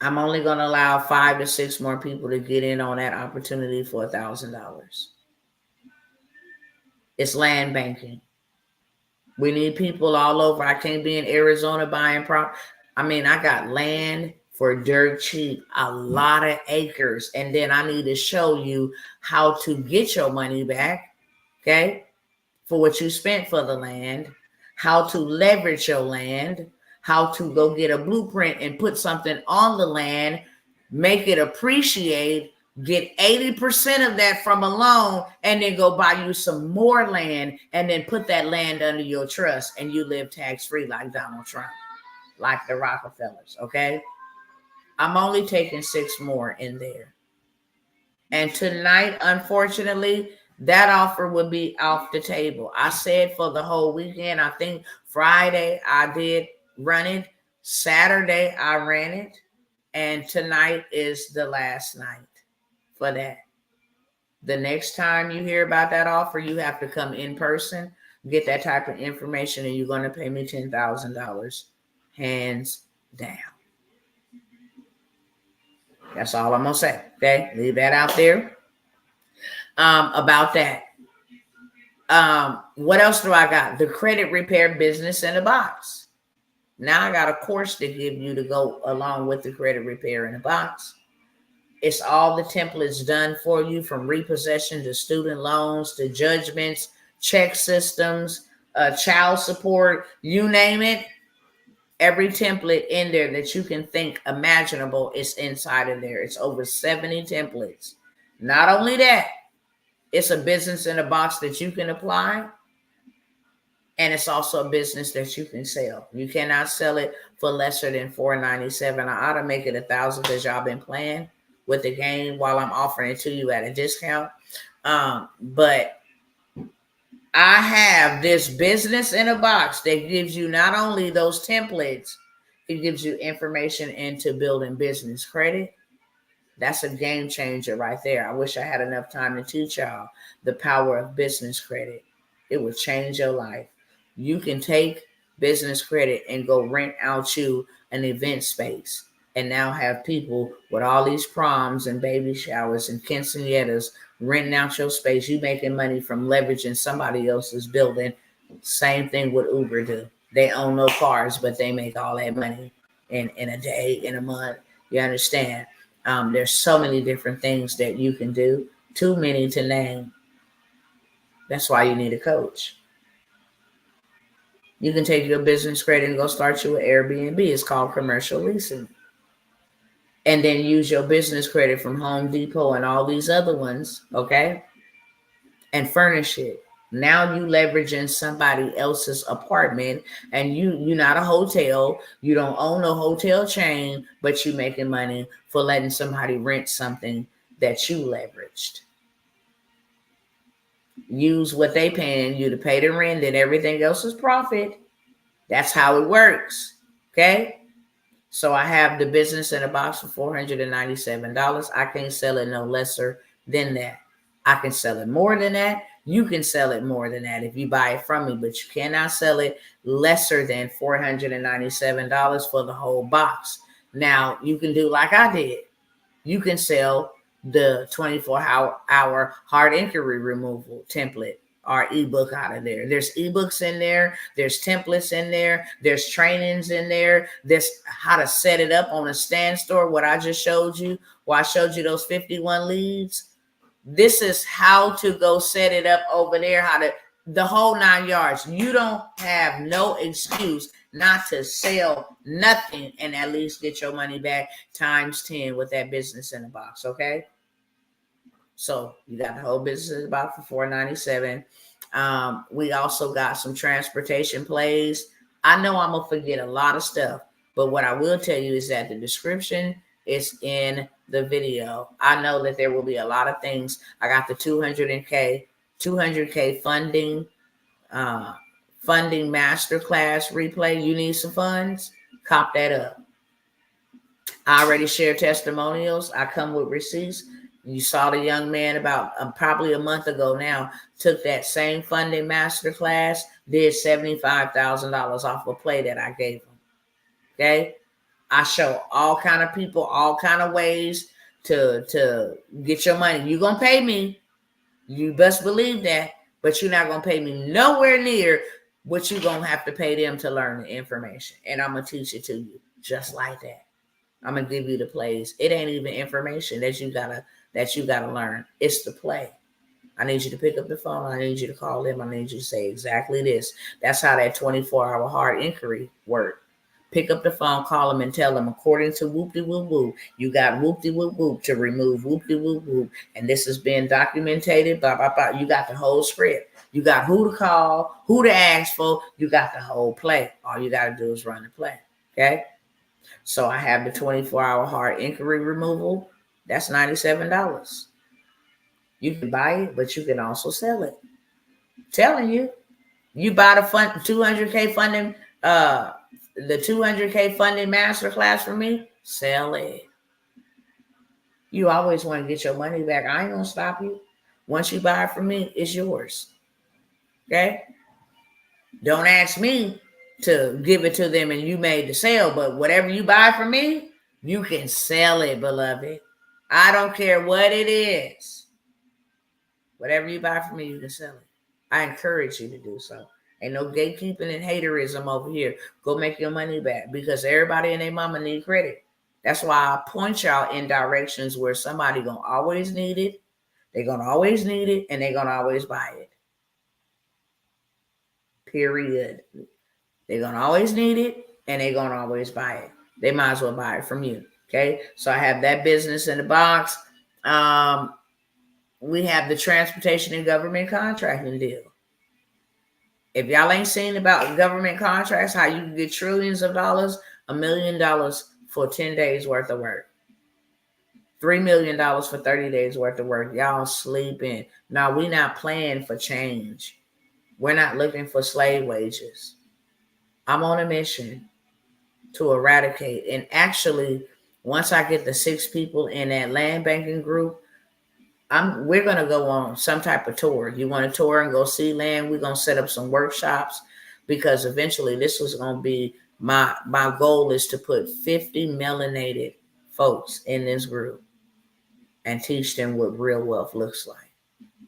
I'm only going to allow 5 to 6 more people to get in on that opportunity for $1,000. It's land banking. We need people all over. I can't be in Arizona buying property. I got land for dirt cheap, a lot of acres. And then I need to show you how to get your money back, okay, for what you spent for the land, how to leverage your land, how to go get a blueprint and put something on the land, make it appreciate, get 80% of that from a loan, and then go buy you some more land and then put that land under your trust and you live tax-free like Donald Trump, like the Rockefellers, okay? I'm only taking 6 more in there. And tonight, unfortunately, that offer would be off the table. I said for the whole weekend. I think Friday I did run it. Saturday I ran it. And tonight is the last night for that. The next time you hear about that offer, you have to come in person, get that type of information, and you're going to pay me $10,000 hands down. That's all I'm going to say. Okay? Leave that out there. About that. What else do I got? The credit repair business in a box. Now I got a course to give you to go along with the credit repair in a box. It's all the templates done for you, from repossession to student loans to judgments, check systems, child support, you name it. Every template in there that you can think imaginable is inside of there. It's over 70 templates. Not only that, it's a business in a box that you can apply, and it's also a business that you can sell. You cannot sell it for lesser than $497. I ought to make it $1,000 because y'all been playing with the game while I'm offering it to you at a discount. But I have this business in a box that gives you not only those templates, it gives you information into building business credit. That's a game changer right there. I wish I had enough time to teach y'all the power of business credit. It would change your life. You can take business credit and go rent out you an event space and now have people with all these proms and baby showers and quinceañeras renting out your space. You making money from leveraging somebody else's building. Same thing with Uber do. They own no cars, but they make all that money in a day, in a month. You understand? There's so many different things that you can do. Too many to name. That's why you need a coach. You can take your business credit and go start you an Airbnb. It's called commercial leasing. and then use your business credit from Home Depot and all these other ones, okay, and furnish it. Now you leveraging somebody else's apartment, and you're not a hotel. You don't own a hotel chain, but you making money for letting somebody rent something that you leveraged. Use what they paying you to pay the rent, and everything else is profit. That's how it works. Okay. So I have the business in a box for $497. I can't sell it no lesser than that. I can sell it more than that. You can sell it more than that if you buy it from me, but you cannot sell it lesser than $497 for the whole box. Now, you can do like I did. You can sell the 24-hour hard inquiry removal template or ebook out of there. There's ebooks in there. There's templates in there. There's trainings in there. There's how to set it up on a stand store, what I just showed you. Well, I showed you those 51 leads. This is how to go set it up over there, how to, the whole 9 yards. You don't have no excuse not to sell nothing and at least get your money back times 10 with that business in the box, okay? So you got the whole business in the box for $497. We also got some transportation plays. I know I'm going to forget a lot of stuff, but what I will tell you is that the description is in the video. I know that there will be a lot of things. I got the 200K funding masterclass replay. You need some funds? Cop that up. I already shared testimonials. I come with receipts. You saw the young man about probably a month ago now, took that same funding masterclass, did $75,000 off a play that I gave him. Okay. I show all kind of people, all kind of ways to get your money. You're going to pay me. You best believe that, but you're not going to pay me nowhere near what you're going to have to pay them to learn the information. And I'm going to teach it to you just like that. I'm going to give you the plays. It ain't even information that you gotta learn. It's the play. I need you to pick up the phone. I need you to call them. I need you to say exactly this. That's how that 24-hour hard inquiry works. Pick up the phone, call them, and tell them, according to whoop-de-whoop-whoop, you got whoop-de-whoop-whoop to remove whoop-de-whoop-whoop. And this has been documented, blah, blah, blah. You got the whole script. You got who to call, who to ask for. You got the whole play. All you got to do is run the play, okay? So I have the 24-hour hard inquiry removal. That's $97. You can buy it, but you can also sell it. I'm telling you, you buy the 200K funding, the 200K funding masterclass from me, sell it. You always want to get your money back. I ain't gonna stop you. Once you buy it from me, it's yours. Okay? Don't ask me to give it to them and you made the sale, but whatever you buy from me, you can sell it, beloved. I don't care what it is. Whatever you buy from me, you can sell it. I encourage you to do so. Ain't no gatekeeping and haterism over here. Go make your money back, because everybody and their mama need credit. That's why I point y'all in directions where somebody gonna always need it. They're gonna always need it, and they're gonna always buy it. Period. They're gonna always need it, and they're gonna always buy it. They might as well buy it from you. Okay. So I have that business in the box. We have the transportation and government contracting deal. If y'all ain't seen about government contracts, how you can get trillions of dollars, $1 million for 10 days worth of work, $3 million for 30 days worth of work. Y'all sleeping. Now, we not playing for change. We're not looking for slave wages. I'm on a mission to eradicate. And actually, once I get the 6 people in that land banking group, we're going to go on some type of tour. You want to tour and go see land? We're going to set up some workshops, because eventually this was going to be my goal is to put 50 melanated folks in this group and teach them what real wealth looks like.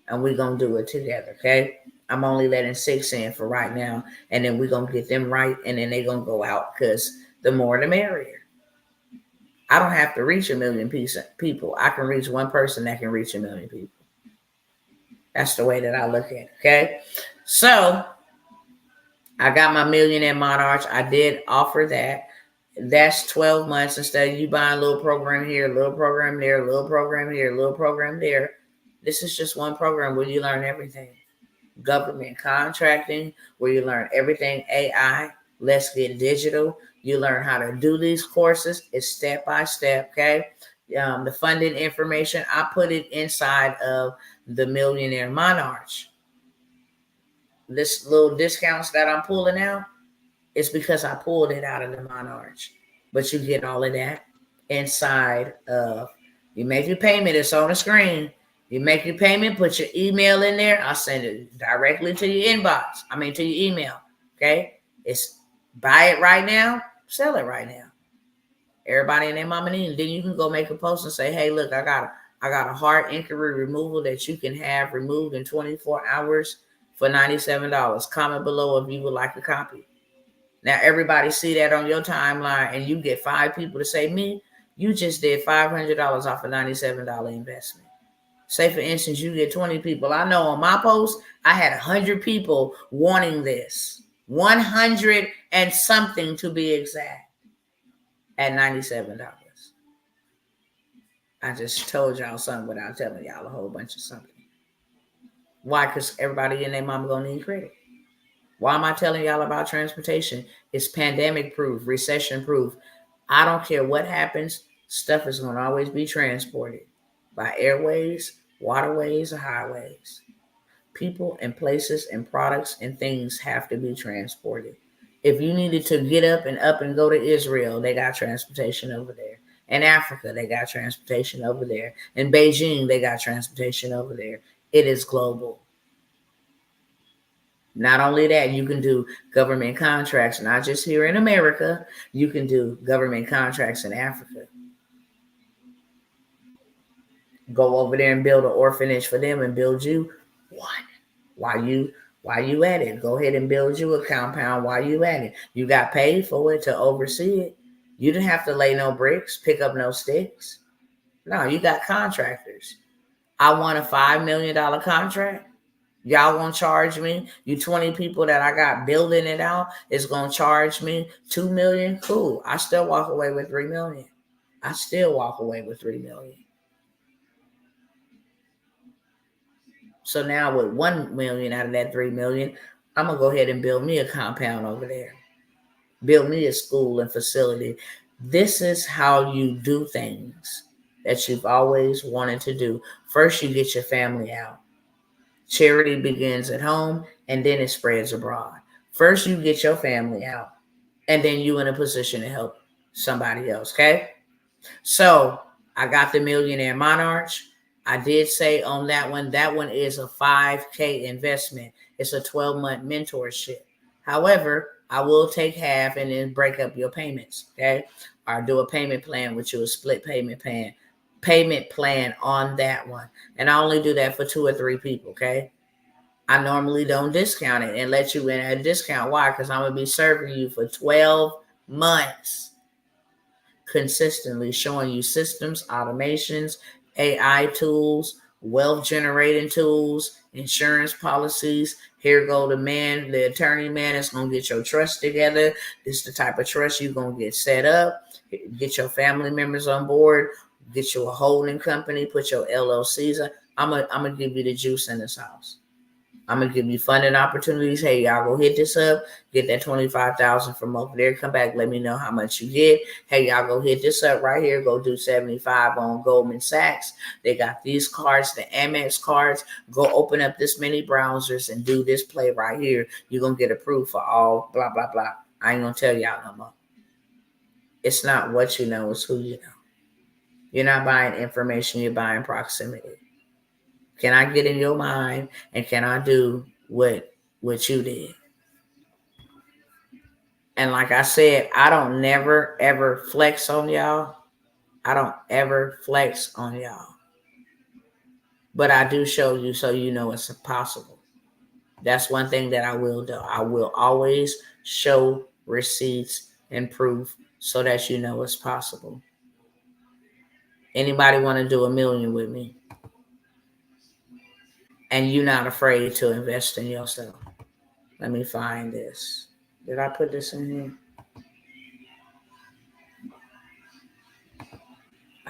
And we're going to do it together, okay? I'm only letting 6 in for right now, and then we're going to get them right, and then they're going to go out, because the more the merrier. I don't have to reach 1 million people. I can reach one person that can reach 1 million people. That's the way that I look at it, okay? So I got my Millionaire Monarch. I did offer that. That's 12 months instead of you buying a little program here, a little program there, a little program here, a little program there. This is just one program where you learn everything. Government contracting, where you learn everything AI. Let's get digital. You learn how to do these courses. It's step by step, okay? The funding information, I put it inside of the Millionaire Monarch. This little discounts that I'm pulling out, it's because I pulled it out of the Monarch. But you get all of that inside of, you make your payment, it's on the screen. You make your payment, put your email in there. I'll send it directly to your inbox. To your email. Okay? It's buy it right now, sell it right now. Everybody in their mama need. Then you can go make a post and say, hey, look, I got a heart inquiry removal that you can have removed in 24 hours for $97. Comment below if you would like a copy. Now everybody see that on your timeline and you get 5 people to say, me, you just did $500 off a $97 investment. Say for instance, you get 20 people. I know on my post, I had 100 people wanting this. 100 and something to be exact at $97. I just told y'all something without telling y'all a whole bunch of something. Why? Because everybody and their mama gonna need credit. Why am I telling y'all about transportation? It's pandemic proof, recession proof. I don't care what happens, stuff is going to always be transported by airways, waterways, or highways. People and places and products and things have to be transported. If you needed to get up and go to Israel, they got transportation over there. In Africa, they got transportation over there. In Beijing, they got transportation over there. It is global. Not only that, you can do government contracts, not just here in America. You can do government contracts in Africa. Go over there and build an orphanage for them and build you one. While you at it, go ahead and build you a compound while you at it. You got paid for it to oversee it. You didn't have to lay no bricks, pick up no sticks. No, you got contractors. I want a $5 million contract. Y'all gonna charge me, you 20 people that I got building it out is gonna charge me $2 million. Cool. I still walk away with $3 million. I still walk away with $3 million. So now with $1 million out of that $3 million, I'm gonna go ahead and build me a compound over there. Build me a school and facility. This is how you do things that you've always wanted to do. First, you get your family out. Charity begins at home and then it spreads abroad. First, you get your family out and then you in a position to help somebody else, okay? So I got the Millionaire Monarch. I did say on that one is a $5K investment. It's a 12-month mentorship. However, I will take half and then break up your payments, okay? Or do a payment plan with you, a split payment plan on that one. And I only do that for 2 or 3 people, okay? I normally don't discount it and let you in at a discount. Why? Because I'm going to be serving you for 12 months, consistently showing you systems, automations, AI tools, wealth generating tools, insurance policies. Here go the attorney man is going to get your trust together. This is the type of trust you're going to get set up. Get your family members on board. Get you a holding company. Put your LLCs on. I'm going to give you the juice in this house. I'm going to give you funding opportunities. Hey, y'all go hit this up. Get that $25,000 from over there. Come back. Let me know how much you get. Hey, y'all go hit this up right here. Go do 75 on Goldman Sachs. They got these cards, the Amex cards. Go open up this many browsers and do this play right here. You're going to get approved for all blah, blah, blah. I ain't going to tell y'all no more. It's not what you know. It's who you know. You're not buying information. You're buying proximity. Can I get in your mind and can I do what you did? And like I said, I don't never, ever flex on y'all. I don't ever flex on y'all. But I do show you so you know it's possible. That's one thing that I will do. I will always show receipts and proof so that you know it's possible. Anybody want to do $1 million with me? And you're not afraid to invest in yourself. Let me find this. Did I put this in here?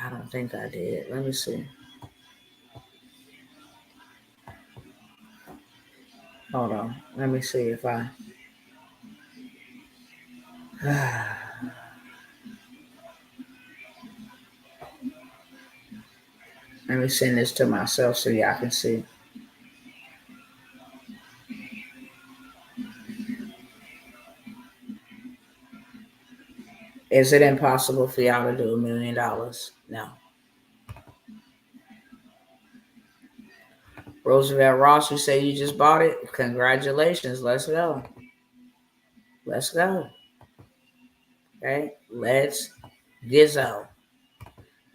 I don't think I did. Let me see. Hold on. Let me see if I. Let me send this to myself so y'all can see. Is it impossible for y'all to do $1 million? No. Roosevelt Ross, you say you just bought it? Congratulations. Let's go. Let's go. Okay. Let's gizzo.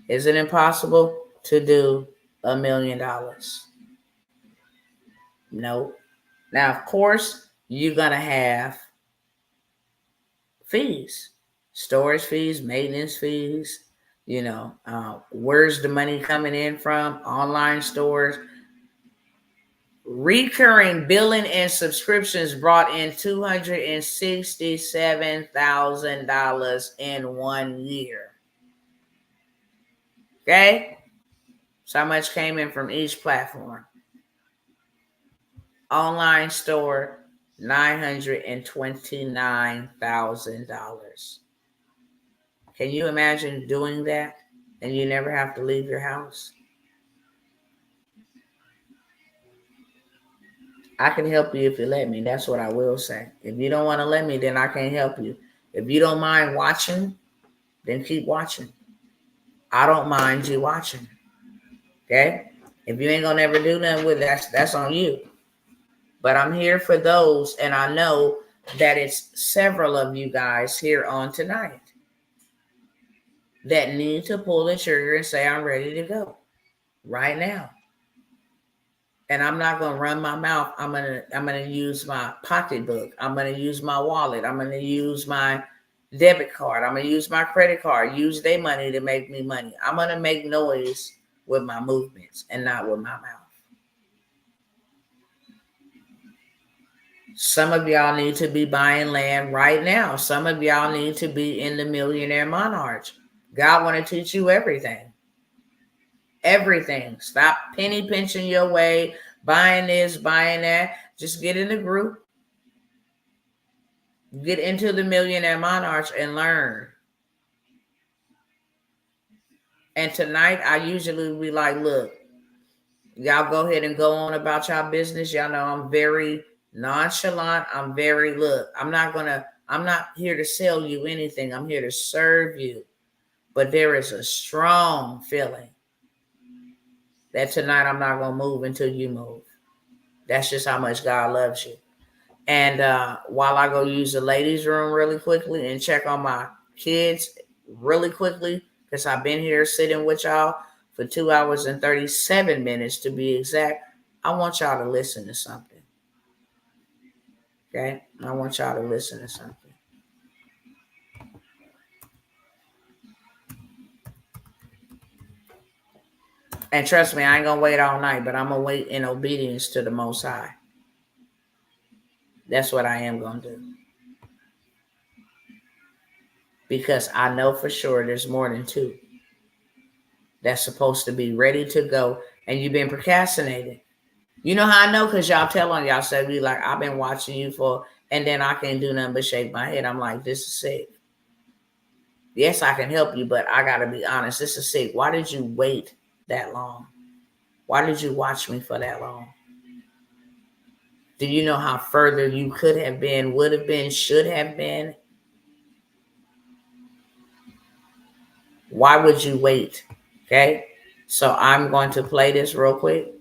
Is it impossible to do $1 million? No. Now, of course, you're going to have fees, storage fees, maintenance fees. Where's the money coming in from? Online stores. Recurring billing and subscriptions brought in $267,000 in 1 year. Okay? So how much came in from each platform? Online store, $929,000. Can you imagine doing that and you never have to leave your house? I can help you if you let me. That's what I will say. If you don't want to let me, then I can't help you. If you don't mind watching, then keep watching. I don't mind you watching. Okay? If you ain't gonna never do nothing with it, that's on you. But I'm here for those, and I know that it's several of you guys here on tonight that need to pull the trigger and say, I'm ready to go right now. And I'm not gonna run my mouth. I'm gonna use my pocketbook. I'm gonna use my wallet. I'm gonna use my debit card. I'm gonna use my credit card. Use their money to make me money. I'm gonna make noise with my movements and not with my mouth. Some of y'all need to be buying land right now. Some of y'all need to be in the Millionaire Monarch. God want to teach you everything. Everything. Stop penny pinching your way, buying this, buying that. Just get in the group. Get into the Millionaire Monarch and learn. And tonight, I usually be like, look, y'all go ahead and go on about y'all business. Y'all know I'm very nonchalant. I'm not here to sell you anything. I'm here to serve you. But there is a strong feeling that tonight I'm not going to move until you move. That's just how much God loves you. And while I go use the ladies' room really quickly and check on my kids really quickly, because I've been here sitting with y'all for 2 hours and 37 minutes to be exact, I want y'all to listen to something. Okay? I want y'all to listen to something. And trust me, I ain't going to wait all night, but I'm going to wait in obedience to the Most High. That's what I am going to do. Because I know for sure there's more than 2 that's supposed to be ready to go, and you've been procrastinating. You know how I know? Because y'all tell on y'all, say, be like, I've been watching you and then I can't do nothing but shake my head. I'm like, this is sick. Yes, I can help you, but I got to be honest. This is sick. Why did you wait that long? Why did you watch me for that long? Do you know how further you could have been, would have been, should have been? Why would you wait? Okay. So I'm going to play this real quick,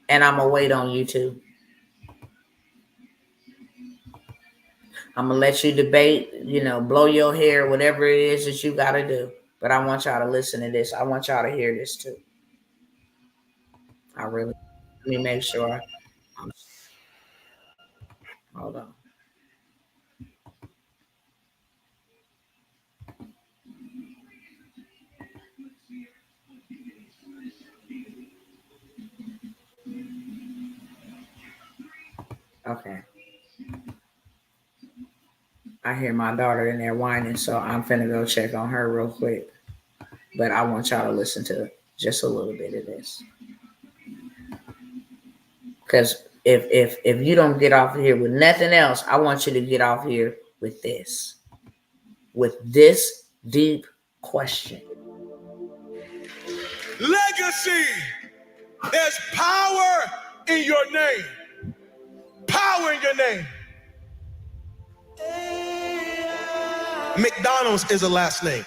and I'm going to wait on you too. I'm going to let you debate, blow your hair, whatever it is that you got to do. But I want y'all to listen to this. I want y'all to hear this too. Let me make sure. Hold on. Okay. I hear my daughter in there whining, so I'm finna go check on her real quick. But I want y'all to listen to just a little bit of this. Because if you don't get off here with nothing else, I want you to get off here with this. With this deep question. Legacy. There's power in your name. Power in your name. McDonald's is a last name.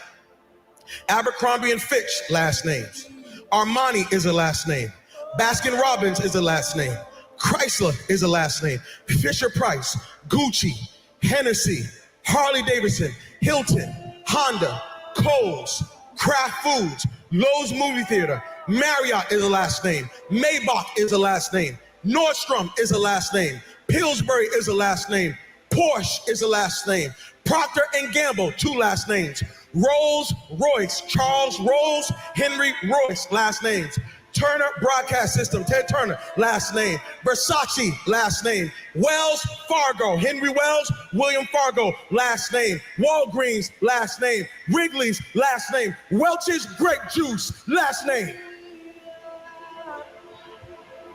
Abercrombie and Fitch, last names. Armani is a last name. Baskin Robbins is a last name. Chrysler is a last name. Fisher Price, Gucci, Hennessy, Harley Davidson, Hilton, Honda, Kohl's, Kraft Foods, Lowe's Movie Theater, Marriott is a last name. Maybach is a last name. Nordstrom is a last name. Pillsbury is a last name. Porsche is a last name. Procter & Gamble, 2 last names. Rolls Royce, Charles Rolls, Henry Royce, last names. Turner Broadcast System, Ted Turner, last name. Versace, last name. Wells Fargo, Henry Wells, William Fargo, last name. Walgreens, last name. Wrigley's, last name. Welch's Grape Juice, last name.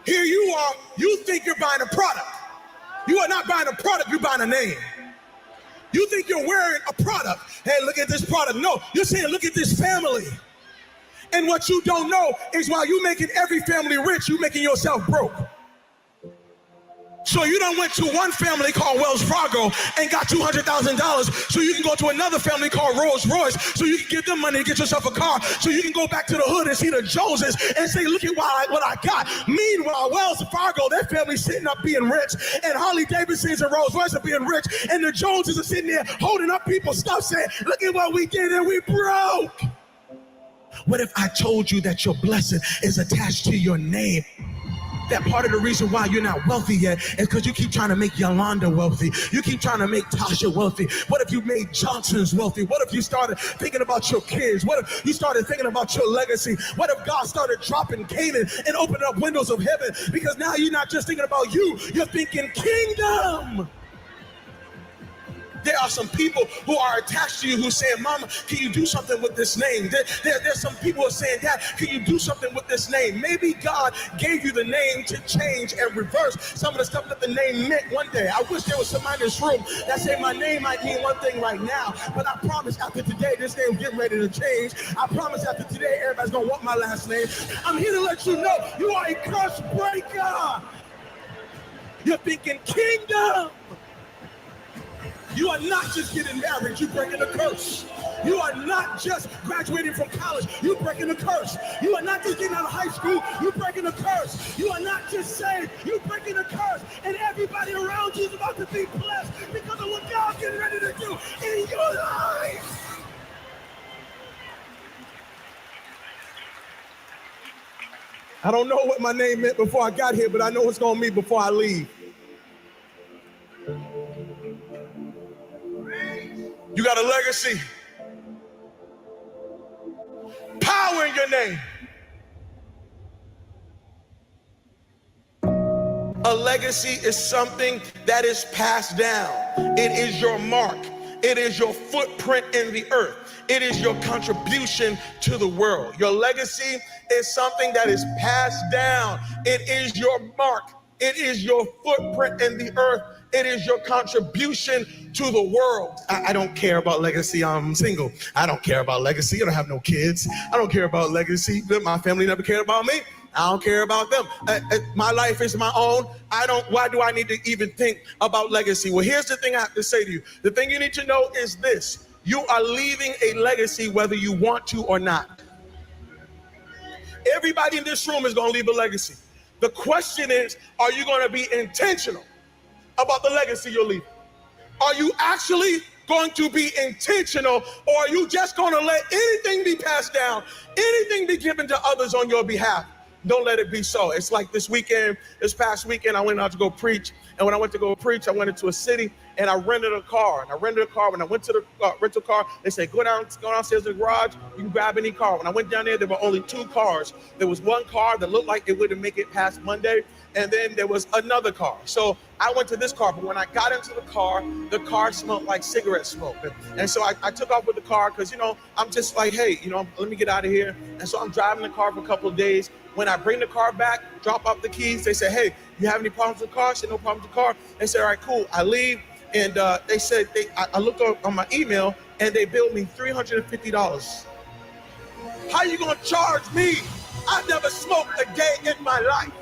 Here you are, you think you're buying a product. You are not buying a product, you're buying a name. You think you're wearing a product. Hey, look at this product. No, you're saying, look at this family. And what you don't know is while you're making every family rich, you're making yourself broke. So you done went to one family called Wells Fargo and got $200,000 so you can go to another family called Rolls Royce so you can give them money to get yourself a car so you can go back to the hood and see the Joneses and say, look at what I got. Meanwhile, Wells Fargo, their family's sitting up being rich, and Harley Davidsons and Rolls Royce are being rich, and the Joneses are sitting there holding up people's stuff saying, look at what we did and we broke. What if I told you that your blessing is attached to your name? That part of the reason why you're not wealthy yet is because you keep trying to make Yolanda wealthy. You keep trying to make Tasha wealthy. What if you made Johnson's wealthy? What if you started thinking about your kids? What if you started thinking about your legacy? What if God started dropping Canaan and opening up windows of heaven? Because now you're not just thinking about you, you're thinking kingdom. There are some people who are attached to you who are saying, Mama, can you do something with this name? There's some people who are saying, Dad, can you do something with this name? Maybe God gave you the name to change and reverse some of the stuff that the name meant one day. I wish there was somebody in this room that said my name might mean one thing right now, but I promise after today, this name's getting ready to change. I promise after today, everybody's going to want my last name. I'm here to let you know you are a curse breaker. You're thinking kingdom. You are not just getting married, you're breaking a curse. You are not just graduating from college, you're breaking a curse. You are not just getting out of high school, you're breaking a curse. You are not just saved, you're breaking a curse. And everybody around you is about to be blessed because of what God's getting ready to do in your life. I don't know what my name meant before I got here, but I know what's going to mean before I leave. You got a legacy. Power in your name. A legacy is something that is passed down. It is your mark. It is your footprint in the earth. It is your contribution to the world. Your legacy is something that is passed down. It is your mark. It is your footprint in the earth. It is your contribution to the world. I don't care about legacy. I'm single. I don't care about legacy. I don't have no kids. I don't care about legacy. My family never cared about me. I don't care about them. My life is my own. Why do I need to even think about legacy? Well, here's the thing I have to say to you. The thing you need to know is this. You are leaving a legacy whether you want to or not. Everybody in this room is going to leave a legacy. The question is, are you going to be intentional about the legacy you're leaving? Are you actually going to be intentional, or are you just going to let anything be passed down, anything be given to others on your behalf? Don't let it be so. It's like this past weekend, I went out to go preach. And when I went to go preach, I went into a city and I rented a car. And I rented a car. When I went to the rental car, they said, go downstairs to the garage. You can grab any car. When I went down there were only 2 cars. There was one car that looked like it wouldn't make it past Monday. And then there was another car. So I went to this car. But when I got into the car smelled like cigarette smoke. And so I took off with the car because, I'm just like, hey, let me get out of here. And so I'm driving the car for a couple of days. When I bring the car back, drop off the keys, they say, hey, you have any problems with the car? I said, no problem with the car. They said, all right, cool. I leave. And they said, I looked on my email and they billed me $350. How you going to charge me? I've never smoked a day in my life.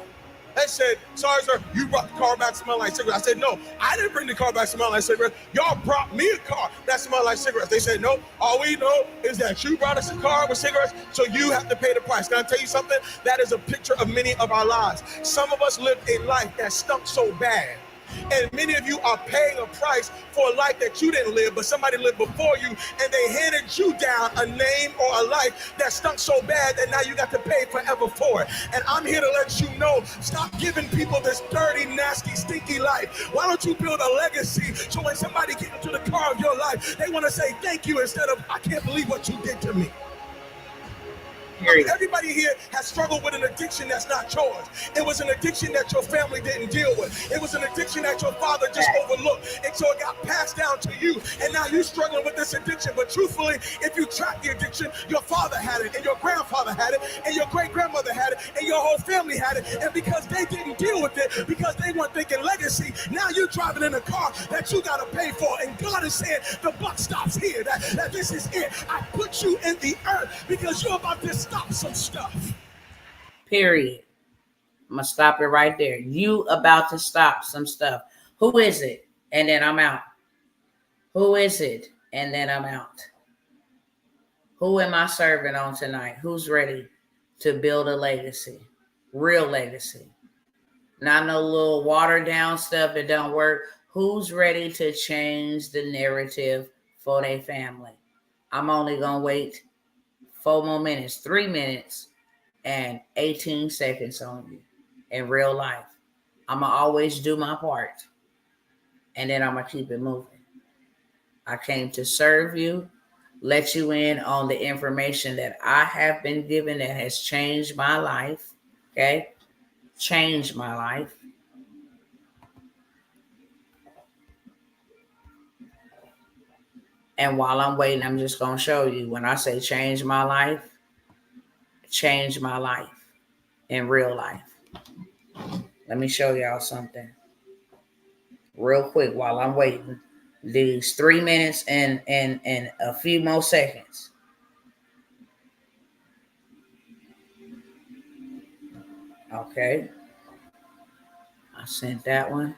They said, sorry, sir, you brought the car back smelling like cigarettes. I said, no, I didn't bring the car back smelling like cigarettes. Y'all brought me a car that smelled like cigarettes. They said, no, all we know is that you brought us a car with cigarettes, so you have to pay the price. Can I tell you something? That is a picture of many of our lives. Some of us lived a life that stunk so bad. And many of you are paying a price for a life that you didn't live, but somebody lived before you, and they handed you down a name or a life that stunk so bad that now you got to pay forever for it. And I'm here to let you know, stop giving people this dirty, nasty, stinky life. Why don't you build a legacy so when somebody gets into the car of your life, they want to say thank you instead of, I can't believe what you did to me. Everybody here has struggled with an addiction that's not yours. It was an addiction that your family didn't deal with. It was an addiction that your father just overlooked. And so it got passed down to you. And now you're struggling with this addiction. But truthfully, if you track the addiction, your father had it, and your grandfather had it, and your great-grandmother had it, and your whole family had it. And because they didn't deal with it, because they weren't thinking legacy, now you're driving in a car that you got to pay for. And God is saying, the buck stops here, that this is it. I put you in the earth because you're about to stop some stuff. Period. I'm going to stop it right there. You about to stop some stuff. Who is it? And then I'm out. Who is it? And then I'm out. Who am I serving on tonight? Who's ready to build a legacy? Real legacy. Not no little watered down stuff that don't work. Who's ready to change the narrative for their family? I'm only going to wait 4 more minutes, 3 minutes, and 18 seconds on you in real life. I'm going to always do my part, and then I'm going to keep it moving. I came to serve you, let you in on the information that I have been given that has changed my life, okay? Changed my life. And while I'm waiting, I'm just going to show you when I say change my life in real life. Let me show y'all something real quick while I'm waiting. These 3 minutes and a few more seconds. Okay. I sent that one.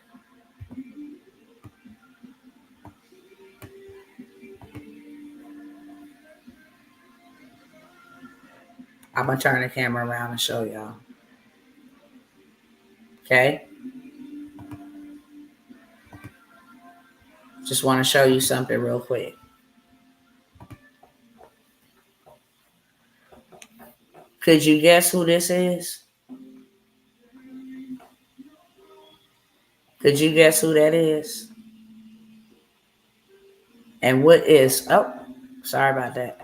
I'm going to turn the camera around and show y'all. Okay. Just want to show you something real quick. Could you guess who this is? Could you guess who that is? And what is, oh, sorry about that.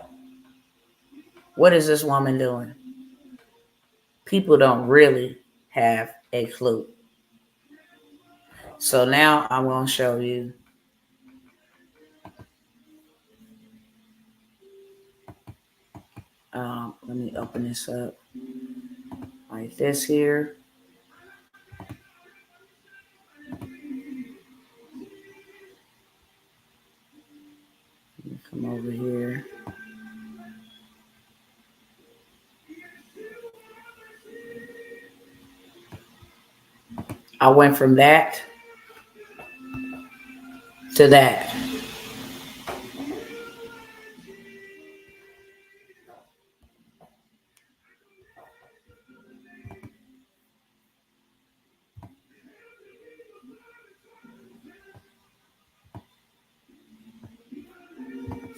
What is this woman doing? People don't really have a clue. So now I'm going to show you. Let me open this up like this here. Come over here. I went from that to that.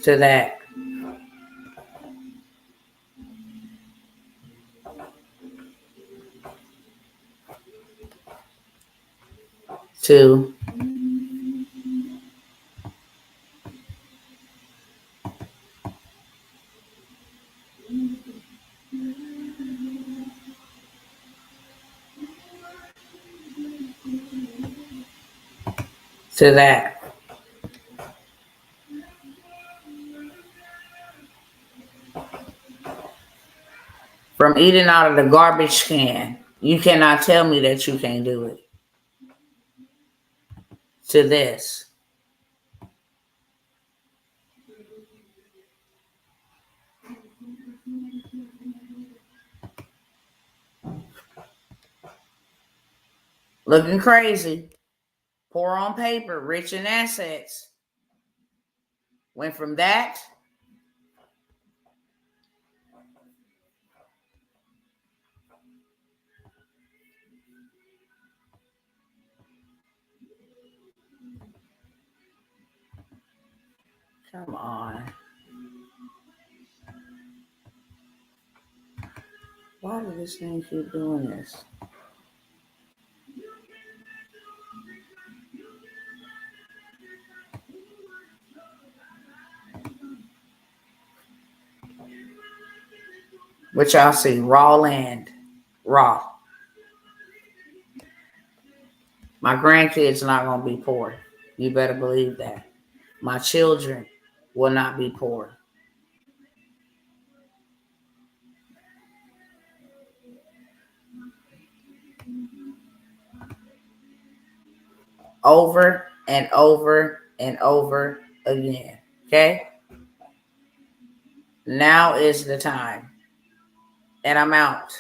To that. to that. From eating out of the garbage can. You cannot tell me that you can't do it. To this. Looking crazy. Poor on paper, rich in assets. Went from that come on. Why does this thing keep doing this? But y'all see, raw land. Raw. My grandkids are not going to be poor. You better believe that. My children will not be poor. Over and over and over again. Okay? Now is the time. And I'm out.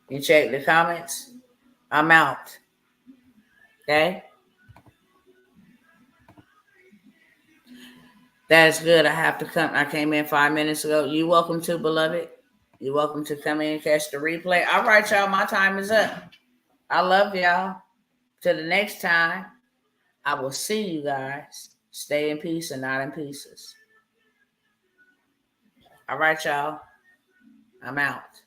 You check the comments. I'm out. Okay? That's good. I have to come. I came in 5 minutes ago. You welcome to, beloved. You're welcome to come in and catch the replay. All right, y'all. My time is up. I love y'all. Till the next time, I will see you guys. Stay in peace and not in pieces. All right, y'all. I'm out.